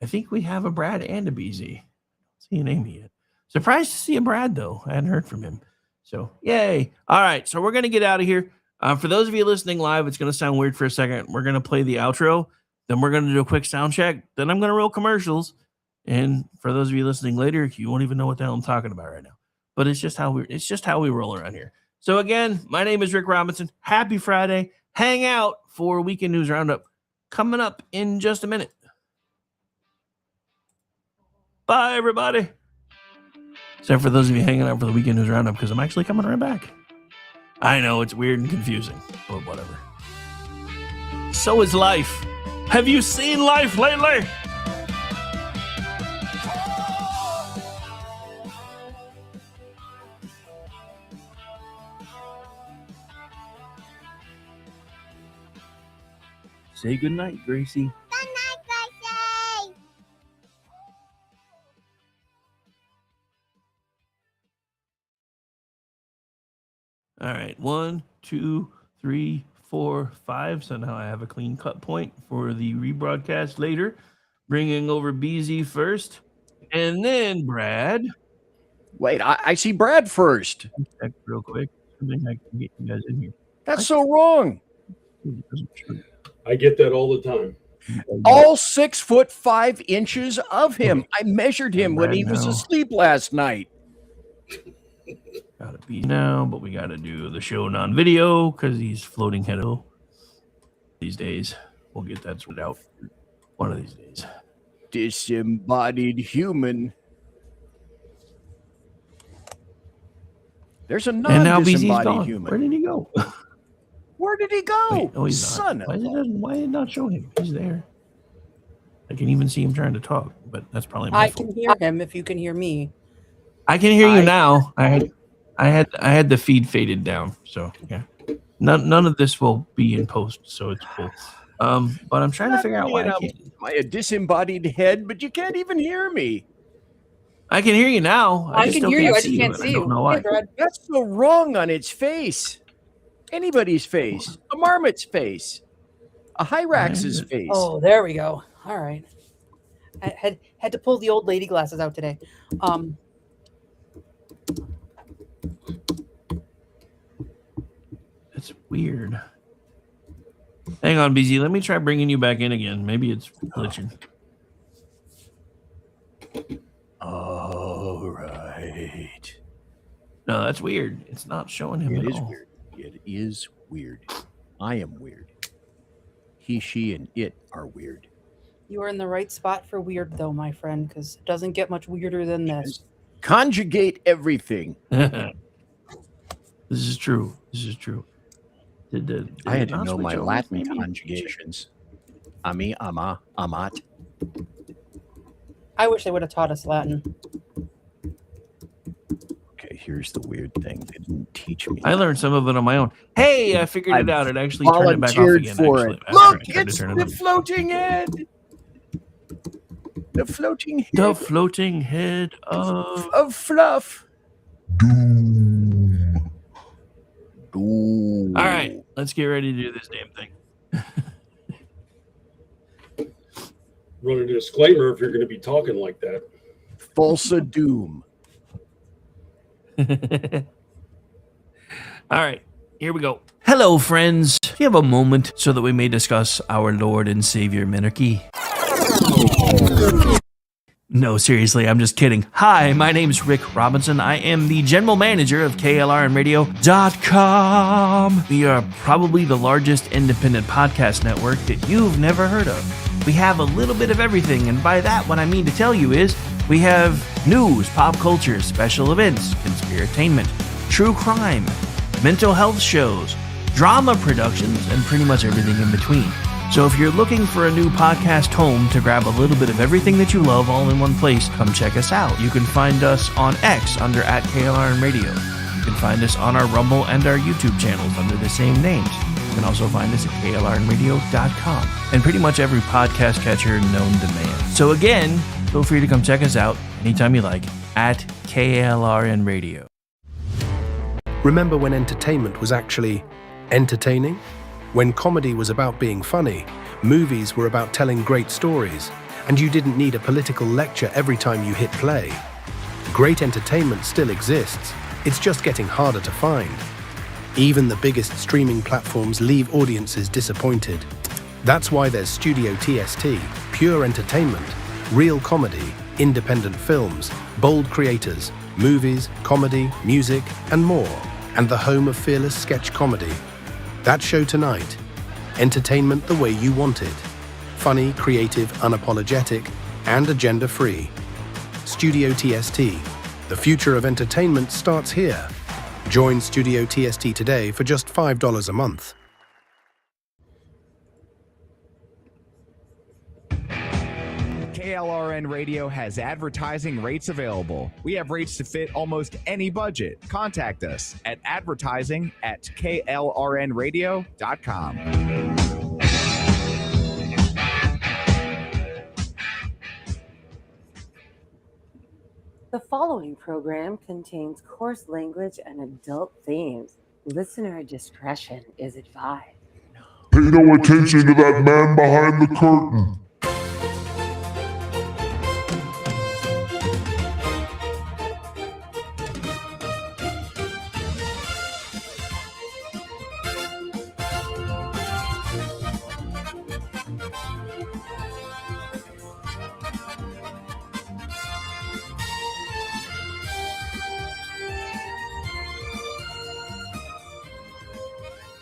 I think we have a Brad and a BZ. I don't see an Amy yet. Surprised to see a Brad, though. I hadn't heard from him. So, yay. All right, so we're going to get out of here. For those of you listening live, it's going to sound weird for a second. We're going to play the outro. Then we're going to do a quick sound check. Then I'm going to roll commercials. And for those of you listening later, you won't even know what the hell I'm talking about right now. But it's just how we roll around here. So again, my name is Rick Robinson. Happy Friday. Hang out for Weekend News Roundup coming up in just a minute. Bye, everybody. Except for those of you hanging out for the Weekend News Roundup, because I'm actually coming right back. I know it's weird and confusing, but whatever. So is life. Have you seen life lately? Say goodnight, Gracie. Good night, Gracie. All right, 1, 2, 3, 4, 5. So now I have a clean cut point for the rebroadcast later. Bringing over BZ first, and then Brad. Wait, I see Brad first. Check real quick. I think I can get you guys in here. That's so wrong. I get that all the time. All 6'5" of him. I measured him when he was asleep last night. Gotta be now, but we gotta do the show non-video because he's floating head over these days. We'll get that sorted out one of these days. Disembodied human. There's a non-disembodied human. Where did he go? Where did he go? Wait, oh, he's Son not. Why did it not show him? He's there. I can even see him trying to talk, but that's probably my fault. I can hear him if you can hear me. I can hear you now. I had the feed faded down, so yeah. None of this will be in post, so it's cool. But I'm trying to figure out why I can't. I a disembodied head, but you can't even hear me. I can hear you now. I just can still hear you. I see just can't and see I don't you. know why. Hey, Brad. That's so wrong on its face. Anybody's face. A marmot's face. A Hyrax's face. Oh, there we go. All right. I had to pull the old lady glasses out today. It's weird. Hang on, BZ. Let me try bringing you back in again. Maybe it's glitching. All right. No, that's weird. It's not showing him at all. Weird. It is weird. I am weird. He, she, and it are weird. You are in the right spot for weird, though, my friend, because it doesn't get much weirder than this. Conjugate everything. This is true. This is true. I had to know my Latin conjugations. Ami, ama, amat. I wish they would have taught us Latin. Okay, here's the weird thing. They didn't teach me. I learned some of it on my own. Hey, I figured it out. It actually turned it back off again. For actually. it. Look, it's the floating head. The floating head. The floating head of fluff. Doom. All right, let's get ready to do this damn thing. Run a disclaimer if you're going to be talking like that. Falsa doom. All right, here we go. Hello, friends. Do you have a moment so that we may discuss our Lord and Savior Minarchy? No, seriously, I'm just kidding. Hi, my name's Rick Robinson. I am the general manager of KLRNradio.com. We are probably the largest independent podcast network that you've never heard of. We have a little bit of everything, and by that, what I mean to tell you is we have news, pop culture, special events, conspiratainment, true crime, mental health shows, drama productions, and pretty much everything in between. So if you're looking for a new podcast home to grab a little bit of everything that you love all in one place, come check us out. You can find us on X under @KLRNradio. You can find us on our Rumble and our YouTube channels under the same names. You can also find us at KLRNradio.com and pretty much every podcast catcher known to man. So again, feel free to come check us out anytime you like at KLRNradio. Remember when entertainment was actually entertaining? When comedy was about being funny, movies were about telling great stories, and you didn't need a political lecture every time you hit play. Great entertainment still exists, it's just getting harder to find. Even the biggest streaming platforms leave audiences disappointed. That's why there's Studio TST, pure entertainment, real comedy, independent films, bold creators, movies, comedy, music, and more, and the home of fearless sketch comedy. That show tonight, entertainment the way you want it. Funny, creative, unapologetic, and agenda-free. Studio TST, the future of entertainment starts here. Join Studio TST today for just $5 a month. KLRN Radio has advertising rates available. We have rates to fit almost any budget. Contact us at advertising@klrnradio.com. The following program contains coarse language and adult themes. Listener discretion is advised. Pay no attention to that man behind the curtain.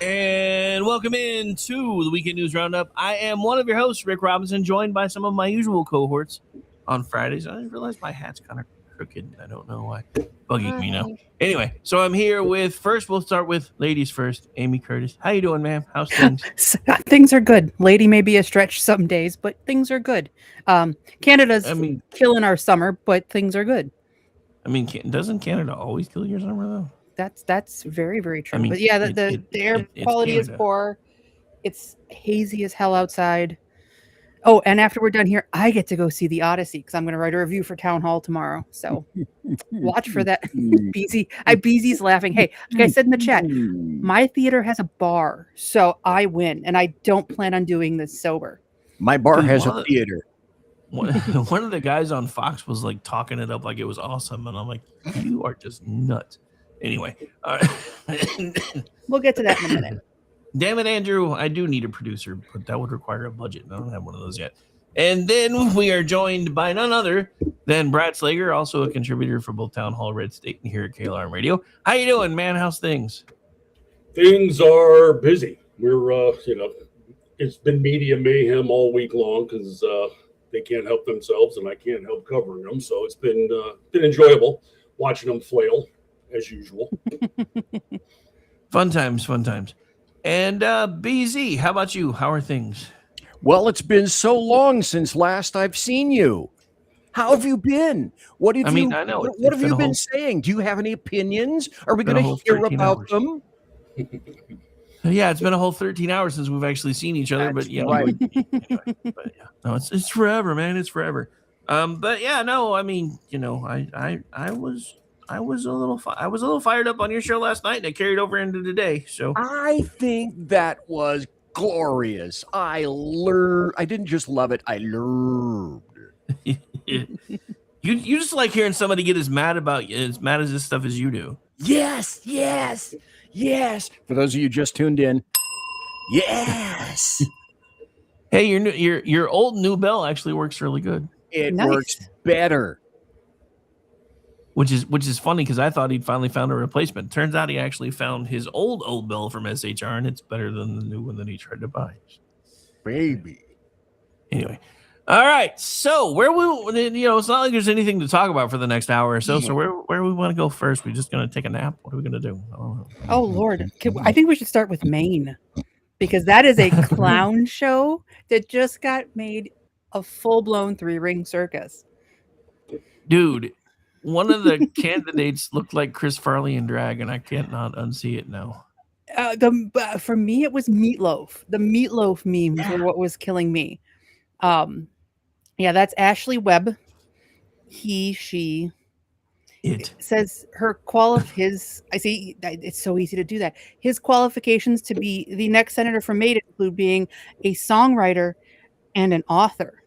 And welcome in to the Weekend News Roundup. I am one of your hosts, Rick Robinson, joined by some of my usual cohorts on Fridays. I didn't realize my hat's kind of crooked. I don't know why. Bugging me now. Anyway, so I'm here with, first we'll start with ladies first, Amy Curtis. How you doing, ma'am? How's things? Things are good. Lady may be a stretch some days, but things are good. Canada's killing our summer, but things are good. I mean, doesn't Canada always kill your summer, though? That's very, very true. I mean, but yeah, the air quality is poor. It's hazy as hell outside. Oh, and after we're done here, I get to go see the Odyssey because I'm going to write a review for Town Hall tomorrow. So watch for that. BZ's laughing. Hey, like I said in the chat, my theater has a bar, so I win, and I don't plan on doing this sober. My bar has a theater. One of the guys on Fox was like talking it up like it was awesome, and I'm like, you are just nuts. Anyway, all right. We'll get to that in a minute. Damn it, Andrew, I do need a producer, but that would require a budget. I don't have one of those yet. And then we are joined by none other than Brad Slager, also a contributor for both Town Hall, Red State, and here at KLRM Radio. How you doing, man? How's things? Things are busy. We're, it's been media mayhem all week long because they can't help themselves, and I can't help covering them. So it's been enjoyable watching them flail as usual. Fun times. And BZ, how about you? How are things? Well, it's been so long since last I've seen you. How have you been? What have What have you been saying? Do you have any opinions? Are we going to hear about them? Yeah, it's been a whole 13 hours since we've actually seen each other. That's but yeah, right. No, it's forever, man. It's forever. But yeah, no, I mean, I was a little fired up on your show last night, and it carried over into today. So I think that was glorious. I didn't just love it. I learned. You just like hearing somebody get as mad as this stuff as you do. Yes. For those of you just tuned in, yes. Hey, your old new bell actually works really good. It works better. Which is funny because I thought he'd finally found a replacement. Turns out he actually found his old bell from SHR, and it's better than the new one that he tried to buy. Baby. Anyway, all right. So it's not like there's anything to talk about for the next hour or so. Yeah. So where we want to go first? We're just gonna take a nap. What are we gonna do? Oh Lord, I think we should start with Maine because that is a clown show that just got made a full-blown 3-ring circus. Dude. One of the candidates looked like Chris Farley in drag, and I can't not unsee it now. For me, it was Meatloaf. The Meatloaf memes were what was killing me. Yeah, that's Ashley Webb. She. It says I see. It's so easy to do that. His qualifications to be the next senator from Maine include being a songwriter and an author.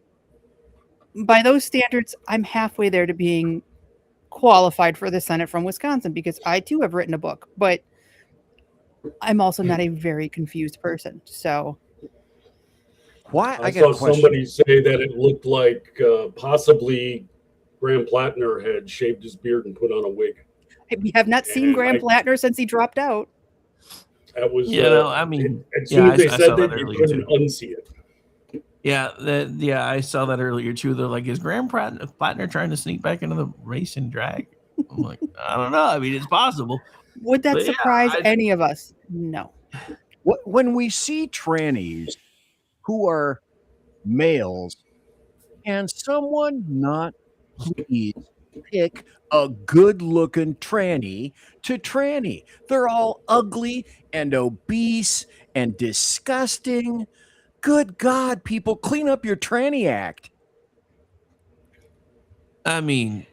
By those standards, I'm halfway there to being qualified for the Senate from Wisconsin because I too have written a book, but I'm also not a very confused person. So why I saw somebody say that it looked like possibly Graham Plattner had shaved his beard and put on a wig. We have not seen Graham Plattner since he dropped out. That was as soon as they said that you couldn't unsee it. Yeah, I saw that earlier too. They're like, is Graham Plattner trying to sneak back into the race and drag? I'm like, I don't know. I mean, it's possible. Would that surprise any of us? No. When we see trannies who are males, can someone not please pick a good-looking tranny to tranny? They're all ugly and obese and disgusting. Good God, people, clean up your tranny act. I mean,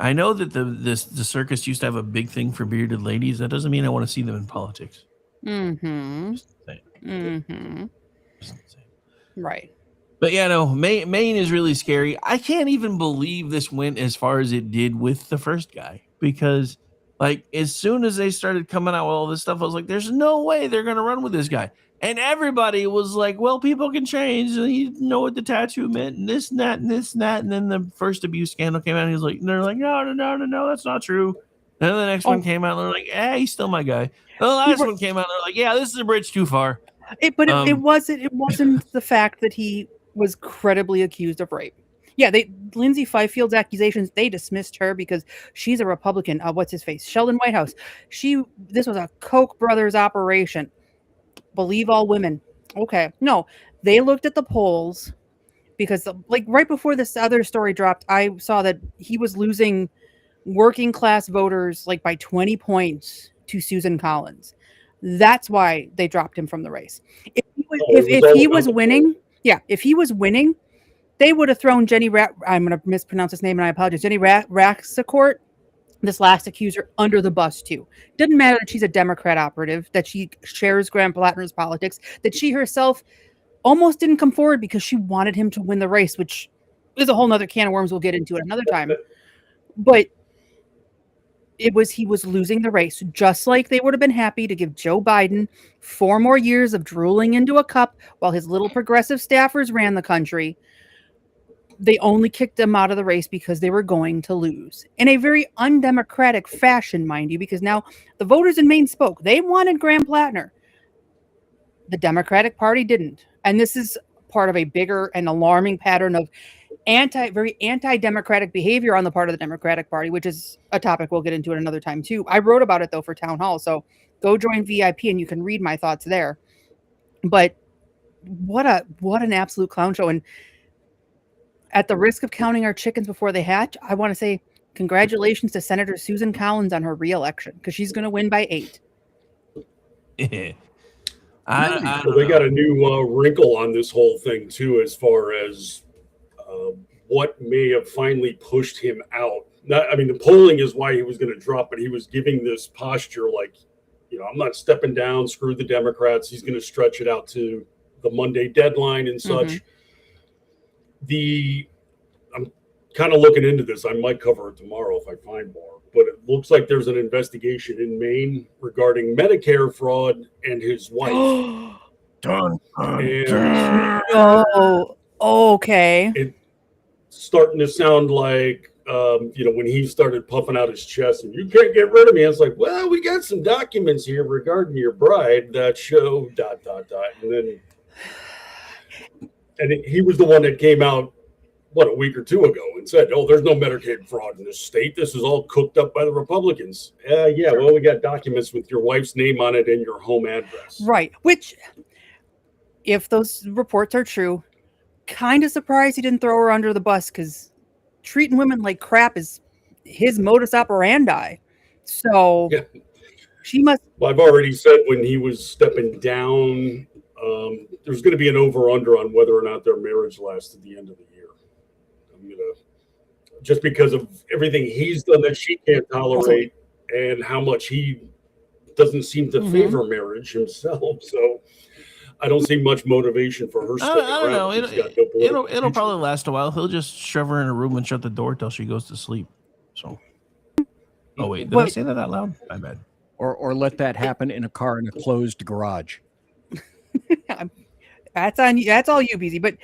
I know that the circus used to have a big thing for bearded ladies. That doesn't mean I want to see them in politics. Mm-hmm. Right. But Maine is really scary. I can't even believe this went as far as it did with the first guy because, like, as soon as they started coming out with all this stuff, I was like, there's no way they're going to run with this guy. And everybody was like, well, people can change. And you know what the tattoo meant and this and that and this and that. And then the first abuse scandal came out. And they're like, no, that's not true. And then the next one came out. And they're like, he's still my guy. And the last one came out. And they're like, yeah, this is a bridge too far. It wasn't the fact that he was credibly accused of rape. Yeah, Lindsay Fifield's accusations, they dismissed her because she's a Republican. What's his face? Sheldon Whitehouse. This was a Koch brothers operation. Believe all women. Okay. No, they looked at the polls because right before this other story dropped, I saw that he was losing working class voters by 20 points to Susan Collins. That's why they dropped him from the race. If he if he was winning, if he was winning, they would have thrown I'm going to mispronounce his name and I apologize. Jenny Raxicourt, this last accuser, under the bus too. Didn't matter that she's a Democrat operative, that she shares Graham Plattner's politics, that she herself almost didn't come forward because she wanted him to win the race, which is a whole nother can of worms. We'll get into it another time. But he was losing the race, just like they would have been happy to give Joe Biden 4 more years of drooling into a cup while his little progressive staffers ran the country. They only kicked him out of the race because they were going to lose in a very undemocratic fashion, mind you, because now the voters in Maine spoke. They wanted Graham Plattner. The Democratic Party didn't. And this is part of a bigger and alarming pattern of very anti-democratic behavior on the part of the Democratic Party, which is a topic we'll get into at another time too. I wrote about it though for Town Hall, so go join VIP and you can read my thoughts there. But what an absolute clown show. And at the risk of counting our chickens before they hatch, I want to say congratulations to Senator Susan Collins on her re-election, because she's going to win by 8. So they got a new wrinkle on this whole thing too, as far as what may have finally pushed him out. The polling is why he was going to drop, but he was giving this posture like, I'm not stepping down, screw the Democrats. He's going to stretch it out to the Monday deadline and such. I'm kind of looking into this. I might cover it tomorrow if I find more, but it looks like there's an investigation in Maine regarding Medicare fraud and his wife. Oh, okay. It's starting to sound like, when he started puffing out his chest and you can't get rid of me. I was like, well, we got some documents here regarding your bride that show ... And he was the one that came out, a week or 2 ago and said, oh, there's no Medicaid fraud in this state. This is all cooked up by the Republicans. Well, we got documents with your wife's name on it and your home address. Right. Which, if those reports are true, kind of surprised he didn't throw her under the bus, because treating women like crap is his modus operandi. So she must. Well, I've already said when he was stepping down, there's going to be an over-under on whether or not their marriage lasts at the end of the year. Just because of everything he's done that she can't tolerate and how much he doesn't seem to favor marriage himself. So I don't see much motivation for her sticking I don't around. know. It'll probably last a while. He'll just shove her in a room and shut the door till she goes to sleep. So. Oh wait, did I say that out loud? My bad. Or let that happen in a car in a closed garage. That's on you. That's all you, BZ. But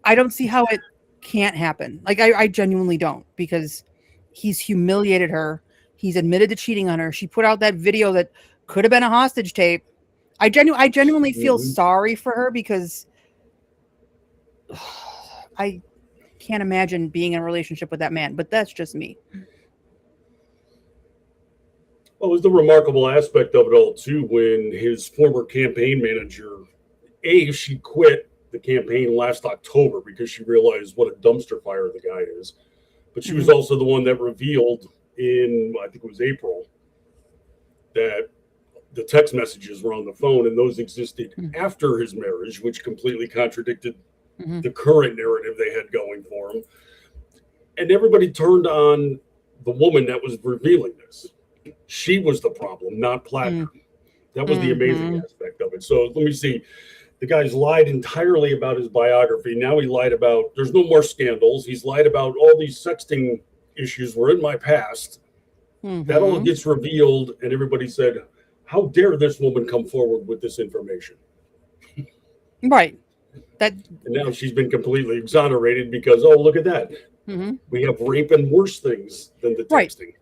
I don't see how it can't happen. Like I genuinely don't, because he's humiliated her. He's admitted to cheating on her. She put out that video that could have been a hostage tape. I genuinely feel sorry for her, because I can't imagine being in a relationship with that man. But that's just me. What was the remarkable aspect of it all too, when his former campaign manager, she quit the campaign last October because she realized what a dumpster fire the guy is. But she was also the one that revealed in, I think it was April, that the text messages were on the phone, and those existed after his marriage, which completely contradicted the current narrative they had going for him. And everybody turned on the woman that was revealing this. She was the problem, not Plattner. That was the amazing aspect of it. So let me see. The guy's lied entirely about his biography. Now he lied about, there's no more scandals. He's lied about all these sexting issues were in my past. That all gets revealed, and everybody said, how dare this woman come forward with this information? Right. And now she's been completely exonerated because, oh, look at that. We have rape and worse things than the texting.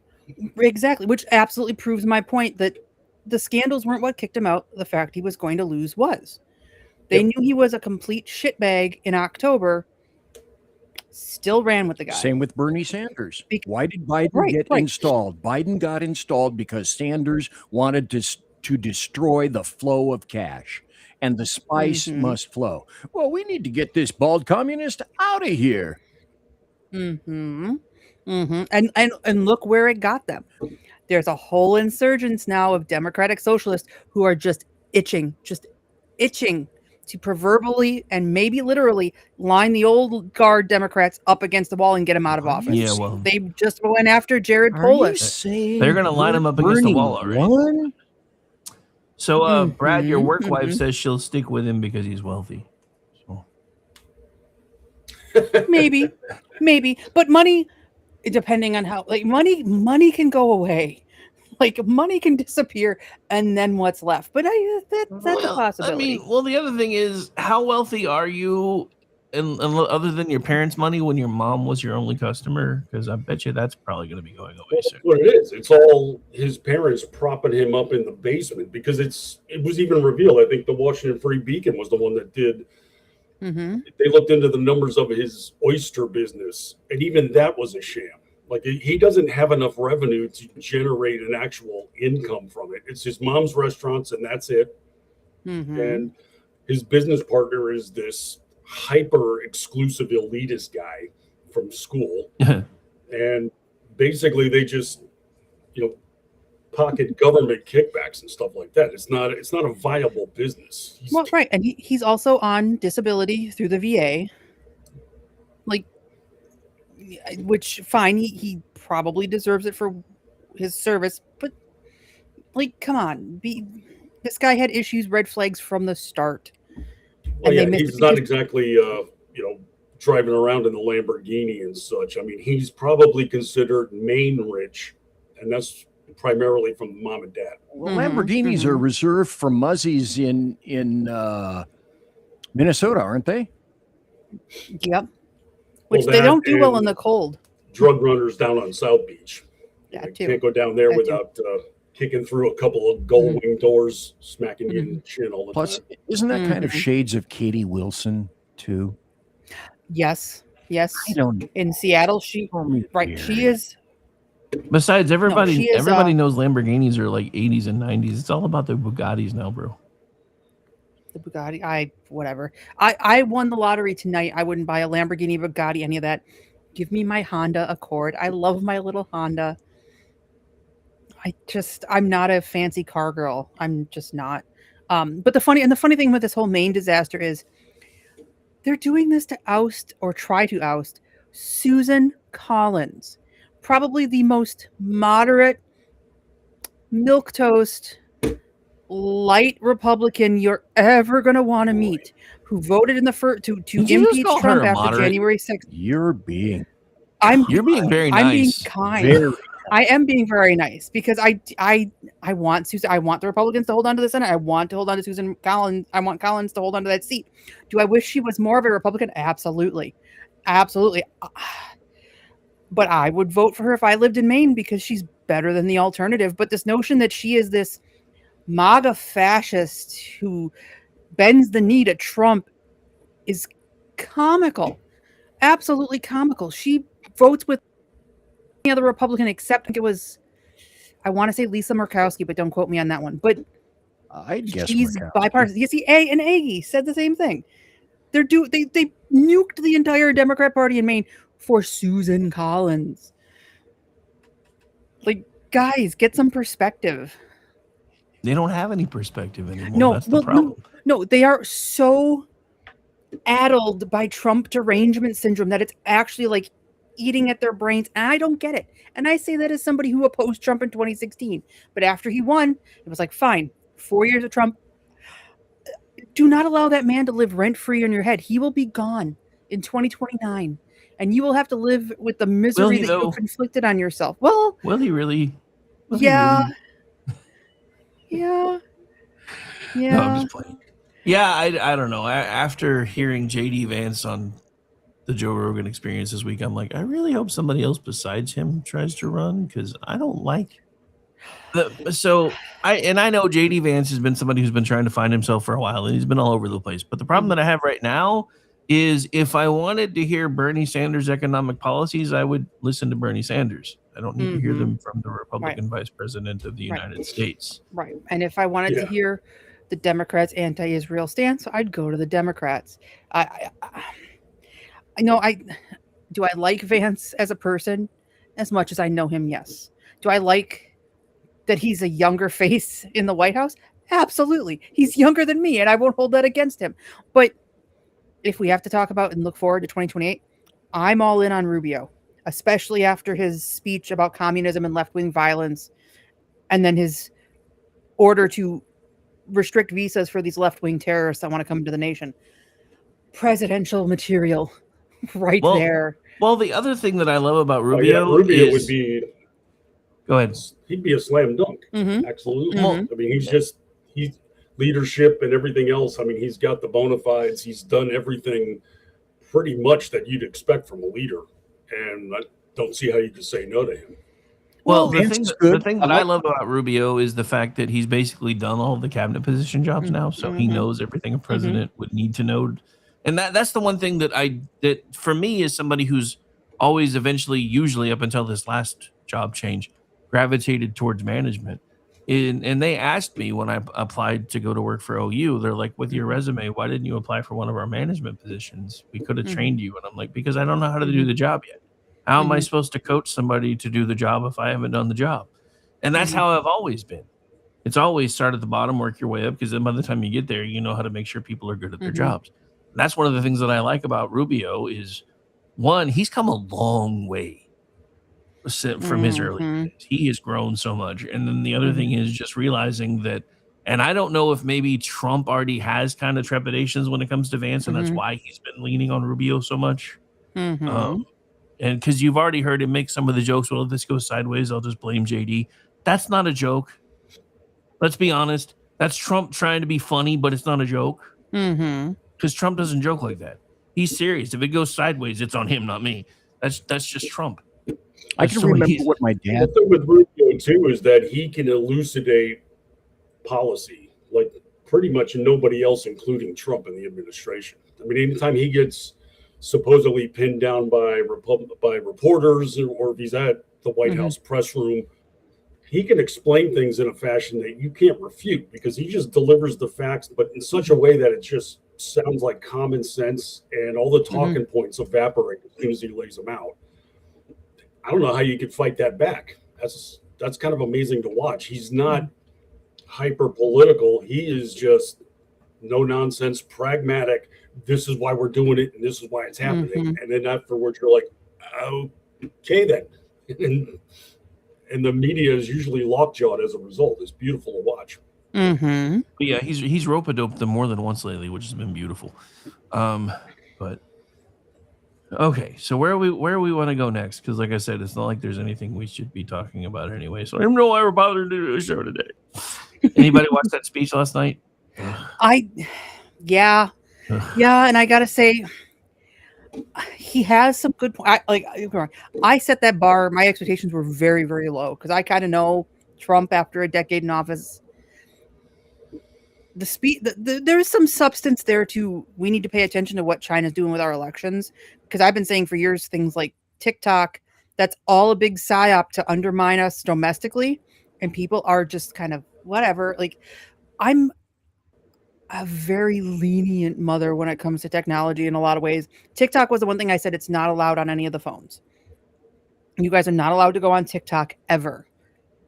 Exactly, which absolutely proves my point that the scandals weren't what kicked him out. The fact he was going to lose was. They knew he was a complete shitbag in October. Still ran with the guy. Same with Bernie Sanders. Why did Biden get installed? Biden got installed because Sanders wanted to destroy the flow of cash, and the spice must flow. Well, we need to get this bald communist out of here. And look where it got them. There's a whole insurgence now of Democratic socialists who are just itching to proverbially and maybe literally line the old guard Democrats up against the wall and get them out of office. Yeah, well, they just went after Jared Are you Polis. saying they're going to line him up against the wall, all right? One? So, Brad, your Mhm, work wife mhm. says she'll stick with him because he's wealthy. So. maybe, but money, depending on how, like money can go away. Like money can disappear, and then what's left? But that's a possibility. The other thing is, how wealthy are you, and other than your parents' money, when your mom was your only customer? Because I bet you that's probably going to be going away soon. That's what it is. It's all his parents propping him up in the basement because it was even revealed. I think the Washington Free Beacon was the one that did. Mm-hmm. They looked into the numbers of his oyster business, and even that was a sham. Like he doesn't have enough revenue to generate an actual income from it. It's his mom's restaurants, and that's it. Mm-hmm. And his business partner is this hyper exclusive elitist guy from school. And basically they just, pocket government kickbacks and stuff like that. It's not a viable business. Well, right. And he's also on disability through the VA. Like, which fine, he probably deserves it for his service, but like, come on, this guy had issues, red flags from the start. Well, yeah, he's not exactly driving around in the Lamborghini and such. I mean, he's probably considered Maine rich, and that's primarily from mom and dad. Well, Lamborghinis are reserved for muzzies in Minnesota, aren't they? Yep. Which they don't do well in the cold. Drug runners down on South Beach. Yeah, You can't go down there without kicking through a couple of gold wing doors, smacking you in the chin all the Plus, time. isn't that kind of shades of Katie Wilson too? Yes. I don't. In Seattle, she is. Besides, everybody is, knows Lamborghinis are like 80s and 90s. It's all about the Bugattis now, bro. The Bugatti, whatever. I won the lottery tonight. I wouldn't buy a Lamborghini, Bugatti, any of that. Give me my Honda Accord. I love my little Honda. I'm not a fancy car girl. I'm just not. But the funny thing with this whole Maine disaster is they're doing this to oust or try to oust Susan Collins, probably the most moderate, milquetoast, light Republican you're ever going to want to meet, who voted in the first to impeach Trump after January 6th. You're being very nice. I'm being kind. I am being very nice because I want Susan. I want the Republicans to hold on to the Senate. I want to hold on to Susan Collins. I want Collins to hold on to that seat. Do I wish she was more of a Republican? Absolutely. But I would vote for her if I lived in Maine because she's better than the alternative. But this notion that she is this MAGA fascist who bends the knee to Trump is comical. Absolutely comical. She votes with any other Republican except I think it was, I want to say Lisa Murkowski, but don't quote me on that one. But I guess she's bipartisan. You see, and Aggie said the same thing. They nuked the entire Democrat Party in Maine for Susan Collins. Like, guys, get some perspective. They don't have any perspective anymore. That's the problem. No, they are so addled by Trump derangement syndrome that it's actually like eating at their brains. And I don't get it. And I say that as somebody who opposed Trump in 2016. But after he won, it was like, fine, 4 years of Trump. Do not allow that man to live rent-free in your head. He will be gone in 2029. And you will have to live with the misery that you inflicted on yourself. Well, will he really? Yeah. No, I'm just playing. Yeah, I don't know. After hearing JD Vance on the Joe Rogan Experience this week, I'm like, I really hope somebody else besides him tries to run because I don't like. I know JD Vance has been somebody who's been trying to find himself for a while, and he's been all over the place. But the problem that I have right now is if I wanted to hear Bernie Sanders' economic policies, I would listen to Bernie Sanders. I don't need to hear them from the Republican vice president of the United States. Right. And if I wanted to hear the Democrats' anti-Israel stance, I'd go to the Democrats. I know do I like Vance as a person as much as I know him? Yes. Do I like that he's a younger face in the White House? Absolutely. He's younger than me, and I won't hold that against him. But if we have to talk about and look forward to 2028, I'm all in on Rubio, especially after his speech about communism and left-wing violence, and then his order to restrict visas for these left-wing terrorists that want to come to the nation. Presidential material right there. Well, the other thing that I love about Oh, yeah, Rubio Rubio is... would be. Go ahead. He'd be a slam dunk. Absolutely. I mean, he's leadership and everything else. I mean, he's got the bona fides. He's done everything pretty much that you'd expect from a leader, and I don't see how you could say no to him. Well, the thing that I love about Rubio is the fact that he's basically done all of the cabinet position jobs now, so he knows everything a president would need to know. And that's the one thing that for me, as somebody who's always eventually, usually up until this last job change, gravitated towards management. And they asked me when I applied to go to work for OU, they're like, with your resume, why didn't you apply for one of our management positions? We could have trained you. And I'm like, because I don't know how to do the job yet. How am I supposed to coach somebody to do the job if I haven't done the job? And that's how I've always been. It's always start at the bottom, work your way up, because then by the time you get there, you know how to make sure people are good at their jobs. And that's one of the things that I like about Rubio is, one, he's come a long way from his early days. He has grown so much. And then the other thing is just realizing that, and I don't know if maybe Trump already has kind of trepidations when it comes to Vance, and that's why he's been leaning on Rubio so much. And because you've already heard him make some of the jokes, well, if this goes sideways, I'll just blame JD. That's not a joke. Let's be honest. That's Trump trying to be funny, but it's not a joke. Because Trump doesn't joke like that. He's serious. If it goes sideways, it's on him, not me. That's just Trump. I can remember what my dad. The thing with Rubio too is that he can elucidate policy like pretty much nobody else, including Trump in the administration. I mean, anytime he gets supposedly pinned down by reporters, or if he's at the White House press room, he can explain things in a fashion that you can't refute because he just delivers the facts, but in such a way that it just sounds like common sense, and all the talking points evaporate as soon as he lays them out. I don't know how you could fight that back. That's kind of amazing to watch. He's not hyper political. He is just no nonsense, pragmatic. This is why we're doing it, and this is why it's happening. And then afterwards, you're like, okay, then. And the media is usually lockjawed as a result. It's beautiful to watch. But yeah, he's rope-a-doped them more than once lately, which has been beautiful. But okay, so where we want to go next? Because like I said, it's not like there's anything we should be talking about anyway. So I don't know why we're bothering to do a show today. Anybody watch that speech last night? Yeah, and I gotta say, he has some good points. I set that bar. My expectations were very, very low because I kind of know Trump after a decade in office. There's some substance there too. We need to pay attention to what China's doing with our elections, because I've been saying for years things like TikTok, that's all a big psyop to undermine us domestically, and people are just kind of whatever. Like, I'm a very lenient mother when it comes to technology in a lot of ways. TikTok was the one thing I said it's not allowed on any of the phones. You guys are not allowed to go on TikTok ever.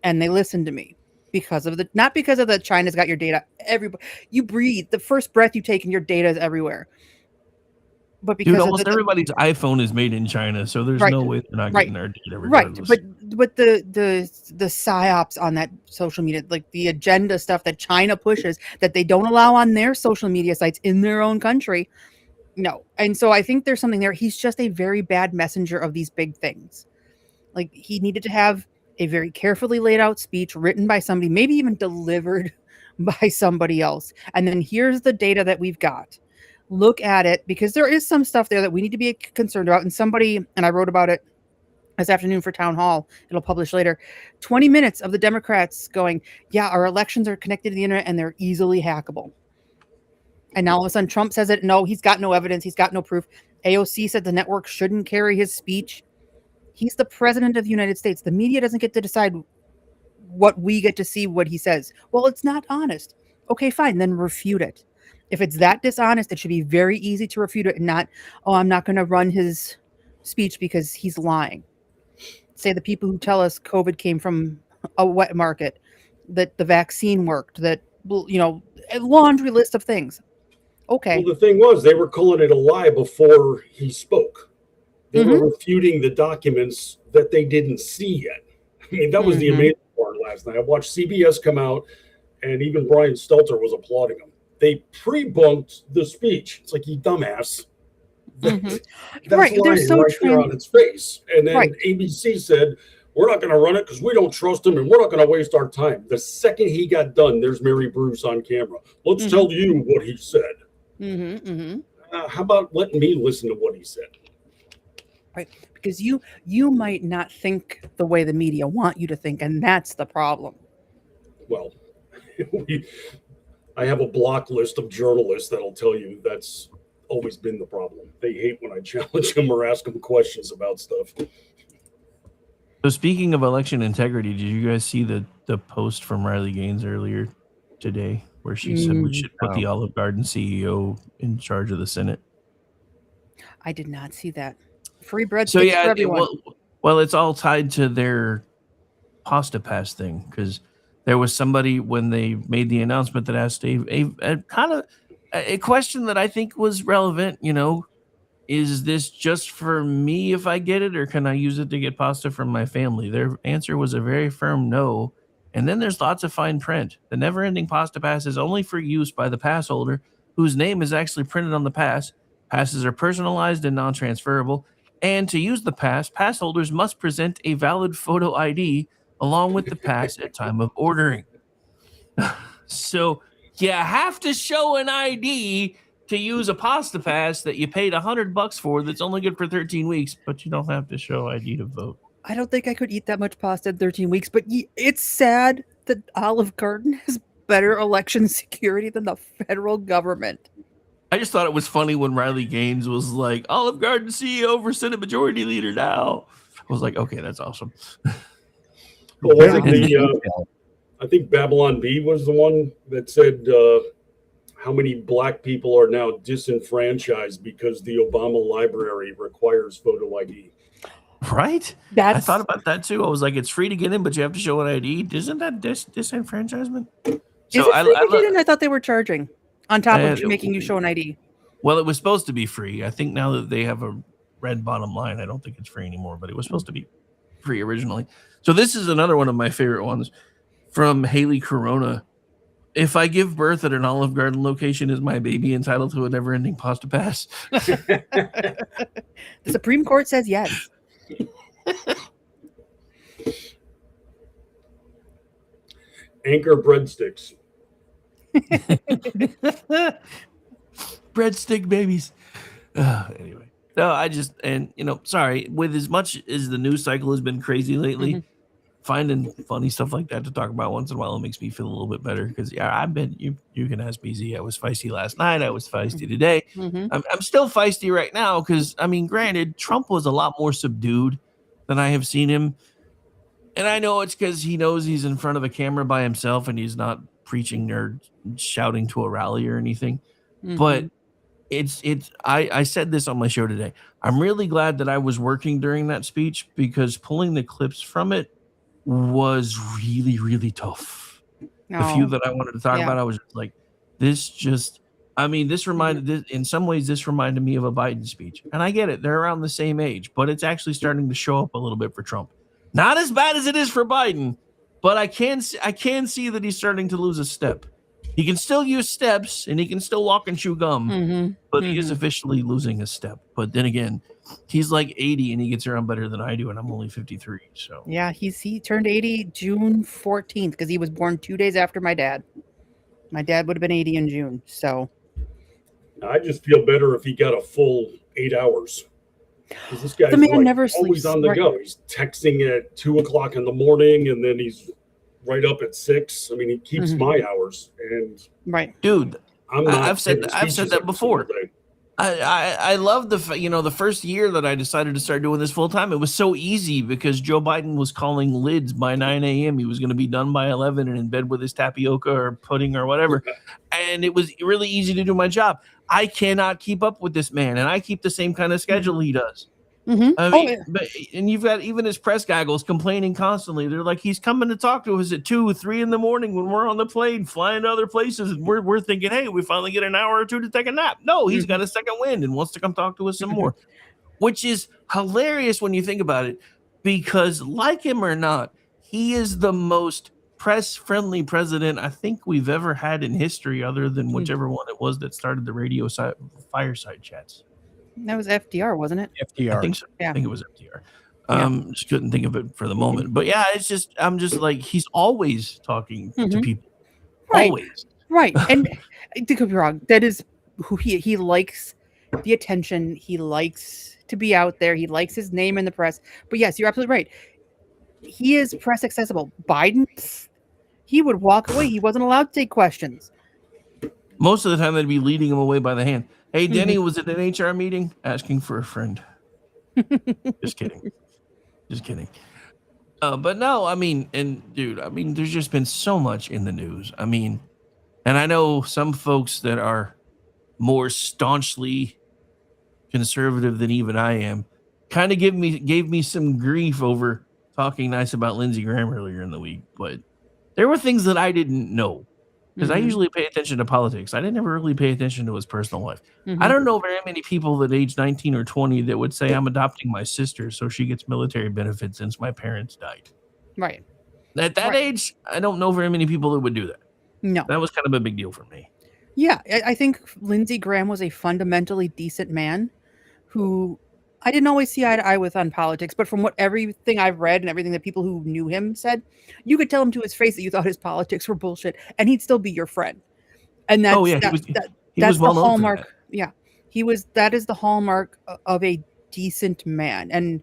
And they listened to me not because of the China's got your data. Everybody, you breathe, the first breath you take and your data is everywhere. But because almost everybody's iPhone is made in China, so there's no way they're not getting our data regardless. Right, but the psyops on that social media, like the agenda stuff that China pushes that they don't allow on their social media sites in their own country, no. And so I think there's something there. He's just a very bad messenger of these big things. Like, he needed to have a very carefully laid out speech written by somebody, maybe even delivered by somebody else. And then here's the data that we've got. Look at it, because there is some stuff there that we need to be concerned about. And I wrote about it this afternoon for Town Hall. It'll publish later. 20 minutes of the Democrats going, yeah, our elections are connected to the internet and they're easily hackable. And now all of a sudden Trump says it. No, he's got no evidence. He's got no proof. AOC said the network shouldn't carry his speech. He's the president of the United States. The media doesn't get to decide what we get to see, what he says. Well, it's not honest. Okay, fine. Then refute it. If it's that dishonest, it should be very easy to refute it and not, I'm not going to run his speech because he's lying. Say the people who tell us COVID came from a wet market, that the vaccine worked, that a laundry list of things. Okay. Well, the thing was, they were calling it a lie before he spoke. They were refuting the documents that they didn't see yet. I mean, that was the amazing part last night. I watched CBS come out, and even Brian Stelter was applauding him. They pre-bunked the speech. It's like, you dumbass. That's Right. They're lying so right there on its face. And then Right. ABC said, we're not going to run it because we don't trust him and we're not going to waste our time. The second he got done, there's Mary Bruce on camera. Let's tell you what he said. How about letting me listen to what he said? Right. Because you might not think the way the media want you to think, and that's the problem. Well, I have a block list of journalists that'll tell you that's always been the problem. They hate when I challenge them or ask them questions about stuff. So speaking of election integrity, did you guys see the post from Riley Gaines earlier today where she said we should put the Olive Garden CEO in charge of the Senate? I did not see that. Free bread So sticks yeah, for everyone. well, it's all tied to their pasta pass thing, because there was somebody when they made the announcement that asked a kind of a question that I think was relevant. Is this just for me if I get it, or can I use it to get pasta from my family? Their answer was a very firm no. And then there's lots of fine print. The never-ending pasta pass is only for use by the pass holder whose name is actually printed on the pass. Passes are personalized and non-transferable. And to use the pass holders must present a valid photo ID along with the pass at time of ordering. So you have to show an ID to use a pasta pass that you paid $100 for that's only good for 13 weeks, but you don't have to show ID to vote. I don't think I could eat that much pasta in 13 weeks, but it's sad that Olive Garden has better election security than the federal government. I just thought it was funny when Riley Gaines was like, Olive Garden CEO for Senate Majority Leader now. I was like, okay, that's awesome. Well, I think Babylon B was the one that said how many black people are now disenfranchised because the Obama library requires photo ID. Right? I thought about that too. I was like, it's free to get in, but you have to show an ID. Isn't that disenfranchisement? Is it free to get in? I thought they were charging on top of making you show an ID. Well, it was supposed to be free. I think now that they have a red bottom line, I don't think it's free anymore, but it was supposed to be free originally. So this is another one of my favorite ones from Haley Corona. If I give birth at an Olive Garden location, is my baby entitled to a never-ending pasta pass? The Supreme Court says yes. Anchor breadsticks. Breadstick babies. Anyway, no, sorry. With as much as the news cycle has been crazy lately, finding funny stuff like that to talk about once in a while, it makes me feel a little bit better. Because I've been. You can ask BZ. I was feisty last night. I was feisty today. I'm still feisty right now because granted, Trump was a lot more subdued than I have seen him, and I know it's because he knows he's in front of a camera by himself and he's not preaching or shouting to a rally or anything. But I said this on my show today. I'm really glad that I was working during that speech because pulling the clips from it was really, really tough. The few that I wanted to talk about, I was just like, this reminded in some ways this reminded me of a Biden speech. And I get it, they're around the same age, but it's actually starting to show up a little bit for Trump. Not as bad as it is for Biden, but I can see that he's starting to lose a step. He can still use steps and he can still walk and chew gum, but he is officially losing a step. But then again, he's like 80 and he gets around better than I do, and I'm only 53. So yeah, he turned 80 June 14th because he was born 2 days after my dad. My dad would have been 80 in June. So I just feel better if he got a full 8 hours. Because this guy's never always sleeps. on the go. He's texting at 2:00 in the morning, and then he's right up at 6. I mean, he keeps my hours. And dude, I've said giving that speeches before. every day. I love the first year that I decided to start doing this full time. It was so easy because Joe Biden was calling lids by 9 a.m. He was going to be done by 11 and in bed with his tapioca or pudding or whatever. And it was really easy to do my job. I cannot keep up with this man, and I keep the same kind of schedule he does. I mean, and you've got even his press goggles complaining constantly. They're like, he's coming to talk to us at 2, 3 in the morning when we're on the plane flying to other places, and we're thinking, hey, we finally get an hour or two to take a nap. No, he's got a second wind and wants to come talk to us some more, which is hilarious when you think about it, because like him or not, he is the most press-friendly president I think we've ever had in history, other than whichever one it was that started the radio fireside chats. That was FDR, wasn't it? I think so. Yeah. I think it was FDR. Just couldn't think of it for the moment. But yeah, I'm just like, he's always talking to people. Right. Always. Right. And to could be wrong, that is who he likes the attention. He likes to be out there. He likes his name in the press. But yes, you're absolutely right. He is press accessible. Biden, he would walk away. He wasn't allowed to take questions. Most of the time, they'd be leading him away by the hand. Hey, Denny, was it an HR meeting? Asking for a friend. Just kidding. Just kidding. But no, I mean, and dude, I mean, there's just been so much in the news. I mean, and I know some folks that are more staunchly conservative than even I am kind of gave me some grief over talking nice about Lindsey Graham earlier in the week. But there were things that I didn't know. Because I usually pay attention to politics. I didn't ever really pay attention to his personal life. I don't know very many people that age 19 or 20 that would say, I'm adopting my sister so she gets military benefits since my parents died. Right. At that age, I don't know very many people that would do that. No. That was kind of a big deal for me. Yeah, I think Lindsey Graham was a fundamentally decent man who I didn't always see eye to eye with on politics, but from everything I've read and everything that people who knew him said, you could tell him to his face that you thought his politics were bullshit, and he'd still be your friend. And that's that's the hallmark. Yeah, that is the hallmark of a decent man, and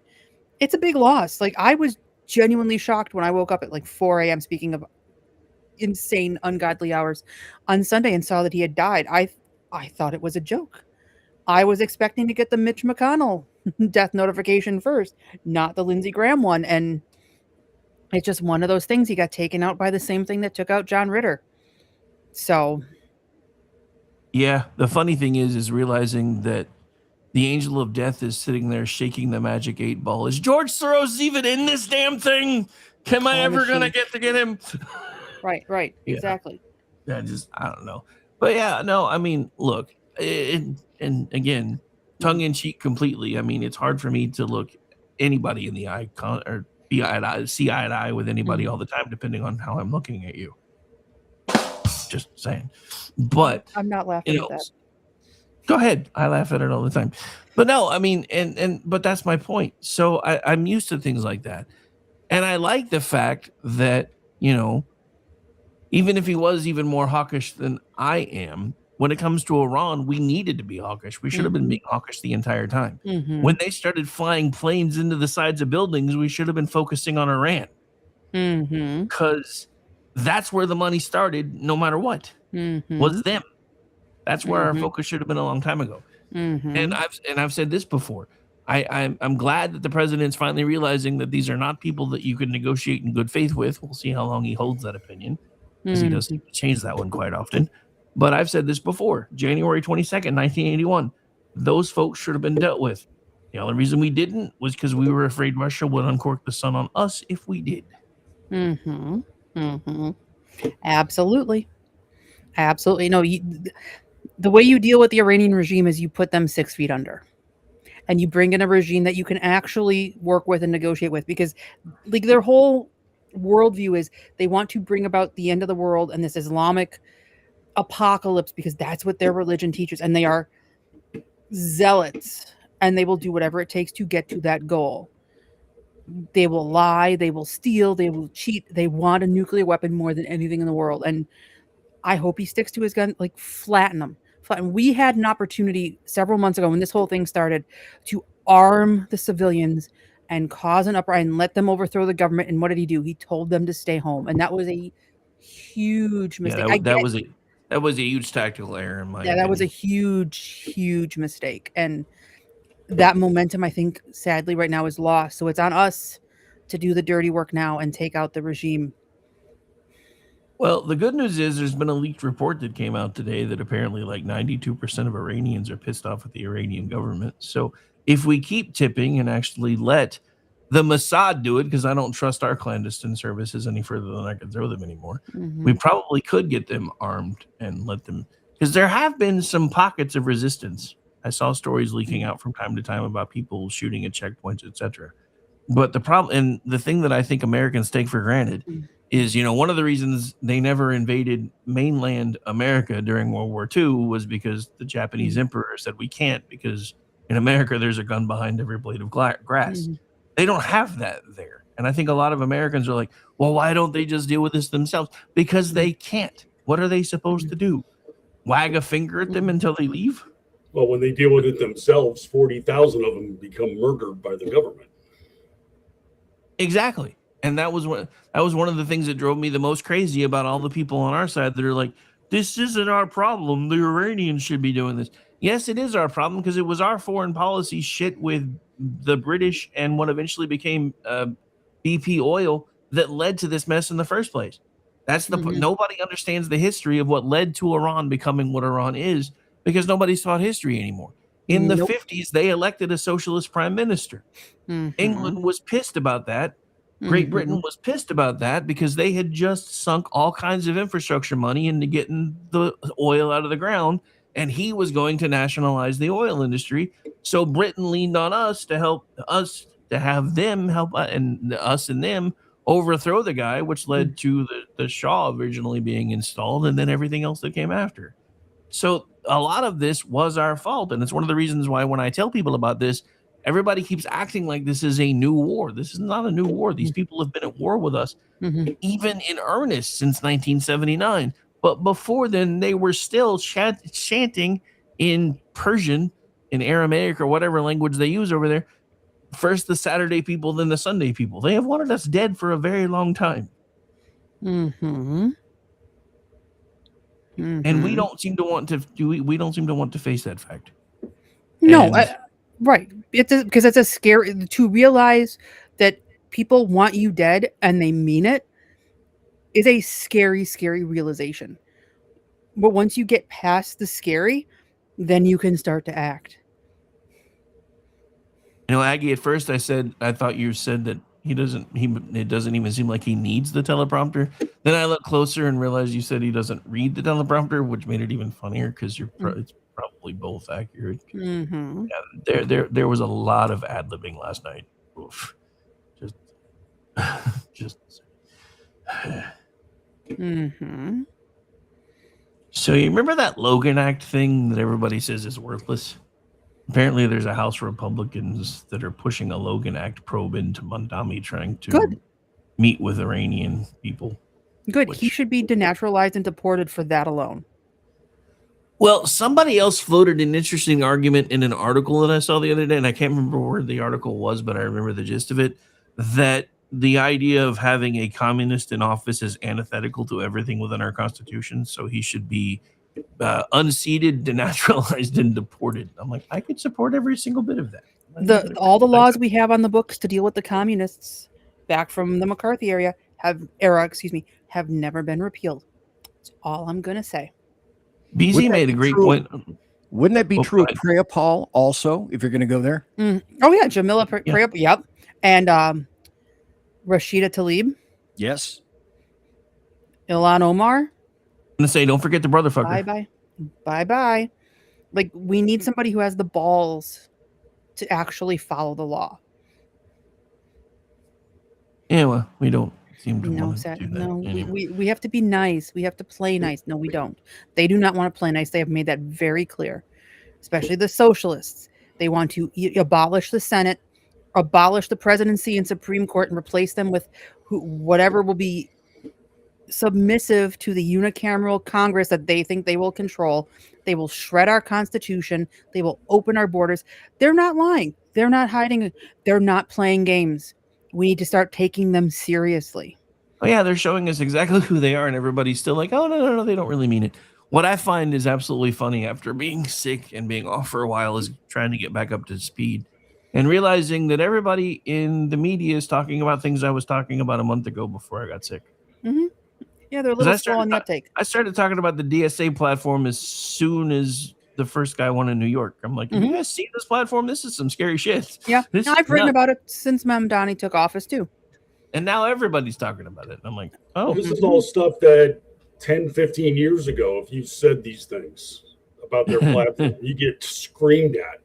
it's a big loss. Like, I was genuinely shocked when I woke up at like 4 a.m. Speaking of insane, ungodly hours on Sunday and saw that he had died. I thought it was a joke. I was expecting to get the Mitch McConnell death notification first, not the Lindsey Graham one. And it's just one of those things. He got taken out by the same thing that took out John Ritter. So. Yeah. The funny thing is realizing that the angel of death is sitting there shaking the magic 8 ball. Is George Soros even in this damn thing? Am I ever going to get him? Right. Yeah. Exactly. Yeah. I don't know. But yeah, no, I mean, look, and again, tongue in cheek completely. I mean, it's hard for me to look anybody in the eye or see eye to eye with anybody all the time, depending on how I'm looking at you. Just saying. But I'm not laughing at that. Go ahead. I laugh at it all the time. But no, I mean, but that's my point. So I'm used to things like that. And I like the fact that, even if he was even more hawkish than I am, when it comes to Iran, we needed to be hawkish. We should have been being hawkish the entire time. When they started flying planes into the sides of buildings, we should have been focusing on Iran. Because that's where the money started, no matter what. Was them. That's where our focus should have been a long time ago. And I've said this before. I'm glad that the president's finally realizing that these are not people that you can negotiate in good faith with. We'll see how long he holds that opinion, because he does change that one quite often. But I've said this before, January 22nd, 1981, those folks should have been dealt with. The only reason we didn't was because we were afraid Russia would uncork the sun on us if we did. Absolutely. No, the way you deal with the Iranian regime is you put them 6 feet under. And you bring in a regime that you can actually work with and negotiate with, because like their whole worldview is they want to bring about the end of the world and this Islamic apocalypse, because that's what their religion teaches, and they are zealots, and they will do whatever it takes to get to that goal. They will lie, they will steal, they will cheat. They want a nuclear weapon more than anything in the world, and I hope he sticks to his gun. Like, flatten them. We had an opportunity several months ago when this whole thing started to arm the civilians and cause an uprising and let them overthrow the government. And what did he do? He told them to stay home, and that was a huge mistake. Yeah, that was a huge tactical error in my opinion. That was a huge mistake. And that momentum, I think, sadly right now is lost. So it's on us to do the dirty work now and take out the regime. Well, the good news is there's been a leaked report that came out today that apparently like 92% of Iranians are pissed off with the Iranian government. So if we keep tipping and actually let the Mossad do it, because I don't trust our clandestine services any further than I can throw them anymore, we probably could get them armed and let them, because there have been some pockets of resistance. I saw stories leaking out from time to time about people shooting at checkpoints, etc. But the problem, and the thing that I think Americans take for granted is, one of the reasons they never invaded mainland America during World War II was because the Japanese emperor said we can't, because in America there's a gun behind every blade of grass. They don't have that there. And I think a lot of Americans are like, well, why don't they just deal with this themselves? Because they can't. What are they supposed to do? Wag a finger at them until they leave? Well, when they deal with it themselves, 40,000 of them become murdered by the government. Exactly. And that was one of the things that drove me the most crazy about all the people on our side that are like, this isn't our problem. The Iranians should be doing this. Yes, it is our problem, because it was our foreign policy shit with the British and what eventually became BP oil that led to this mess in the first place. That's nobody understands the history of what led to Iran becoming what Iran is, because nobody's taught history anymore. In the 50s, they elected a socialist prime minister. England was pissed about that. Great Britain was pissed about that, because they had just sunk all kinds of infrastructure money into getting the oil out of the ground, and he was going to nationalize the oil industry. So Britain leaned on us to help us, to have them help, and us and them overthrow the guy, which led to the Shah originally being installed, and then everything else that came after. So a lot of this was our fault, and it's one of the reasons why when I tell people about this, everybody keeps acting like this is a new war. This is not a new war. These people have been at war with us, even in earnest, since 1979. But before then, they were still chanting in Persian, in Aramaic, or whatever language they use over there. First the Saturday people, then the Sunday people. They have wanted us dead for a very long time. And we don't seem to want to we don't seem to want to face that fact. No, right. Because it's a scary to realize that people want you dead and they mean it is a scary, scary realization. But once you get past the scary, then you can start to act. Aggie, at first I thought you said that it doesn't even seem like he needs the teleprompter. Then I looked closer and realized you said he doesn't read the teleprompter, which made it even funnier, because it's probably both accurate. Yeah, there was a lot of ad-libbing last night. Oof. Just So you remember that Logan Act thing that everybody says is worthless? Apparently there's a House Republicans that are pushing a Logan Act probe into Mandami, trying to meet with Iranian people. Good. He should be denaturalized and deported for that alone. Well, somebody else floated an interesting argument in an article that I saw the other day, and I can't remember where the article was, but I remember the gist of it, that the idea of having a communist in office is antithetical to everything within our Constitution, so he should be unseated, denaturalized, and deported. I'm like, I could support every single bit of that. All the laws we have on the books to deal with the communists back from the McCarthy have never been repealed. That's all I'm going to say. BZ made a great point. Wouldn't that be true of Prayapal also, if you're going to go there? Oh, yeah. Jamila Prayapal. Yep. And Rashida Tlaib. Yes. Ilhan Omar. I'm going to say, don't forget the brother fucker. Bye-bye. Like, we need somebody who has the balls to actually follow the law. Yeah, well, we don't seem to want to do that. No, we have to be nice. We have to play nice. No, we don't. They do not want to play nice. They have made that very clear, especially the socialists. They want to abolish the Senate, abolish the presidency and Supreme Court, and replace them with whatever will be submissive to the unicameral Congress that they think they will control. They will shred our Constitution. They will open our borders. They're not lying. They're not hiding. They're not playing games. We need to start taking them seriously. Oh, yeah, they're showing us exactly who they are, and everybody's still like, oh, no, they don't really mean it. What I find is absolutely funny after being sick and being off for a while is trying to get back up to speed and realizing that everybody in the media is talking about things I was talking about a month ago before I got sick. Yeah, they're a little slow on the uptake. I started talking about the DSA platform as soon as the first guy one in New York. I'm like, have you guys seen this platform? This is some scary shit. Yeah, This I've is written nuts. about it since Mamdani took office too. And now everybody's talking about it. I'm like, oh. This is all stuff that 10, 15 years ago, if you said these things about their platform, you get screamed at.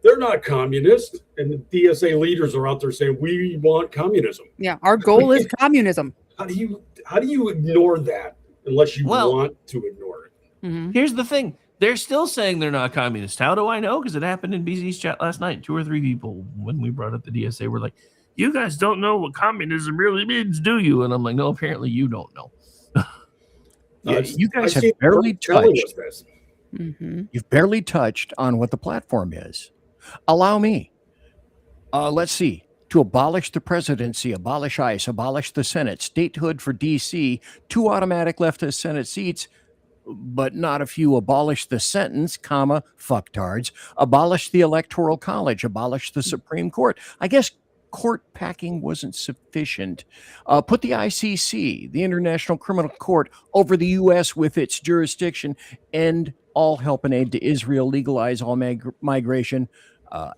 They're not communist. And the DSA leaders are out there saying, we want communism. Yeah, our goal is communism. How do you ignore that unless you want to ignore it? Here's the thing. They're still saying they're not communist. How do I know? Because it happened in BZ's chat last night. 2 or 3 people, when we brought up the DSA, were like, you guys don't know what communism really means, do you? And I'm like, no, apparently you don't know. Yeah, you guys have barely touched. You've barely touched on what the platform is. Allow me. Let's see. To abolish the presidency, abolish ICE, abolish the Senate, statehood for D.C., 2 automatic leftist Senate seats, but not if you abolish the sentence, comma, fucktards, abolish the Electoral College, abolish the Supreme Court. I guess court packing wasn't sufficient. Put the ICC, the International Criminal Court, over the U.S. with its jurisdiction, end all help and aid to Israel, legalize all migration,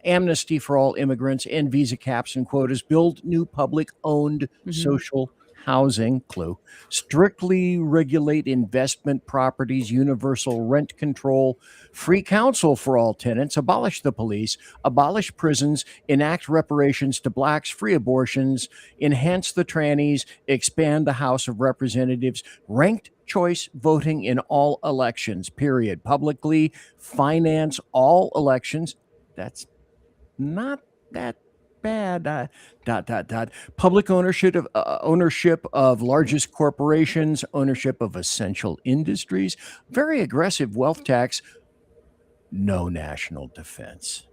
amnesty for all immigrants, end visa caps and quotas, build new public-owned social housing, clue, strictly regulate investment properties, universal rent control, free counsel for all tenants, abolish the police, abolish prisons, enact reparations to blacks, free abortions, enhance the trannies, expand the House of Representatives, ranked choice voting in all elections, period. Publicly finance all elections. That's not that bad. Public ownership of largest corporations, ownership of essential industries, very aggressive wealth tax, no national defense.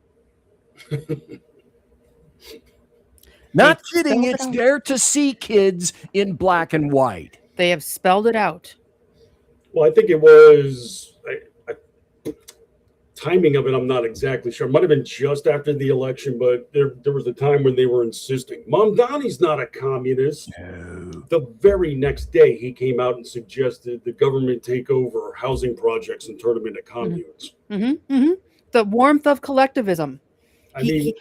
Not kidding, it's there to see, kids, in black and white. They have spelled it out. Well, I think it was timing of it, I'm not exactly sure. It might have been just after the election, but there was a time when they were insisting. Mamdani's not a communist. No. The very next day, he came out and suggested the government take over housing projects and turn them into communes. The warmth of collectivism. I mean,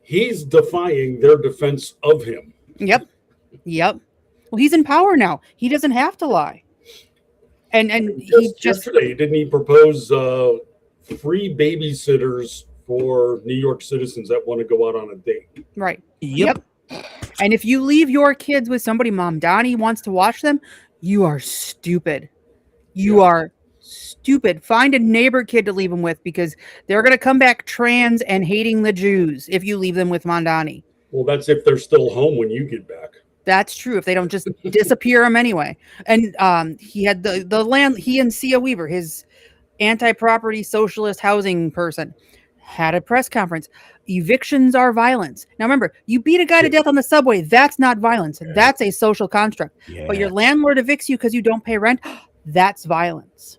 he's defying their defense of him. Yep. Well, he's in power now. He doesn't have to lie. And yesterday, didn't he propose free babysitters for New York citizens that want to go out on a date? Right. Yep. And if you leave your kids with somebody Mamdani wants to watch them, you are stupid. You are stupid. Find a neighbor kid to leave them with, because they're going to come back trans and hating the Jews if you leave them with Mamdani. Well, that's if they're still home when you get back. That's true. If they don't just disappear them anyway. And he had the land. He and Sia Weaver, his anti-property socialist housing person, had a press conference. Evictions are violence. Now remember, you beat a guy to death on the subway. That's not violence. That's a social construct. But your landlord evicts you because you don't pay rent. That's violence.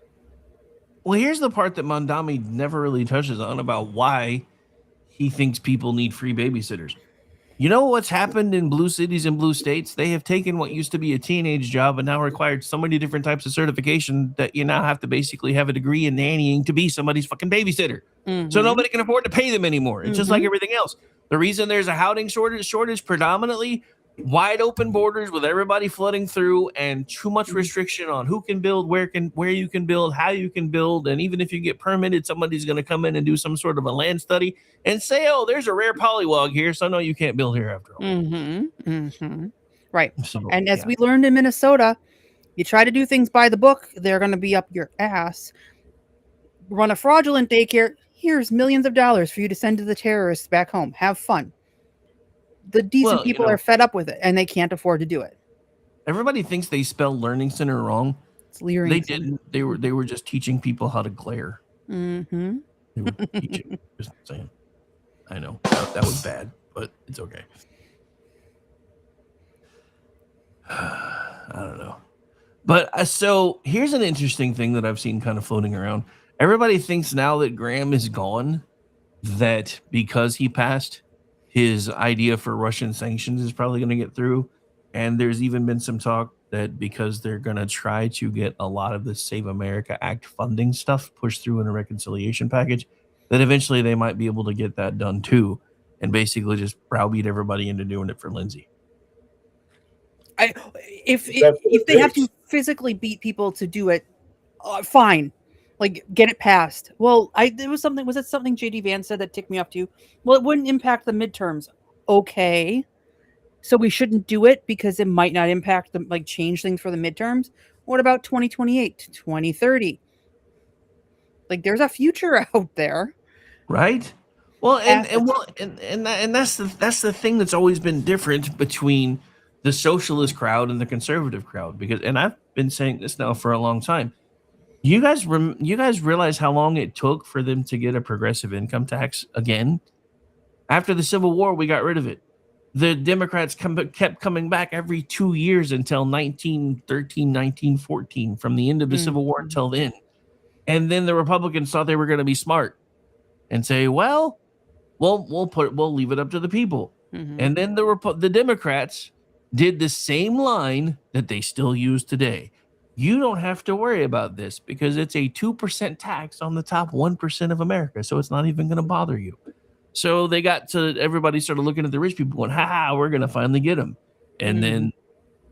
Well, here's the part that Mamdani never really touches on about why he thinks people need free babysitters. You know what's happened in blue cities and blue states? They have taken what used to be a teenage job and now required so many different types of certification that you now have to basically have a degree in nannying to be somebody's fucking babysitter. So nobody can afford to pay them anymore. It's just like everything else. The reason there's a housing shortage predominantly wide open borders with everybody flooding through and too much restriction on who can build, where you can build, how you can build. And even if you get permitted, somebody's going to come in and do some sort of a land study and say, oh, there's a rare polywog here, so no, you can't build here after all. Right. And as we learned in Minnesota, you try to do things by the book, they're going to be up your ass. Run a fraudulent daycare, here's millions of dollars for you to send to the terrorists back home. Have fun. The decent people are fed up with it, and they can't afford to do it. Everybody thinks they spell Learning Center wrong. It's Leering. They didn't. They were just teaching people how to glare. They were teaching. Just saying. I know that was bad, but it's okay. I don't know. But so here's an interesting thing that I've seen kind of floating around. Everybody thinks now that Graham is gone, that because he passed, his idea for Russian sanctions is probably going to get through. And there's even been some talk that because they're going to try to get a lot of the Save America Act funding stuff pushed through in a reconciliation package, that eventually they might be able to get that done too, and basically just browbeat everybody into doing it for Lindsay. If they have to physically beat people to do it, fine, like get it passed. Well, was it something JD Vance said that ticked me off too? Well, it wouldn't impact the midterms. Okay, so we shouldn't do it because it might not impact them, like change things for the midterms. What about 2028, 2030? Like there's a future out there, right? Well, and that's the thing that's always been different between the socialist crowd and the conservative crowd, because, and I've been saying this now for a long time. You guys realize how long it took for them to get a progressive income tax again? After the Civil War, we got rid of it. The Democrats kept coming back every 2 years until 1913, 1914, from the end of the Civil War until then. And then the Republicans thought they were going to be smart and say, well, we'll leave it up to the people. And then the Democrats did the same line that they still use today. You don't have to worry about this because it's a 2% tax on the top 1% of America, so it's not even going to bother you. So they got to, everybody started looking at the rich people going, ha, we're going to finally get them. And then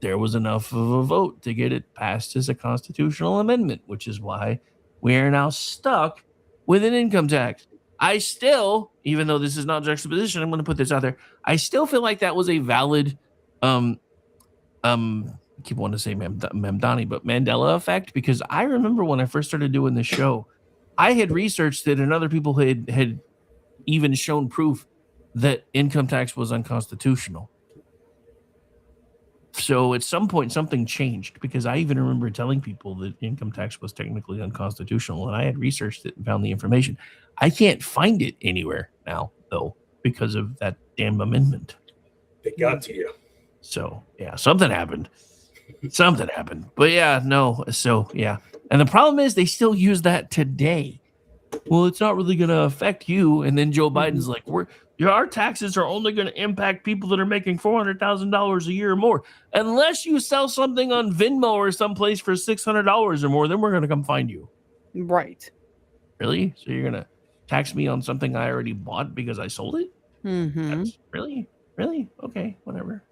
there was enough of a vote to get it passed as a constitutional amendment, which is why we are now stuck with an income tax. I still, even though this is not juxtaposition, I'm going to put this out there. I still feel like that was a valid, I keep wanting to say Mamdani, but Mandela effect, because I remember when I first started doing this show, I had researched it and other people had even shown proof that income tax was unconstitutional. So at some point, something changed, because I even remember telling people that income tax was technically unconstitutional, and I had researched it and found the information. I can't find it anywhere now, though, because of that damn amendment. They got to you. So, yeah, something happened. Something happened. But, yeah, no. So, yeah. And the problem is they still use that today. Well, it's not really going to affect you. And then Joe Biden's like, our taxes are only going to impact people that are making $400,000 a year or more. Unless you sell something on Venmo or someplace for $600 or more, then we're going to come find you. Right. Really? So you're going to tax me on something I already bought because I sold it? That's really? Okay, whatever.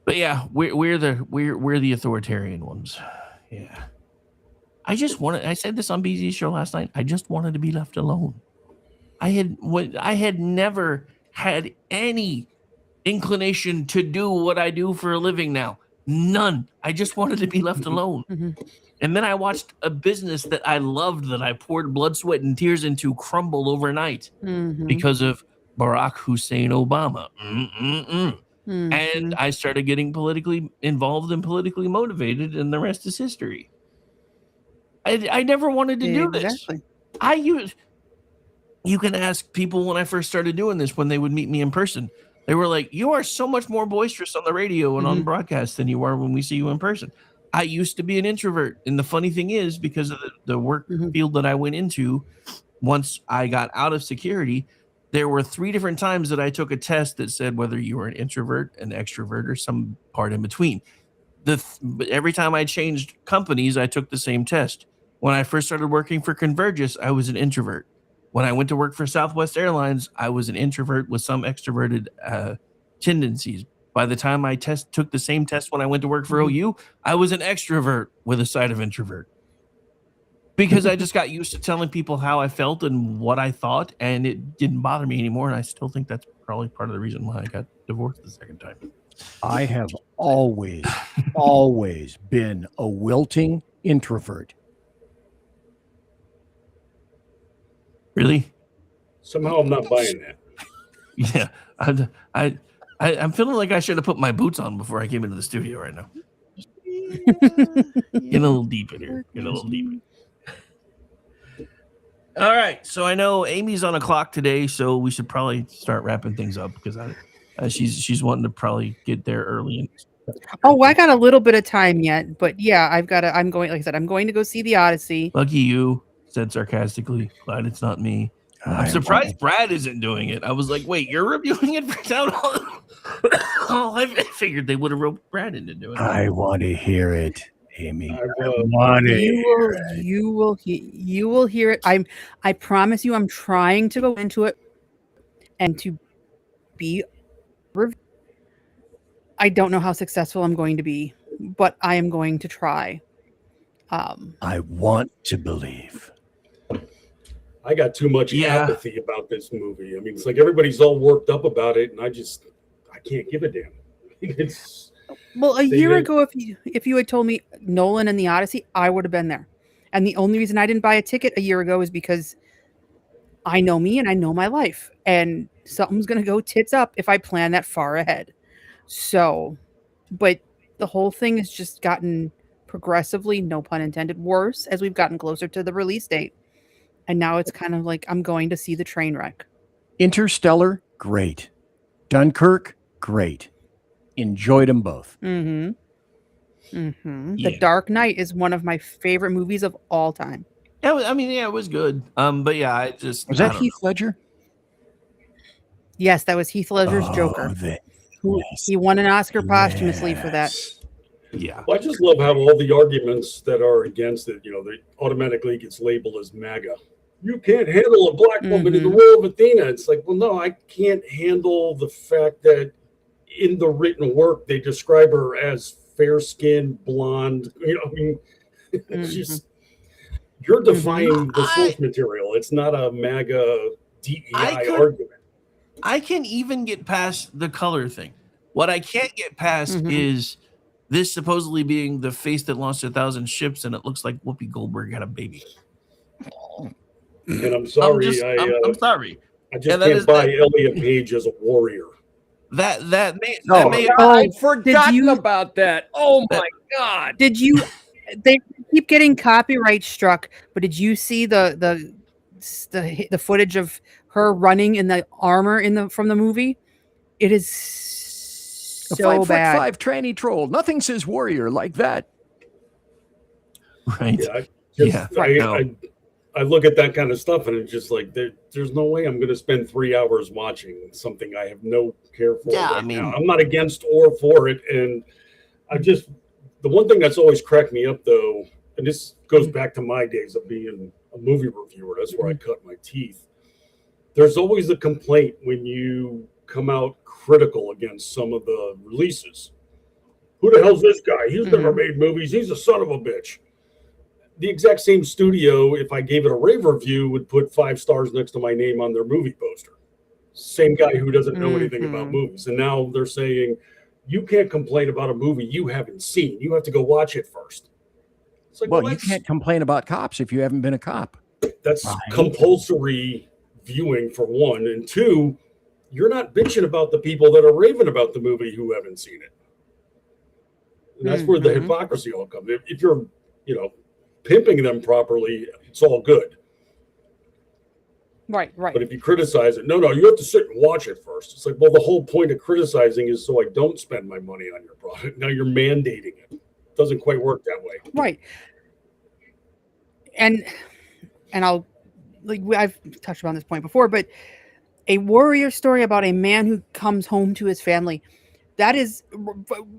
But yeah, we're the authoritarian ones. Yeah. I said this on BZ's show last night. I just wanted to be left alone. I had never had any inclination to do what I do for a living now. None. I just wanted to be left alone. And then I watched a business that I loved, that I poured blood, sweat, and tears into, crumble overnight because of Barack Hussein Obama. And I started getting politically involved and politically motivated, and the rest is history. I never wanted to do this. You can ask people when I first started doing this, when they would meet me in person. They were like, you are so much more boisterous on the radio and on broadcast than you are when we see you in person. I used to be an introvert. And the funny thing is, because of the work field that I went into, once I got out of security, there were 3 different times that I took a test that said whether you were an introvert, an extrovert, or some part in between. Every time I changed companies, I took the same test. When I first started working for Convergys, I was an introvert. When I went to work for Southwest Airlines, I was an introvert with some extroverted tendencies. By the time I took the same test when I went to work for OU, I was an extrovert with a side of introvert. Because I just got used to telling people how I felt and what I thought, and it didn't bother me anymore. And I still think that's probably part of the reason why I got divorced the second time. I have always been a wilting introvert. Really? Somehow I'm not buying that. Yeah, I'm feeling like I should have put my boots on before I came into the studio right now. Get a little deep in here. All right, so I know Amy's on a clock today, so we should probably start wrapping things up, because she's wanting to probably get there early. Oh, I got a little bit of time yet, but yeah, I'm going, like I said, I'm going to go see the Odyssey. Lucky you, said sarcastically. Glad it's not me. I'm surprised Brad isn't doing it. I was like, wait, you're reviewing it for Town Hall? Oh, I figured they would have roped Brad into doing it. I want to hear it, Amy. You will hear it. I promise you, I'm trying to go into it and to be. I don't know how successful I'm going to be, but I am going to try. I want to believe. I got too much apathy about this movie. I mean, it's like everybody's all worked up about it, and I can't give a damn. It's well, a year ago, if you had told me Nolan and the Odyssey, I would have been there. And the only reason I didn't buy a ticket a year ago is because I know me and I know my life, and something's going to go tits up if I plan that far ahead. So, but the whole thing has just gotten progressively, no pun intended, worse as we've gotten closer to the release date. And now it's kind of like I'm going to see the train wreck. Interstellar, great. Dunkirk, great. Enjoyed them both. Mm-hmm. Mm-hmm. Yeah. The Dark Knight is one of my favorite movies of all time. Yeah, I mean, it was good. But yeah, I just was that Heath Ledger? Yes, that was Heath Ledger's Joker. He won an Oscar posthumously for that. Yeah. Well, I just love how all the arguments that are against it, they automatically gets labeled as MAGA. You can't handle a black woman in the role of Athena. It's like, well, no, I can't handle the fact that in the written work they describe her as fair-skinned, blonde. I mean, it's just you're defying the source material. It's not a MAGA DEI argument. I can even get past the color thing. What I can't get past is this supposedly being the face that launched 1,000 ships, and it looks like Whoopi Goldberg had a baby. And I'm sorry, I'm sorry. I just can't buy Elliot Page as a warrior. I'd forgotten about that. Oh my God! Did you? They keep getting copyright struck, but did you see the footage of her running in the armor from the movie? It is so bad. 5'5" tranny troll. Nothing says warrior like that. Right. I look at that kind of stuff and it's just like there's no way I'm going to spend 3 hours watching something I have no care for. Yeah, right now. I'm not against or for it, and the one thing that's always cracked me up though, and this goes back to my days of being a movie reviewer. That's where I cut my teeth. There's always a complaint when you come out critical against some of the releases. Who the hell's this guy? He's never made movies. He's a son of a bitch. The exact same studio, if I gave it a rave review, would put 5 stars next to my name on their movie poster. Same guy who doesn't know anything about movies. And now they're saying, you can't complain about a movie you haven't seen. You have to go watch it first. It's like, well, you can't complain about cops if you haven't been a cop. That's compulsory viewing for one. And two, you're not bitching about the people that are raving about the movie who haven't seen it. And that's where the hypocrisy all comes. If you're, pimping them properly, it's all good. Right. But if you criticize it, no, you have to sit and watch it first. It's like, well, the whole point of criticizing is so I don't spend my money on your product. Now you're mandating it. It doesn't quite work that way. Right. And I've touched on this point before, but a warrior story about a man who comes home to his family, that is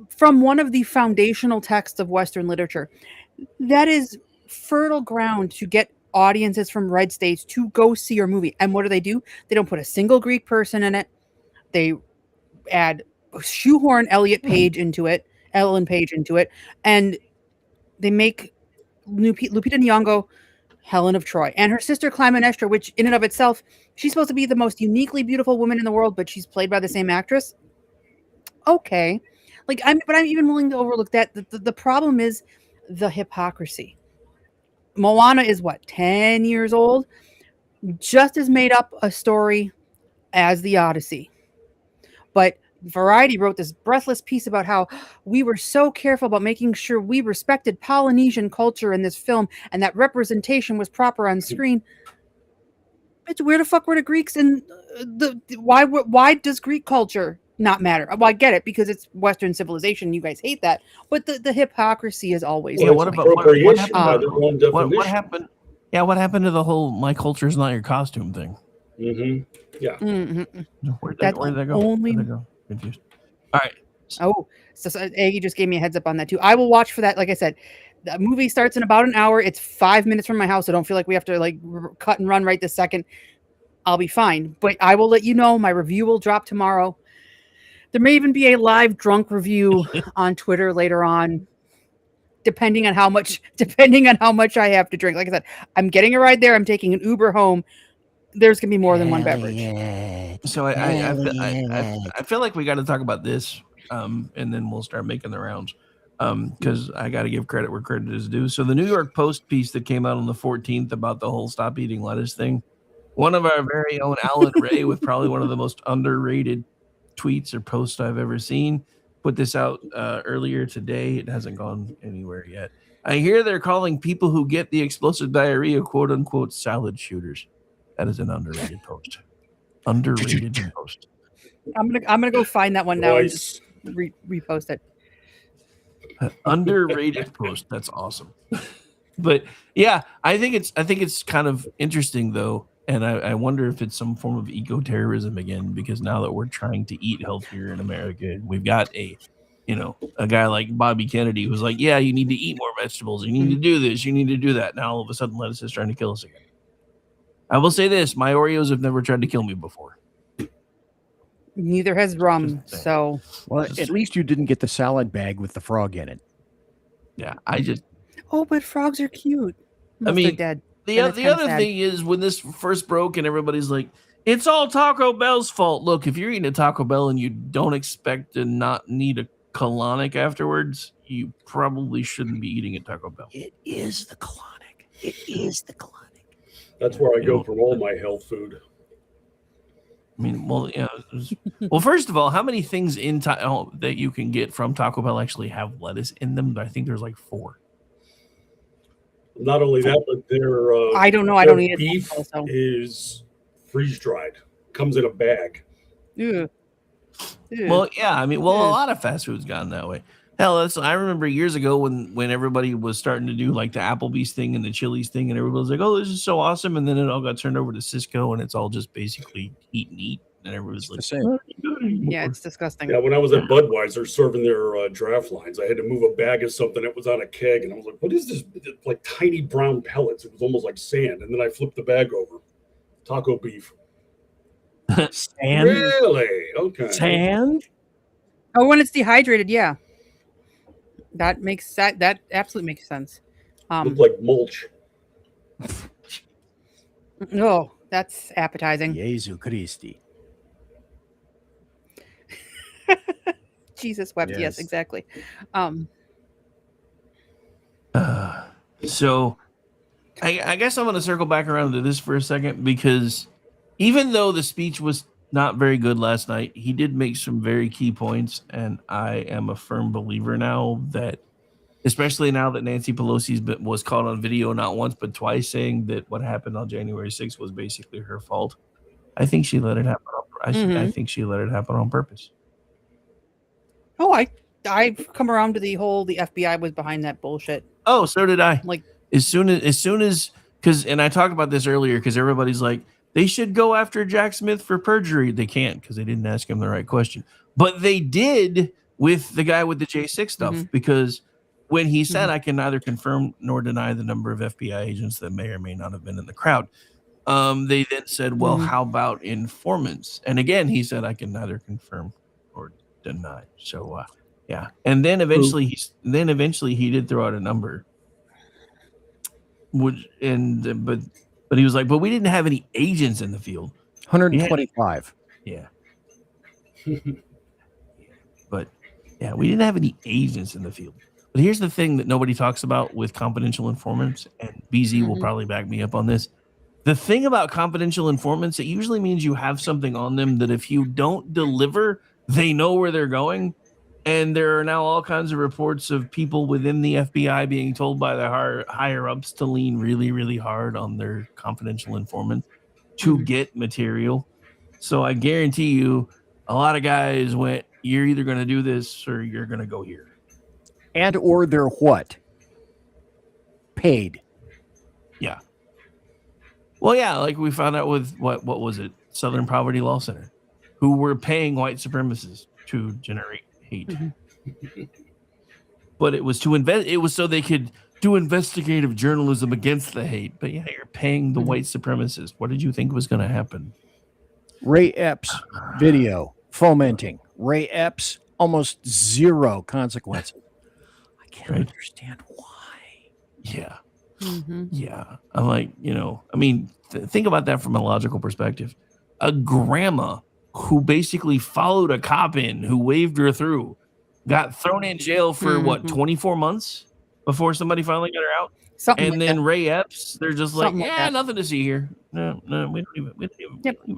from one of the foundational texts of Western literature. That is fertile ground to get audiences from red states to go see your movie. And what do? They don't put a single Greek person in it. They shoehorn Ellen Page into it, and they make Lupita Nyong'o Helen of Troy, and her sister Clytemnestra, which in and of itself, she's supposed to be the most uniquely beautiful woman in the world, but she's played by the same actress. Okay, I'm even willing to overlook that. The problem is the hypocrisy. Moana is 10 years old, just as made up a story as the Odyssey. But Variety wrote this breathless piece about how we were so careful about making sure we respected Polynesian culture in this film and that representation was proper on screen. Bitch, where the fuck were the Greeks? And why does Greek culture not matter? Well, I get it because it's Western civilization. You guys hate that, but the hypocrisy is always. Yeah. What happened? Yeah. What happened to the whole "my culture is not your costume" thing? Mm-hmm. Yeah. Where'd That's that go? only. Where'd that go? Confused. All right. Oh, so Aggie just gave me a heads up on that too. I will watch for that. Like I said, the movie starts in about an hour. It's 5 minutes from my house. I don't feel like we have to like cut and run right this second. I'll be fine. But I will let you know. My review will drop tomorrow. There may even be a live drunk review on Twitter later on, depending on how much I have to drink. Like I said, I'm getting a ride there. I'm taking an Uber home. There's gonna be more than one beverage. So I feel like we got to talk about this, and then we'll start making the rounds. Because I got to give credit where credit is due. So the New York Post piece that came out on the 14th about the whole stop eating lettuce thing, one of our very own Alan Ray, with probably one of the most underrated tweets or posts I've ever seen, put this out earlier today. It hasn't gone anywhere yet. I hear they're calling people who get the explosive diarrhea "quote unquote" salad shooters. That is an underrated post. Underrated post. I'm gonna go find that one now and just repost it. Underrated post. That's awesome. But yeah, I think it's kind of interesting though, and I wonder if it's some form of eco-terrorism again, because now that we're trying to eat healthier in America, we've got a guy like Bobby Kennedy who's like, yeah, you need to eat more vegetables, you need to do this, you need to do that. Now all of a sudden lettuce is trying to kill us again. I will say this, my Oreos have never tried to kill me before. Neither has rum, so well, at least you didn't get the salad bag with the frog in it. Yeah, I just. Oh, but frogs are cute. I mean, dead. The other thing is when this first broke and everybody's like, it's all Taco Bell's fault. Look, if you're eating a Taco Bell and you don't expect to not need a colonic afterwards, you probably shouldn't be eating a Taco Bell. It is the colonic. It is the colonic. That's where I go for all my health food. I mean, well, yeah. Well, first of all, how many things that you can get from Taco Bell actually have lettuce in them? I think there's like 4. Not only that, but their I don't know. I don't eat it. Beef is freeze dried. Comes in a bag. Yeah. Well, yeah. I mean, a lot of fast food's gone that way. Hell, I remember years ago when everybody was starting to do like the Applebee's thing and the Chili's thing, and everybody was like, "Oh, this is so awesome!" And then it all got turned over to Cisco, and it's all just basically eat and eat, and everybody's like, "Yeah, it's disgusting." Yeah, when I was at Budweiser serving their draft lines, I had to move a bag of something that was on a keg, and I was like, "What is this?" Like tiny brown pellets. It was almost like sand, and then I flipped the bag over. Taco beef. Sand? Really? Okay. Sand? Oh, when it's dehydrated, yeah. That absolutely makes sense. Look like mulch. No, that's appetizing. Jesu Christi. Jesus wept. Yes, exactly. So I guess I'm going to circle back around to this for a second, because even though the speech was not very good last night, he did make some very key points, and I am a firm believer now that, especially now that Nancy Pelosi was caught on video not once but twice saying that what happened on January 6th was basically her fault. I think she let it happen. I think she let it happen on purpose. Oh, I've come around to the FBI was behind that bullshit. Oh, so did I. Like as soon as and I talked about this earlier, because everybody's like, they should go after Jack Smith for perjury. They can't, because they didn't ask him the right question. But they did with the guy with the J6 stuff, because when he said, I can neither confirm nor deny the number of FBI agents that may or may not have been in the crowd, they then said, well, how about informants? And again, he said, I can neither confirm or deny. So, yeah. And then eventually he did throw out a number. But he was like, but we didn't have any agents in the field. 125. Yeah. But yeah, we didn't have any agents in the field. But here's the thing that nobody talks about with confidential informants, and BZ will probably back me up on this. The thing about confidential informants, it usually means you have something on them that if you don't deliver, they know where they're going. And there are now all kinds of reports of people within the FBI being told by their higher ups to lean really, really hard on their confidential informants to get material. So I guarantee you, a lot of guys went, you're either going to do this or you're going to go here. And or they're what? Paid. Yeah. Well, yeah, like we found out with what was it? Southern Poverty Law Center, who were paying white supremacists to generate hate. But it was it was so they could do investigative journalism against the hate. But yeah, you're paying the white supremacists. What did you think was going to happen? Ray Epps video fomenting. Ray Epps, almost zero consequences. I can't understand why. Yeah. Yeah. I'm like, I mean, think about that from a logical perspective. A grandma who basically followed a cop in who waved her through got thrown in jail for 24 months before somebody finally got her out. And then Ray Epps, they're just like, nothing to see here. No, we don't even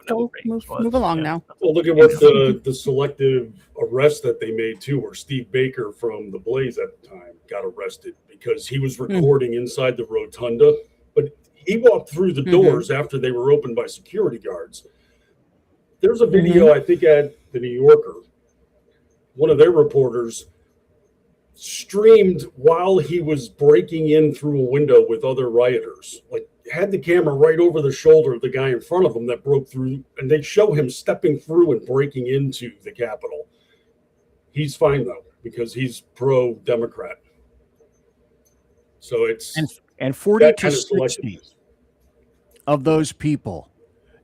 Go move along now. Well, look at what the selective arrest that they made too, where Steve Baker from The Blaze at the time got arrested because he was recording inside the rotunda, but he walked through the doors after they were opened by security guards. There's a video, I think, at the New Yorker. One of their reporters streamed while he was breaking in through a window with other rioters, like had the camera right over the shoulder of the guy in front of him that broke through, and they show him stepping through and breaking into the Capitol. He's fine though, because he's pro-Democrat. So it's and 40 to 60 of those people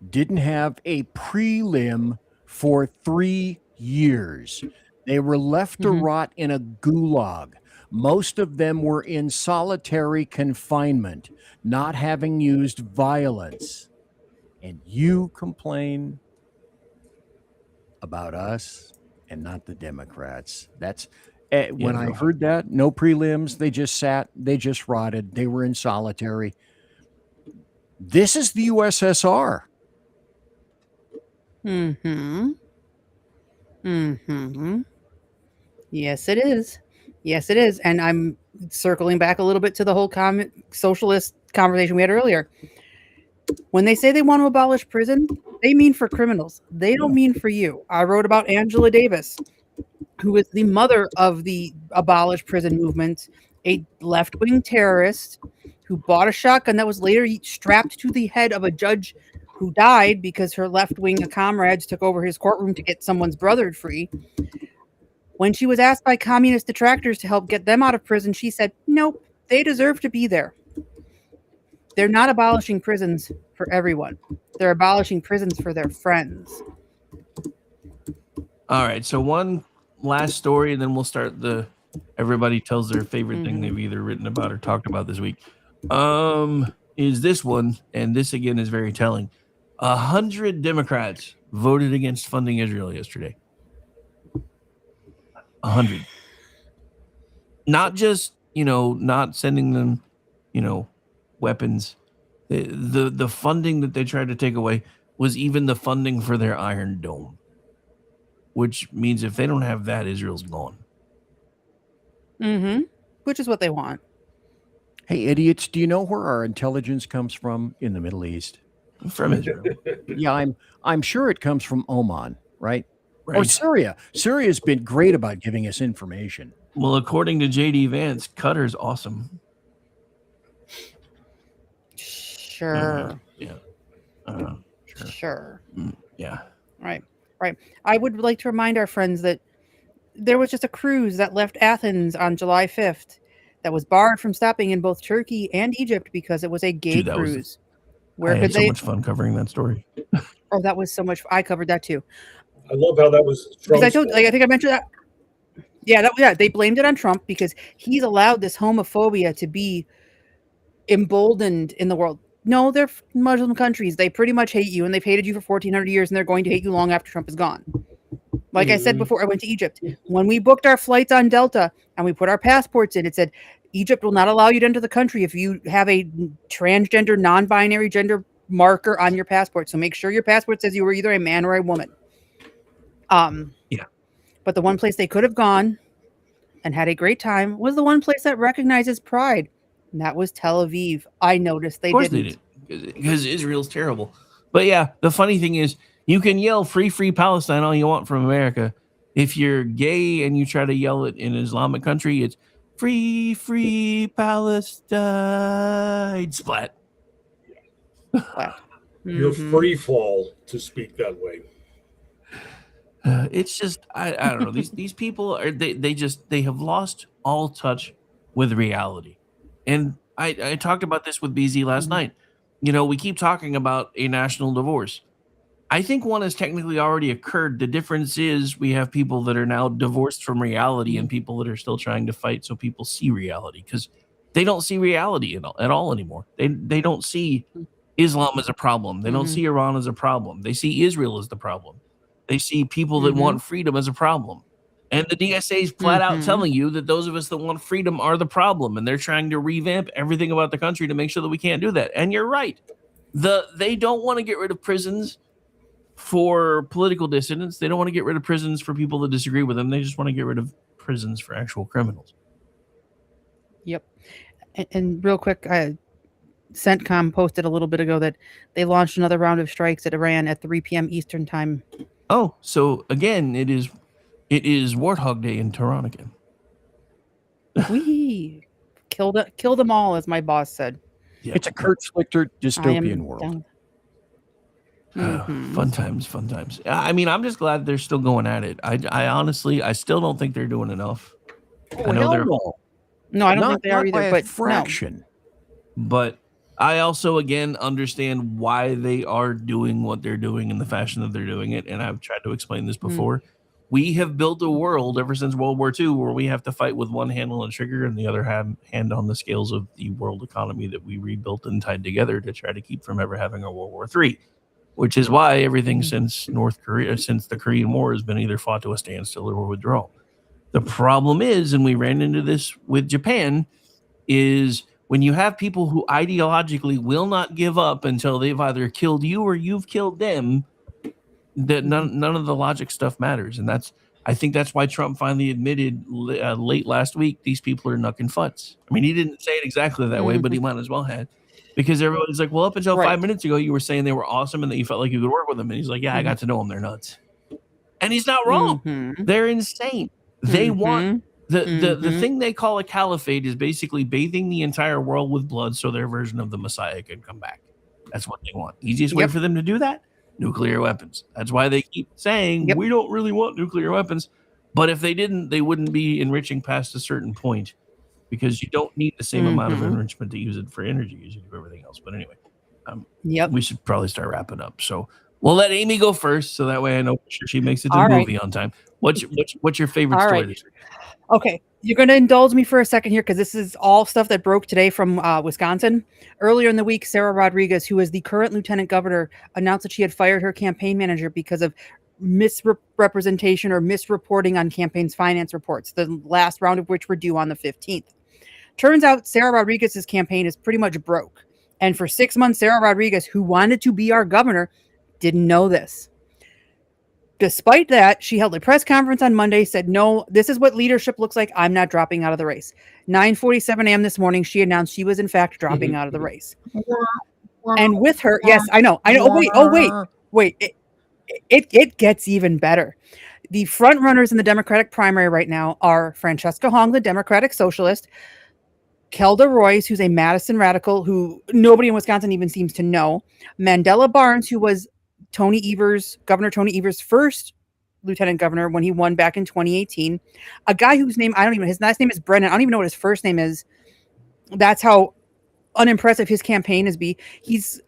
didn't have a prelim for 3 years. They were left to rot in a gulag. Most of them were in solitary confinement, not having used violence. And you complain about us and not the Democrats. That's when I heard that, no prelims. They just sat, they just rotted. They were in solitary. This is the USSR. Yes, it is. Yes, it is. And I'm circling back a little bit to the whole socialist conversation we had earlier. When they say they want to abolish prison, they mean for criminals. They don't mean for you. I wrote about Angela Davis, who is the mother of the abolish prison movement, a left-wing terrorist who bought a shotgun that was later strapped to the head of a judge who died because her left-wing comrades took over his courtroom to get someone's brother free. When she was asked by communist detractors to help get them out of prison, she said, nope, they deserve to be there. They're not abolishing prisons for everyone. They're abolishing prisons for their friends. All right, so one last story, and then we'll start everybody tells their favorite thing they've either written about or talked about this week. Is this one, and this again is very telling. 100 Democrats voted against funding Israel yesterday. 100. Not just, not sending them, weapons. The funding that they tried to take away was even the funding for their Iron Dome, which means if they don't have that, Israel's gone. Which is what they want. Hey, idiots, do you know where our intelligence comes from in the Middle East? From Israel. Yeah, I'm sure it comes from Oman, right? Right. Or Syria. Syria's been great about giving us information. Well, according to J.D. Vance, Qatar's awesome. Sure. Sure. Yeah. Right. I would like to remind our friends that there was just a cruise that left Athens on July 5th that was barred from stopping in both Turkey and Egypt because it was a gay cruise. I had so much fun covering that story. Oh, that was so much. I covered that too. I love how that was. Because I think I mentioned that. Yeah, they blamed it on Trump because he's allowed this homophobia to be emboldened in the world. No, they're Muslim countries. They pretty much hate you, and they've hated you for 1,400 years, and they're going to hate you long after Trump is gone. Like I said before, I went to Egypt. When we booked our flights on Delta and we put our passports in, it said, Egypt will not allow you to enter the country if you have a transgender, non-binary gender marker on your passport. So make sure your passport says you were either a man or a woman. Yeah. But the one place they could have gone and had a great time was the one place that recognizes pride. And that was Tel Aviv. I noticed they didn't. They did, because Israel's terrible. But yeah, the funny thing is, you can yell free Palestine all you want from America. If you're gay and you try to yell it in an Islamic country, it's free Palestine. Splat. Flat. You're Mhm. free fall to speak that way. It's just I don't know. These people are they have lost all touch with reality. And I talked about this with BZ last night. You know, we keep talking about a national divorce. I think one has technically already occurred. The difference is we have people that are now divorced from reality and people that are still trying to fight so people see reality, because they don't see reality at all anymore. They don't see Islam as a problem. They don't Mhm. see Iran as a problem. They see Israel as the problem. They see people that Mhm. want freedom as a problem. And the DSA is flat out Mhm. telling you that those of us that want freedom are the problem, and they're trying to revamp everything about the country to make sure that we can't do that. And you're right. They don't want to get rid of prisons for political dissidents. They don't want to get rid of prisons for people that disagree with them. They just want to get rid of prisons for actual criminals. Yep. And real quick, CENTCOM posted a little bit ago that they launched another round of strikes at Iran at 3 p.m. Eastern time. Oh, so again, it is Warthog Day in Tehran again. We kill them all, as my boss said. It's a Kurt Schlichter dystopian world. Fun times, fun times. I mean, I'm just glad they're still going at it. I honestly, I still don't think they're doing enough. Oh, hell no. No, I don't think they are either. But fraction. But I also, again, understand why they are doing what they're doing in the fashion that they're doing it. And I've tried to explain this before. We have built a world ever since World War II where we have to fight with one hand on the trigger and the other hand on the scales of the world economy that we rebuilt and tied together to try to keep from ever having a World War III, which is why everything since the Korean War has been either fought to a standstill or withdrawal. The problem is, and we ran into this with Japan, is when you have people who ideologically will not give up until they've either killed you or you've killed them, that none of the logic stuff matters. And I think that's why Trump finally admitted late last week, these people are knucking futs. I mean, he didn't say it exactly that way, but he might as well have. Because everybody's like, well, up until 5 minutes ago, you were saying they were awesome and that you felt like you could work with them. And he's like, yeah, I got to know them. They're nuts. And he's not wrong. They're insane. They want the thing they call a caliphate is basically bathing the entire world with blood so their version of the Messiah can come back. That's what they want. Easiest way for them to do that? Nuclear weapons. That's why they keep saying we don't really want nuclear weapons. But if they didn't, they wouldn't be enriching past a certain point, because you don't need the same amount of enrichment to use it for energy as you do everything else. But anyway, we should probably start wrapping up. So we'll let Amy go first, so that way I know for sure she makes it to the movie on time. What's your favorite story this week? Okay, you're going to indulge me for a second here because this is all stuff that broke today from Wisconsin. Earlier in the week, Sarah Rodriguez, who is the current lieutenant governor, announced that she had fired her campaign manager because of misrepresentation or misreporting on campaign's finance reports, the last round of which were due on the 15th. Turns out Sarah Rodriguez's campaign is pretty much broke. And for 6 months, Sarah Rodriguez, who wanted to be our governor, didn't know this. Despite that, she held a press conference on Monday, said, no, this is what leadership looks like. I'm not dropping out of the race. 9:47 a.m. this morning, she announced she was, in fact, dropping out of the race. And with her, yes, I know. Wait. It gets even better. The front runners in the Democratic primary right now are Francesca Hong, the Democratic Socialist, Kelda Royce, who's a Madison radical who nobody in Wisconsin even seems to know, Mandela Barnes, who was Governor Tony Evers' first lieutenant governor when he won back in 2018, a guy whose name, I don't even know, his last name is Brennan. I don't even know what his first name is. That's how unimpressive his campaign is. He's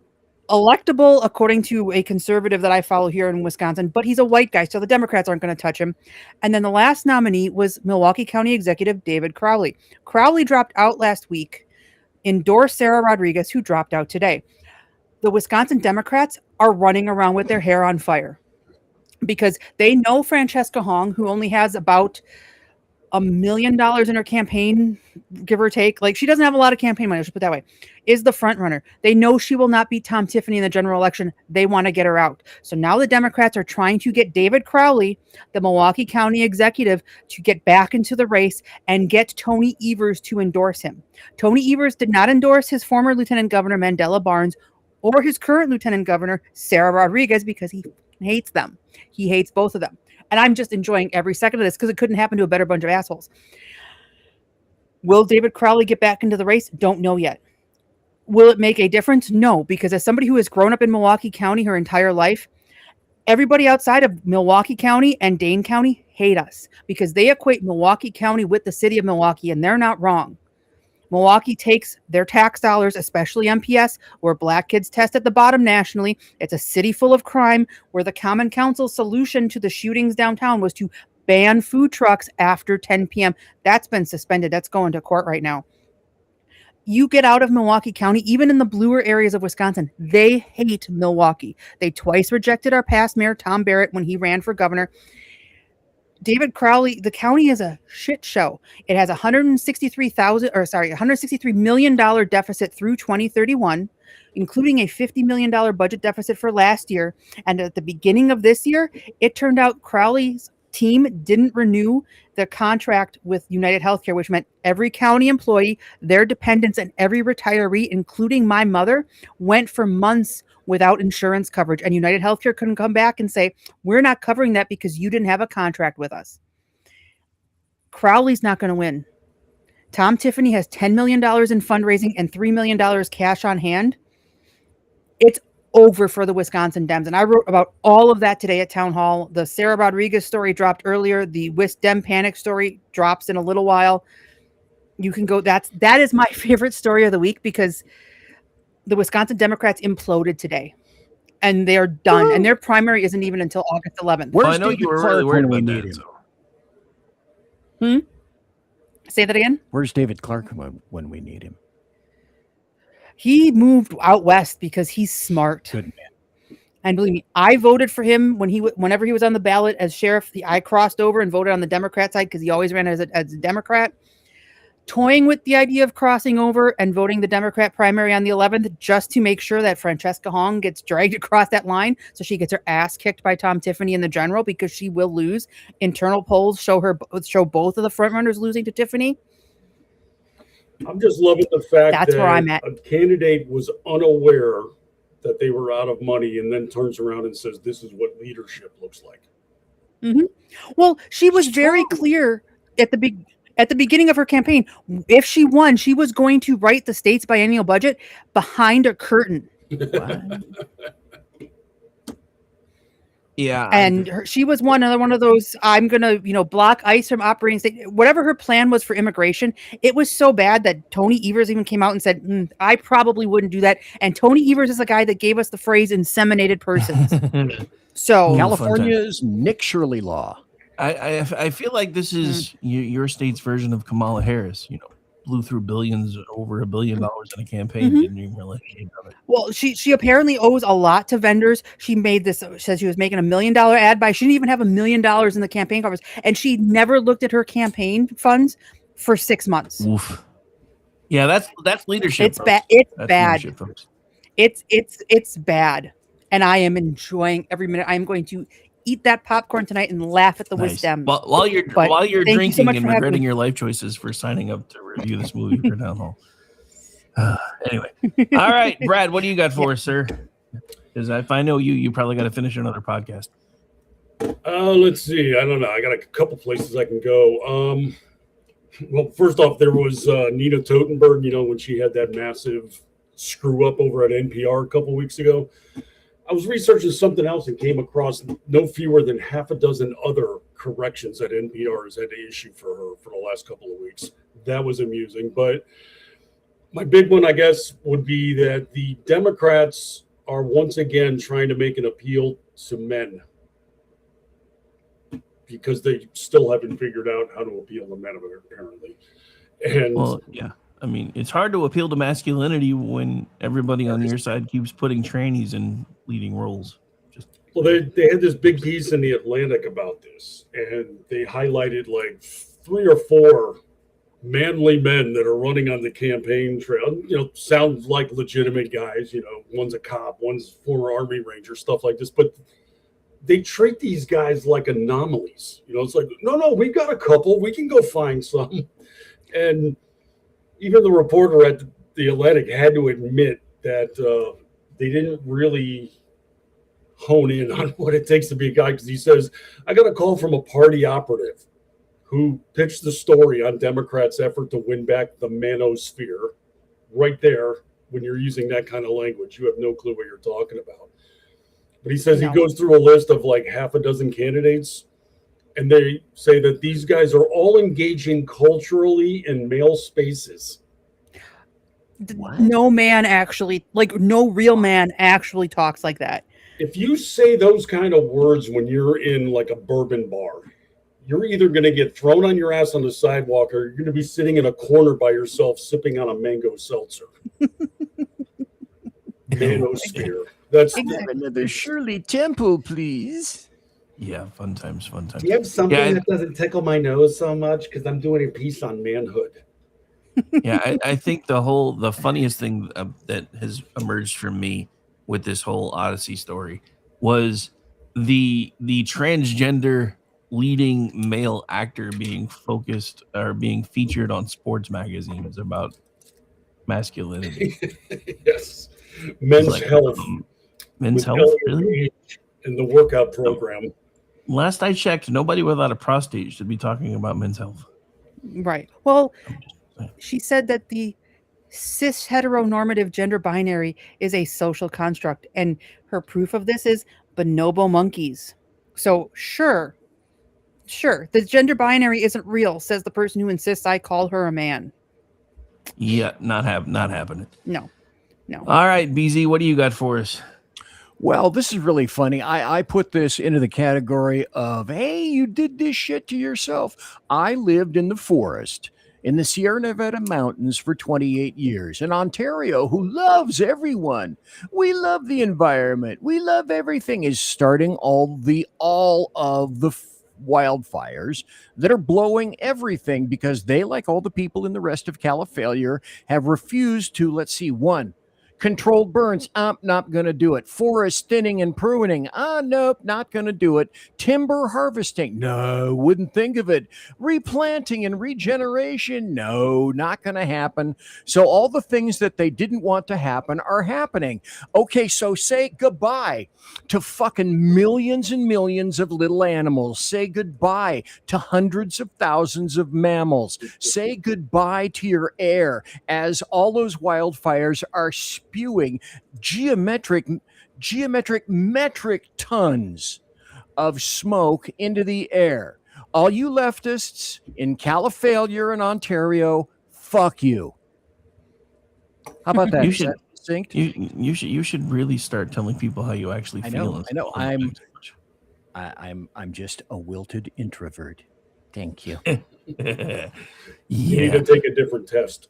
electable according to a conservative that I follow here in Wisconsin, but he's a white guy, so the Democrats aren't going to touch him. And then the last nominee was Milwaukee County Executive David Crowley. Crowley dropped out last week, endorsed Sarah Rodriguez, who dropped out today. The Wisconsin Democrats are running around with their hair on fire because they know Francesca Hong, who only has about $1 million in her campaign, give or take. Like, she doesn't have a lot of campaign money, let's put it that way, is the front runner. They know she will not beat Tom Tiffany in the general election. They want to get her out. So now the Democrats are trying to get David Crowley, the Milwaukee County executive, to get back into the race and get Tony Evers to endorse him. Tony Evers did not endorse his former Lieutenant Governor Mandela Barnes or his current Lieutenant Governor Sarah Rodriguez because he hates them. He hates both of them. And I'm just enjoying every second of this because it couldn't happen to a better bunch of assholes. Will David Crowley get back into the race? Don't know yet. Will it make a difference? No, because as somebody who has grown up in Milwaukee County her entire life, everybody outside of Milwaukee County and Dane County hate us because they equate Milwaukee County with the city of Milwaukee, and they're not wrong. Milwaukee takes their tax dollars, especially MPS, where black kids test at the bottom nationally. It's a city full of crime where the Common Council's solution to the shootings downtown was to ban food trucks after 10 p.m. That's been suspended. That's going to court right now. You get out of Milwaukee County, even in the bluer areas of Wisconsin, they hate Milwaukee. They twice rejected our past mayor, Tom Barrett, when he ran for governor. David Crowley, the county is a shit show. It has $163 million deficit through 2031, including a $50 million budget deficit for last year. And at the beginning of this year, it turned out Crowley's team didn't renew the contract with United Healthcare, which meant every county employee, their dependents, and every retiree, including my mother, went for months without insurance coverage. And United Healthcare couldn't come back and say, we're not covering that because you didn't have a contract with us. Crowley's not going to win. Tom Tiffany has $10 million in fundraising and $3 million cash on hand. It's over for the Wisconsin Dems. And I wrote about all of that today at Town Hall. The Sarah Rodriguez story dropped earlier. The Wis Dem panic story drops in a little while. You can go. That is my favorite story of the week because the Wisconsin Democrats imploded today, and they are done. And their primary isn't even until August 11th. Well, I know you were really worried about that. Say that again? Where's David Clark when we need him? He moved out west because he's smart. Good man. And believe me, I voted for him whenever he was on the ballot as sheriff. I crossed over and voted on the Democrat side because he always ran as a Democrat. Toying with the idea of crossing over and voting the Democrat primary on the 11th just to make sure that Francesca Hong gets dragged across that line so she gets her ass kicked by Tom Tiffany in the general because she will lose. Internal polls show both of the frontrunners losing to Tiffany. I'm just loving the fact That's that where I'm at. a candidate was unaware that they were out of money and then turns around and says, this is what leadership looks like. Mm-hmm. Well, she was very clear at the beginning of her campaign. If she won, she was going to write the state's biennial budget behind a curtain. Yeah. And she was another one of those, I'm going to, block ICE from operating state. Whatever her plan was for immigration, it was so bad that Tony Evers even came out and said, I probably wouldn't do that. And Tony Evers is the guy that gave us the phrase inseminated persons. So California's Nick Shirley law. I feel like this is your state's version of Kamala Harris, blew through over $1 billion in a campaign. Didn't even realize she done it. Well, she apparently owes a lot to vendors. She says she was making $1 million ad buy. She didn't even have $1 million in the campaign covers, and she never looked at her campaign funds for 6 months. Oof. Yeah, that's leadership. It's bad. It's That's bad. leadership, folks. It's bad, and I am enjoying every minute. I am going to eat that popcorn tonight and laugh at the Nice. wisdom. While you're But thank you so drinking much and for having regretting me. your life choices for signing up to review this movie for Town Hall. Anyway, all right, Brad, what do you got for us, sir? Because if I know you probably got to finish another podcast. Let's see. I don't know. I got a couple places I can go. Well, first off, there was Nina Totenberg, when she had that massive screw up over at NPR a couple weeks ago. I was researching something else and came across no fewer than half a dozen other corrections that NPR has had to issue for her for the last couple of weeks. That was amusing. But my big one, I guess, would be that the Democrats are once again trying to make an appeal to men because they still haven't figured out how to appeal to men, apparently. And Well, yeah. I mean, it's hard to appeal to masculinity when everybody on your side keeps putting trannies in leading roles. Well, they had this big piece in the Atlantic about this, and they highlighted like 3 or 4 manly men that are running on the campaign trail. Sound like legitimate guys. One's a cop, one's a former Army Ranger, stuff like this. But they treat these guys like anomalies. It's like, no, we got a couple. We can go find some. And even the reporter at the Atlantic had to admit that they didn't really hone in on what it takes to be a guy, because he says, I got a call from a party operative who pitched the story on Democrats' effort to win back the manosphere right there when you're using that kind of language. You have no clue what you're talking about. But he says No. he goes through a list of like half a dozen candidates, and they say that these guys are all engaging culturally in male spaces. No man actually, like no real man actually talks like that. If you say those kind of words when you're in like a bourbon bar, you're either going to get thrown on your ass on the sidewalk or you're going to be sitting in a corner by yourself sipping on a mango seltzer. Manosphere. That's another Shirley Temple, please. Yeah, fun times. Do you have something that doesn't tickle my nose so much? Because I'm doing a piece on manhood. Yeah, I think the funniest thing that has emerged from me with this whole Odyssey story was the transgender leading male actor being focused or being featured on sports magazines about masculinity. Yes. Men's Like, health. Men's with health, Elliot really? Page in the workout program. Last I checked, nobody without a prostate should be talking about men's health. Right. Well, she said that the cis heteronormative gender binary is a social construct, and her proof of this is bonobo monkeys. So sure, the gender binary isn't real, says the person who insists I call her a man. Yeah, not happening. No. All right, BZ, what do you got for us? Well, this is really funny. I put this into the category of, hey, you did this shit to yourself. I lived in the forest in the Sierra Nevada mountains for 28 years in Ontario, who loves everyone. We love the environment. We love everything, is starting all of the wildfires that are blowing everything because they, like all the people in the rest of California, have refused to, let's see, one, controlled burns, not going to do it. Forest thinning and pruning, nope, not going to do it. Timber harvesting, no, wouldn't think of it. Replanting and regeneration, no, not going to happen. So all the things that they didn't want to happen are happening. Okay, so say goodbye to fucking millions and millions of little animals. Say goodbye to hundreds of thousands of mammals. Say goodbye to your air as all those wildfires are spewing geometric metric tons of smoke into the air. All you leftists in California and Ontario, fuck you. How about that? You should really start telling people how you actually feel. I know. I'm just a wilted introvert. Thank you. You need to take a different test.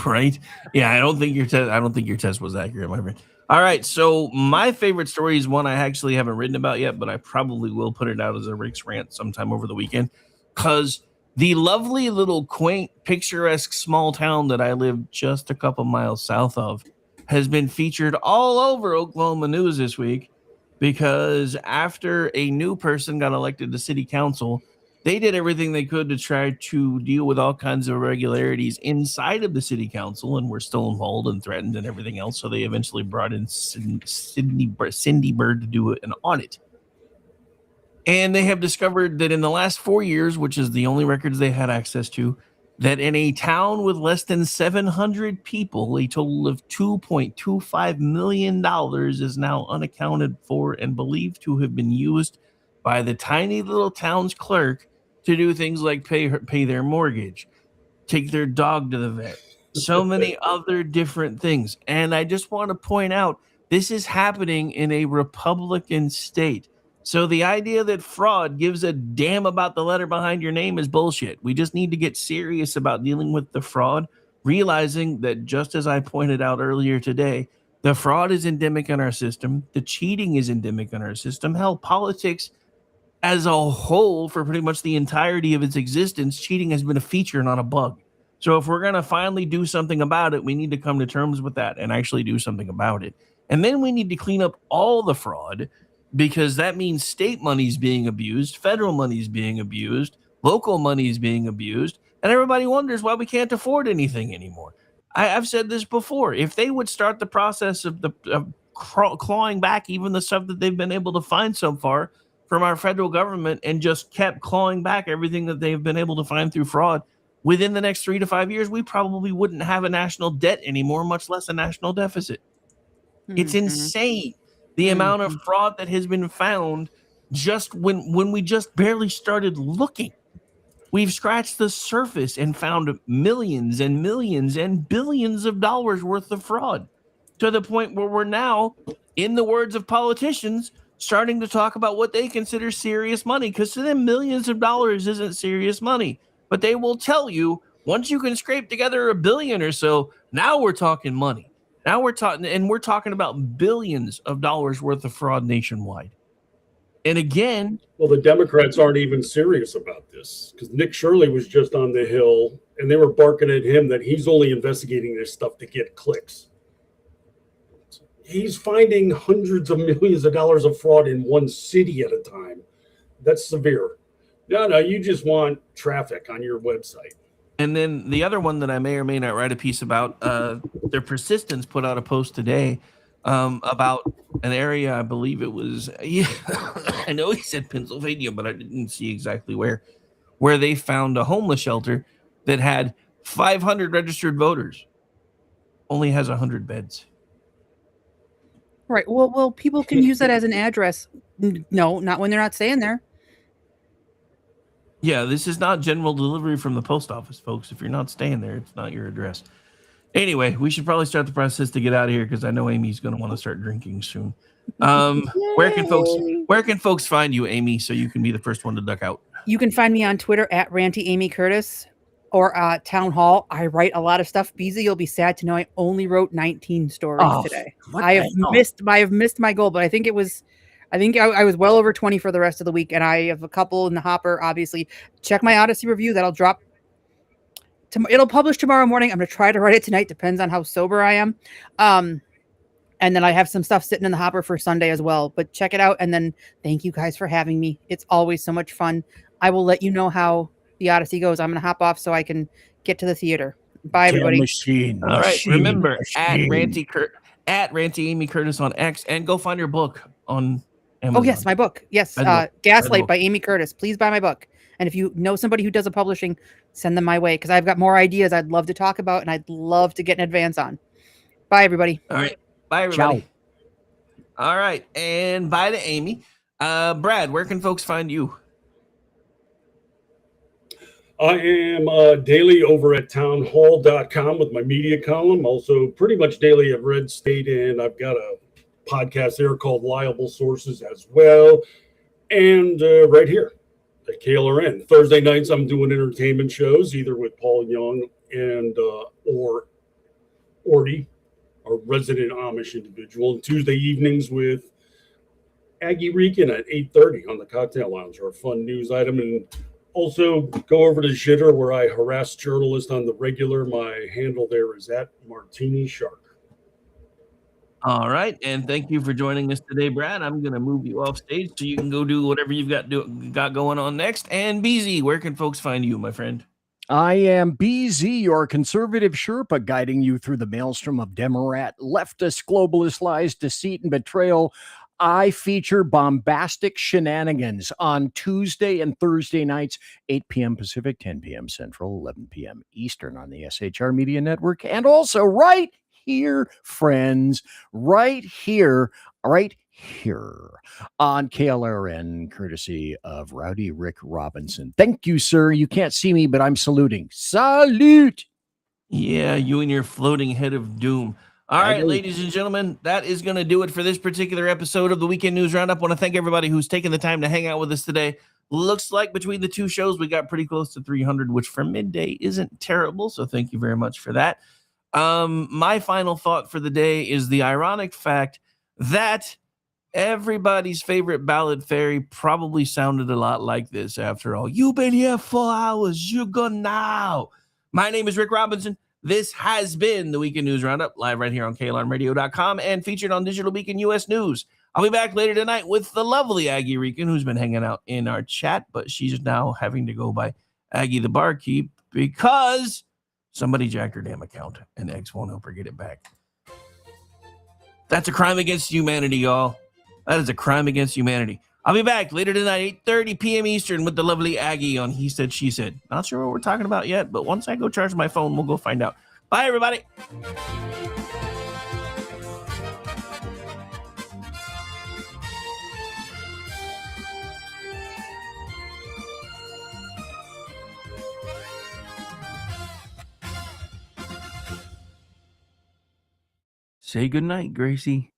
Right? Yeah, I don't think your test was accurate, my friend. All right, so my favorite story is one I actually haven't written about yet, but I probably will put it out as a Rick's rant sometime over the weekend, because the lovely little quaint, picturesque small town that I live just a couple miles south of has been featured all over Oklahoma news this week, because after a new person got elected to city council, they did everything they could to try to deal with all kinds of irregularities inside of the city council, and were still involved and threatened and everything else. So they eventually brought in Cindy Bird to do an audit. And they have discovered that in the last 4 years, which is the only records they had access to, that in a town with less than 700 people, a total of $2.25 million is now unaccounted for and believed to have been used by the tiny little town's clerk to do things like pay their mortgage, take their dog to the vet, so many other different things. And I just want to point out, this is happening in a Republican state. So the idea that fraud gives a damn about the letter behind your name is bullshit. We just need to get serious about dealing with the fraud, realizing that, just as I pointed out earlier today, the fraud is endemic in our system. The cheating is endemic in our system. Hell, politics as a whole, for pretty much the entirety of its existence, cheating has been a feature, not a bug. So if we're going to finally do something about it, we need to come to terms with that and actually do something about it. And then we need to clean up all the fraud, because that means state money is being abused, federal money is being abused, local money is being abused, and everybody wonders why we can't afford anything anymore. I've said this before. If they would start the process of clawing back even the stuff that they've been able to find so far from our federal government, and just kept clawing back everything that they've been able to find through fraud, within the next 3 to 5 years, we probably wouldn't have a national debt anymore, much less a national deficit. It's insane the amount of fraud that has been found just when we just barely started looking. We've scratched the surface and found millions and millions and billions of dollars worth of fraud, to the point where we're now, in the words of politicians, starting to talk about what they consider serious money, because to them, millions of dollars isn't serious money. But they will tell you, once you can scrape together $1 billion or so, now we're talking money. Now we're talking about billions of dollars worth of fraud nationwide. And again, well, the Democrats aren't even serious about this, because Nick Shirley was just on the Hill and they were barking at him that he's only investigating this stuff to get clicks. He's finding hundreds of millions of dollars of fraud in one city at a time. That's severe. No, you just want traffic on your website. And then the other one that I may or may not write a piece about, their Persistence put out a post today about an area, I believe it was, I know he said Pennsylvania, but I didn't see exactly where they found a homeless shelter that had 500 registered voters, only has 100 beds. Right. Well, people can use that as an address. No, not when they're not staying there. Yeah, this is not general delivery from the post office, folks. If you're not staying there, it's not your address. Anyway, we should probably start the process to get out of here, because I know Amy's going to want to start drinking soon. Where can folks find you, Amy, so you can be the first one to duck out? You can find me on Twitter at Ranty Amy Curtis or Town Hall. I write a lot of stuff. Beezy, you'll be sad to know I only wrote 19 stories today. I have missed my goal, but I think I was well over 20 for the rest of the week, and I have a couple in the hopper. Obviously, check my Odyssey review. That'll drop. It'll publish tomorrow morning. I'm going to try to write it tonight. Depends on how sober I am. And then I have some stuff sitting in the hopper for Sunday as well. But check it out. And then thank you guys for having me. It's always so much fun. I will let you know how the Odyssey goes. I'm going to hop off so I can get to the theater. Bye, everybody. All right. Remember, at Ranty Amy Curtis on X, and go find your book on Amazon. Oh, yes, my book. Yes, Gaslight by Amy Curtis. Please buy my book. And if you know somebody who does a publishing, send them my way, because I've got more ideas I'd love to talk about and I'd love to get an advance on. Bye, everybody. All right. Bye, everybody. Ciao. All right. And bye to Amy. Brad, where can folks find you? I am daily over at townhall.com with my media column. Also pretty much daily at Red State, and I've got a podcast there called Liable Sources as well. And right here at KLRN. Thursday nights, I'm doing entertainment shows, either with Paul Young and or Orty, our resident Amish individual. And Tuesday evenings with Aggie Reekin at 8:30 on the Cocktail Lounge, our fun news item. And also go over to Jitter, where I harass journalists on the regular. My handle there is at Martini Shark. All right, and thank you for joining us today, Brad. I'm going to move you off stage so you can go do whatever you've got going on next. And BZ, where can folks find you, my friend? I am BZ, your conservative Sherpa, guiding you through the maelstrom of Democrat, leftist, globalist lies, deceit, and betrayal. I feature bombastic shenanigans on Tuesday and Thursday nights, 8 p.m. Pacific, 10 p.m. Central, 11 p.m. Eastern on the SHR Media Network, and also right here, friends, right here on KLRN, courtesy of Rowdy Rick Robinson. Thank you, sir. You can't see me, but I'm saluting. Salute! Yeah, you and your floating head of doom. All right, ladies and gentlemen, that is going to do it for this particular episode of the Weekend News Roundup. I want to thank everybody who's taken the time to hang out with us today. Looks like between the two shows, we got pretty close to 300, which for midday isn't terrible. So thank you very much for that. My final thought for the day is the ironic fact that everybody's favorite ballad fairy probably sounded a lot like this after all. You've been here 4 hours. You're gone now. My name is Rick Robinson. This has been the Weekend News Roundup, live right here on KLRNradio.com and featured on Digital Beacon US News. I'll be back later tonight with the lovely Aggie Reekin, who's been hanging out in our chat, but she's now having to go by Aggie the Barkeep because somebody jacked her damn account and Eggs won't help her get it back. That's a crime against humanity, y'all. That is a crime against humanity. I'll be back later tonight, 8:30 p.m. Eastern, with the lovely Aggie on He Said, She Said. Not sure what we're talking about yet, but once I go charge my phone, we'll go find out. Bye, everybody. Say goodnight, Gracie.